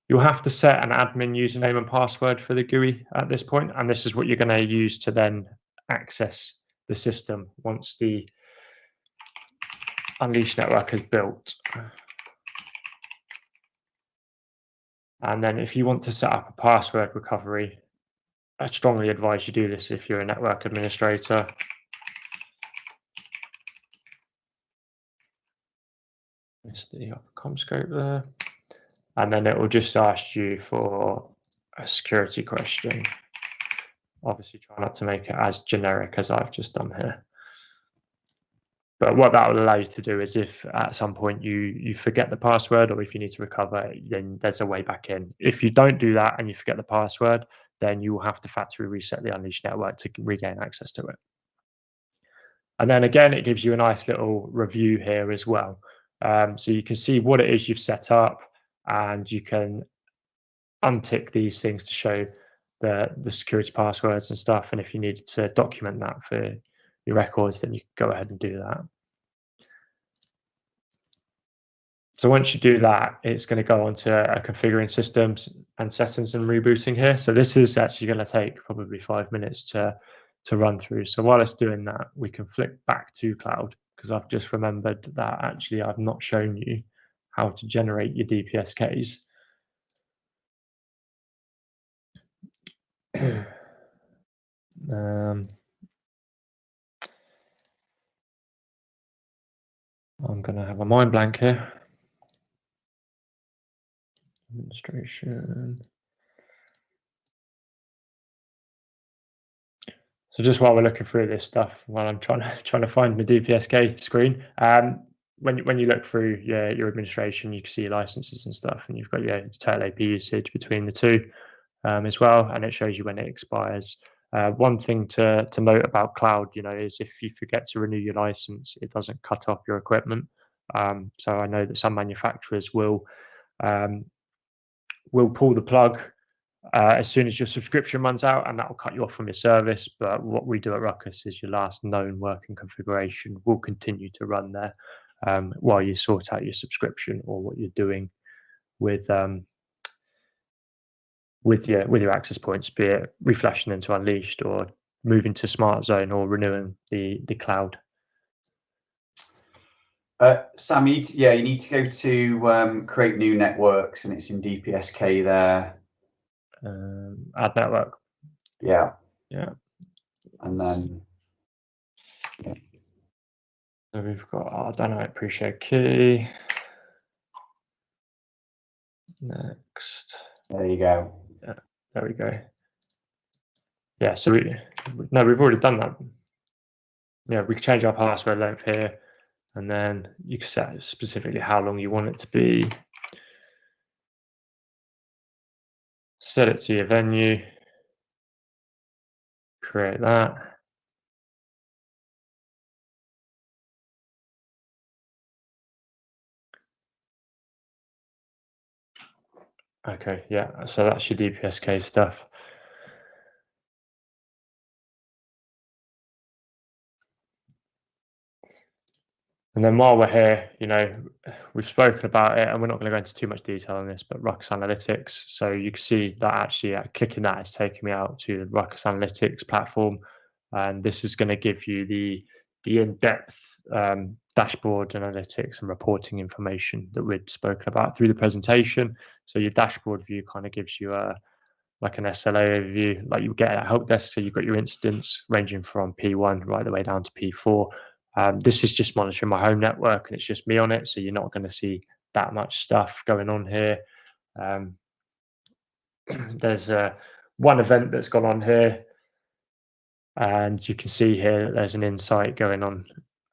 You'll have to set an admin username and password for the GUI at this point, and this is what you're going to use to then access the system once the Unleashed network is built. And then if you want to set up a password recovery, I strongly advise you do this if you're a network administrator. It's the com scope there. And then it will just ask you for a security question. Obviously try not to make it as generic as I've just done here. But what that will allow you to do is if at some point you forget the password, or if you need to recover, then there's a way back in. If you don't do that and you forget the password, then you will have to factory reset the Unleashed network to regain access to it. And then again, it gives you a nice little review here as well. So you can see what it is you've set up, and you can untick these things to show the security passwords and stuff. And if you needed to document that for your records, then you can go ahead and do that. So once you do that, it's going to go on to configuring systems and settings and rebooting here. So this is actually going to take probably 5 minutes to run through. So while it's doing that, we can flick back to cloud, because I've just remembered that actually I've not shown you how to generate your DPSKs. I'm going to have a mind blank here. Administration. So just while we're looking through this stuff, while I'm trying to find my DPSK screen, when you look through your administration, you can see your licenses and stuff, and you've got your total AP usage between the two as well, and it shows you when it expires. One thing to note about cloud, is if you forget to renew your license, it doesn't cut off your equipment. So I know that some manufacturers will pull the plug as soon as your subscription runs out, and that will cut you off from your service. But what we do at Ruckus is your last known working configuration will continue to run there while you sort out your subscription or what you're doing with your access points, be it reflashing into Unleashed or moving to Smart Zone or renewing the cloud. Sam, you need to go to create new networks, and it's in DPSK there. Add network. Yeah. And then so we've got our dynamic appreciate key. Next. There you go. Yeah, there we go. Yeah, so we've already done that. Yeah, we can change our password length here, and then you can set specifically how long you want it to be. Set it to your venue. Create that. Okay, yeah, so that's your DPSK stuff. And then while we're here, we've spoken about it, and we're not going to go into too much detail on this, but Ruckus Analytics. So you can see that actually clicking that is taking me out to the Ruckus Analytics platform. And this is going to give you the in-depth dashboard analytics and reporting information that we'd spoken about through the presentation. So your dashboard view kind of gives you like an SLA overview, like you get at help desk. So you've got your incidents ranging from P1 right the way down to P4. This is just monitoring my home network, and it's just me on it, so you're not going to see that much stuff going on here. There's one event that's gone on here, and you can see here that there's an insight going on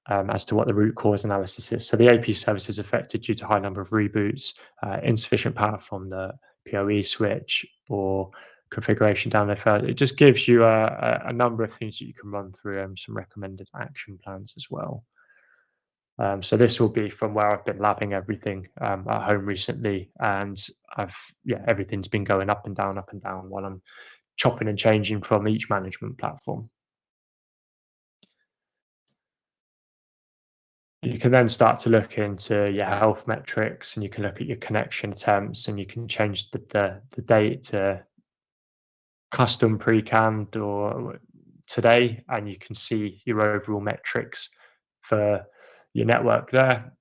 as to what the root cause analysis is. So the AP service is affected due to high number of reboots, insufficient power from the PoE switch, or configuration download failure. It just gives you a number of things that you can run through, some recommended action plans as well. So this will be from where I've been labbing everything at home recently, and everything's been going up and down while I'm chopping and changing from each management platform. You can then start to look into your health metrics, and you can look at your connection attempts, and you can change the date to custom pre-canned or today, and you can see your overall metrics for your network there.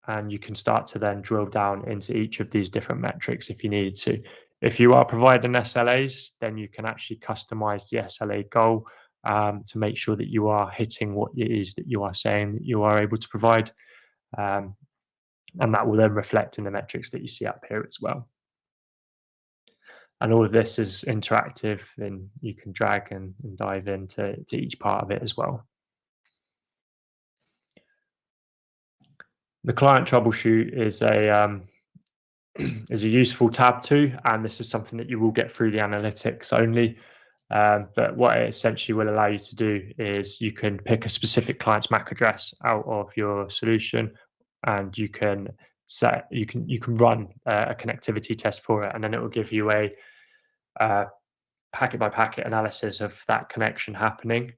And you can start to then drill down into each of these different metrics if you need to. If you are providing SLAs, then you can actually customize the SLA goal to make sure that you are hitting what it is that you are saying that you are able to provide. And that will then reflect in the metrics that you see up here as well. And all of this is interactive, and you can drag and dive into each part of it as well. The client troubleshoot is a useful tab too, and this is something that you will get through the analytics only. But what it essentially will allow you to do is you can pick a specific client's MAC address out of your solution, and you can run a connectivity test for it, and then it will give you a packet by packet analysis of that connection happening.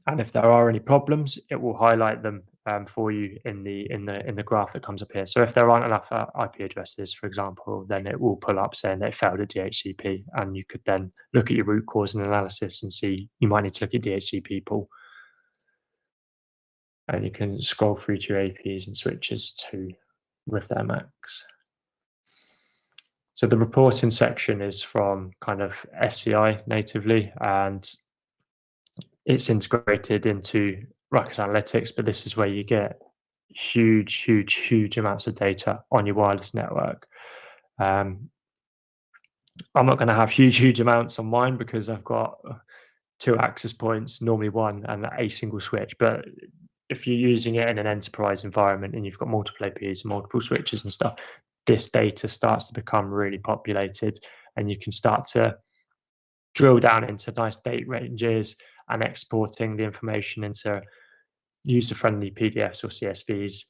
And if there are any problems, it will highlight them for you in the graph that comes up here. So if there aren't enough IP addresses, for example, then it will pull up saying that it failed at DHCP, and you could then look at your root cause and analysis and see you might need to look at DHCP pool. And you can scroll through to your APs and switches too with their MACs. So the reporting section is from kind of SCI natively, and it's integrated into Ruckus Analytics, but this is where you get huge amounts of data on your wireless network. I'm not going to have huge amounts on mine because I've got 2 access points, normally 1, and a single switch. But if you're using it in an enterprise environment and you've got multiple APs, multiple switches and stuff, this data starts to become really populated, and you can start to drill down into nice date ranges and exporting the information into user-friendly PDFs or CSVs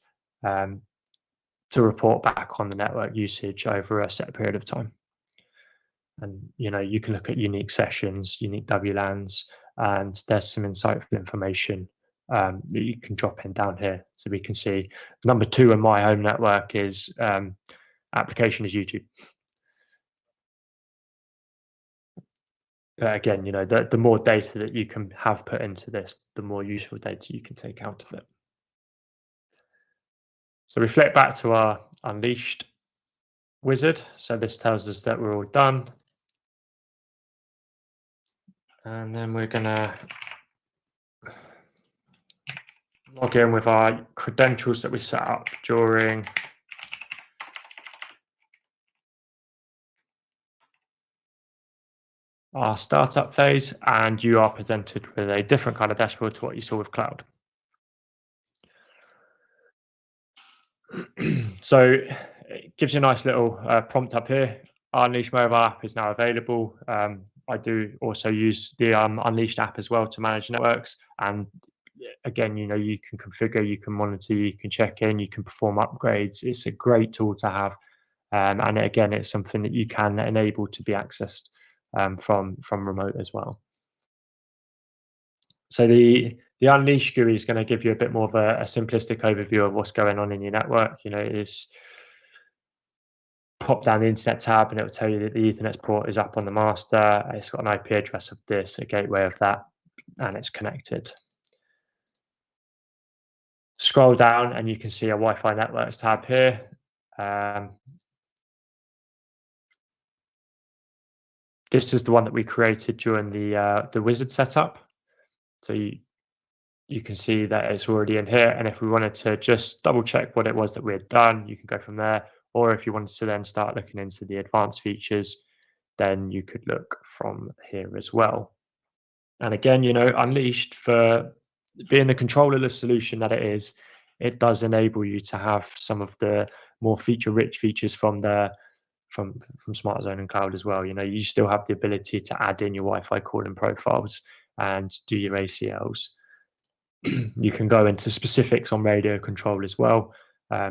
to report back on the network usage over a set period of time. And you can look at unique sessions, unique WLANs, and there's some insightful information that you can drop in down here. So we can see number 2 in my home network is application is YouTube. Again, the more data that you can have put into this, the more useful data you can take out of it. So we flip back to our Unleashed wizard. So this tells us that we're all done. And then we're going to log in with our credentials that we set up during our startup phase, and you are presented with a different kind of dashboard to what you saw with cloud. So it gives you a nice little prompt up here. Our Unleashed mobile app is now available. I do also use the Unleashed app as well to manage networks. And again, you can configure, you can monitor, you can check in, you can perform upgrades. It's a great tool to have. And again, it's something that you can enable to be accessed from remote as well. So the Unleashed GUI is going to give you a bit more of a simplistic overview of what's going on in your network. It's pop down the internet tab and it will tell you that the Ethernet port is up on the master. It's got an IP address of this, a gateway of that, and it's connected. Scroll down and you can see a Wi-Fi networks tab here. This is the one that we created during the wizard setup. So you can see that it's already in here. And if we wanted to just double check what it was that we had done, you can go from there. Or if you wanted to then start looking into the advanced features, then you could look from here as well. And again, Unleashed, for being the controllerless solution that it is, it does enable you to have some of the more feature-rich features from Smart Zone and Cloud as well. You still have the ability to add in your Wi-Fi calling profiles and do your ACLs. You can go into specifics on radio control as well.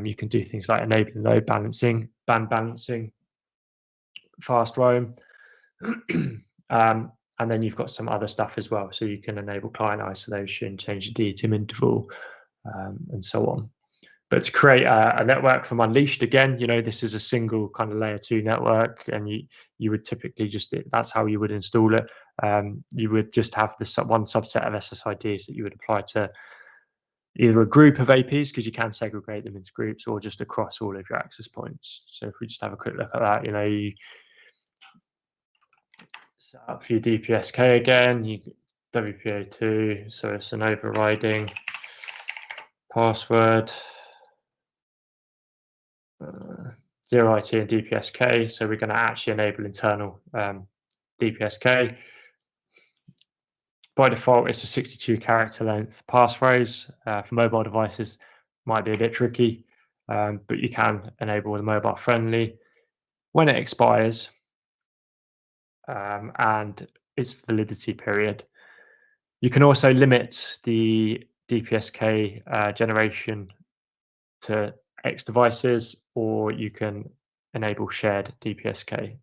You can do things like enabling load balancing, band balancing, fast roam. And then you've got some other stuff as well. So you can enable client isolation, change the DTIM interval, and so on. But to create a network from Unleashed, again, this is a single kind of layer 2 network, and you would typically that's how you would install it. You would just have this one subset of SSIDs that you would apply to either a group of APs, because you can segregate them into groups, or just across all of your access points. So if we just have a quick look at that, you set up for your DPSK again, you WPA2, so it's an overriding password. 0IT and DPSK, so we're going to actually enable internal DPSK. By default, it's a 62 character length passphrase. For mobile devices, might be a bit tricky, but you can enable the mobile friendly when it expires and its validity period. You can also limit the DPSK generation to X devices, or you can enable shared DPSK.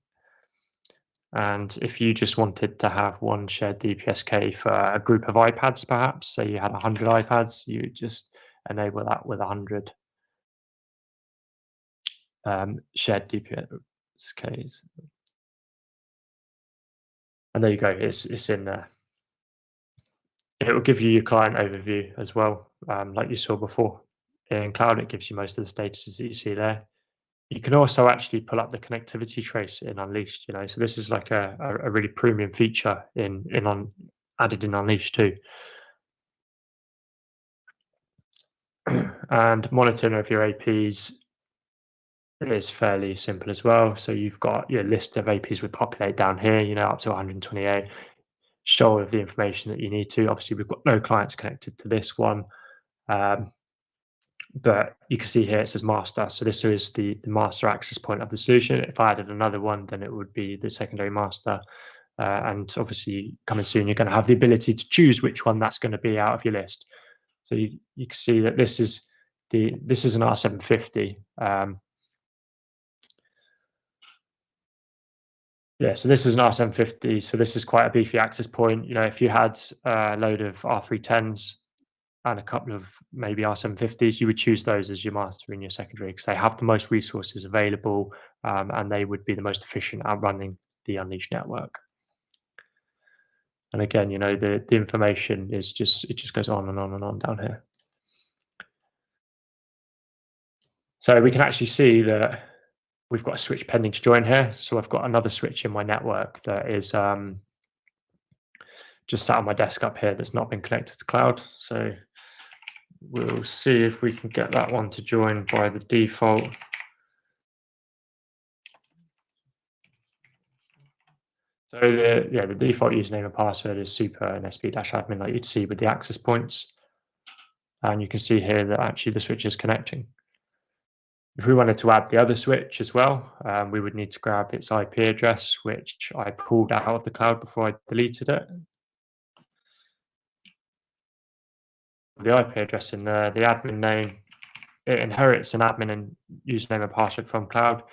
And if you just wanted to have one shared DPSK for a group of iPads, perhaps, say you had 100 iPads, you would just enable that with 100 shared DPSKs. And there you go, it's in there. It will give you your client overview as well, like you saw before. In Cloud, it gives you most of the statuses that you see there. You can also actually pull up the connectivity trace in Unleashed, so this is like a really premium feature added in Unleashed too. And monitoring of your APs, it is fairly simple as well. So you've got your list of APs would populate down here, up to 128. Show all of the information that you need to. Obviously, we've got no clients connected to this one. But you can see here it says master. So this is the master access point of the solution. If I added another one, then it would be the secondary master. And obviously coming soon, you're going to have the ability to choose which one that's going to be out of your list. So you can see that this is an R750. So this is an R750. So this is quite a beefy access point. If you had a load of R310s and a couple of maybe R750s, you would choose those as your master and your secondary because they have the most resources available, and they would be the most efficient at running the Unleashed network. And again, the information is it just goes on and on and on down here. So we can actually see that we've got a switch pending to join here. So I've got another switch in my network that is just sat on my desk up here that's not been connected to cloud. So we'll see if we can get that one to join by the default. So the default username and password is super and sp-admin like you'd see with the access points. And you can see here that actually the switch is connecting. If we wanted to add the other switch as well, we would need to grab its IP address, which I pulled out of the cloud before I deleted it. The IP address in there, the admin name, it inherits an admin and username and password from cloud.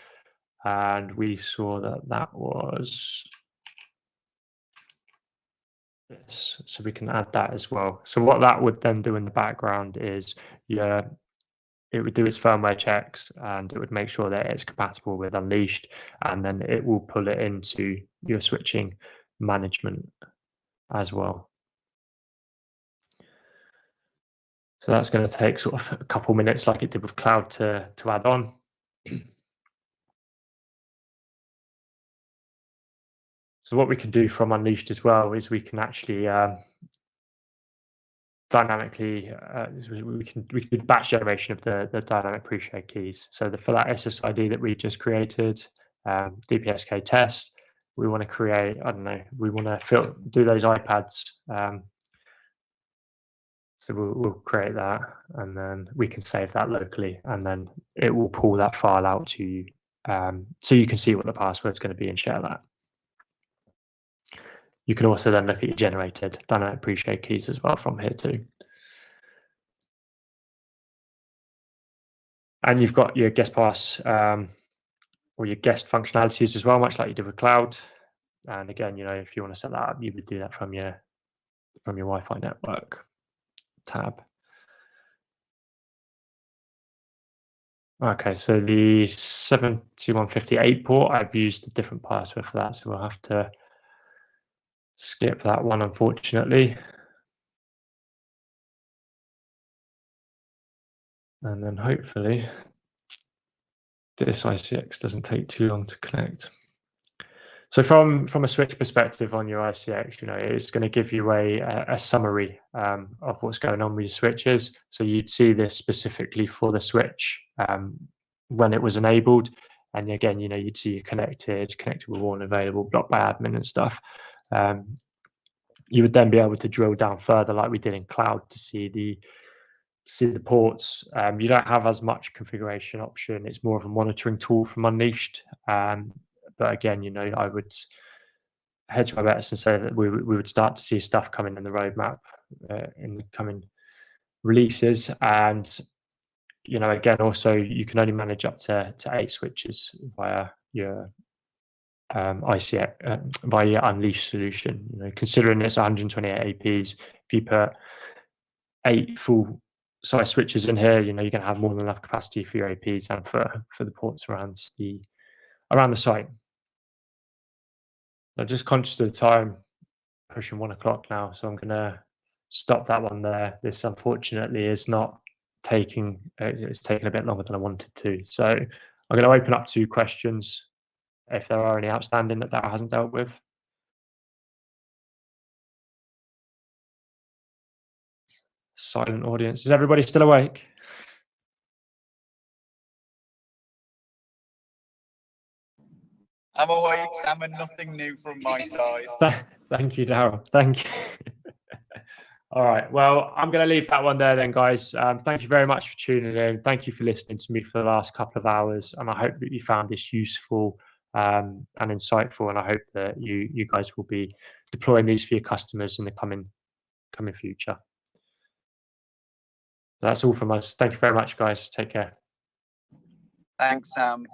And we saw that was this. So we can add that as well. So what that would then do in the background is it would do its firmware checks and it would make sure that it's compatible with Unleashed, and then it will pull it into your switching management as well. So that's going to take sort of a couple minutes like it did with cloud to add on. So what we can do from Unleashed as well is we can actually dynamically we can do batch generation of the dynamic pre-shared keys. So for that SSID that we just created, DPSK test, we want to create, I don't know, we want to do those iPads. So we'll create that, and then we can save that locally, and then it will pull that file out to you, so you can see what the password is going to be and share that. You can also then look at your generated dynamic pre-shared keys as well from here too. And you've got your guest pass or your guest functionalities as well, much like you did with cloud. And again, if you want to set that up, you would do that from your Wi-Fi network tab. Okay, so the 7158 port, I've used a different password for that, so we'll have to skip that one, unfortunately. And then hopefully this ICX doesn't take too long to connect. So from a switch perspective on your ICX, it's going to give you a summary of what's going on with your switches. So you'd see this specifically for the switch when it was enabled. And again, you'd see you connected with warn available, blocked by admin and stuff. You would then be able to drill down further like we did in cloud to see the ports. You don't have as much configuration option. It's more of a monitoring tool from Unleashed. But again, I would hedge my bets and say that we would start to see stuff coming in the roadmap in the coming releases. And again, also you can only manage up to 8 switches via your ICX via your Unleashed solution. Considering it's 128 APs, if you put 8 full size switches in here, you're going to have more than enough capacity for your APs and for the ports around the site. I'm just conscious of the time, pushing 1 o'clock now, so I'm going to stop that one there. This unfortunately is not taking, it's taken a bit longer than I wanted to. So I'm going to open up to questions if there are any outstanding that hasn't dealt with. Silent audience. Is everybody still awake? I'm awake, Sam, and nothing new from my side. Thank you, Daryl. Thank you. All right. Well, I'm going to leave that one there then, guys. Thank you very much for tuning in. Thank you for listening to me for the last couple of hours. And I hope that you found this useful and insightful. And I hope that you guys will be deploying these for your customers in the coming future. That's all from us. Thank you very much, guys. Take care. Thanks, Sam.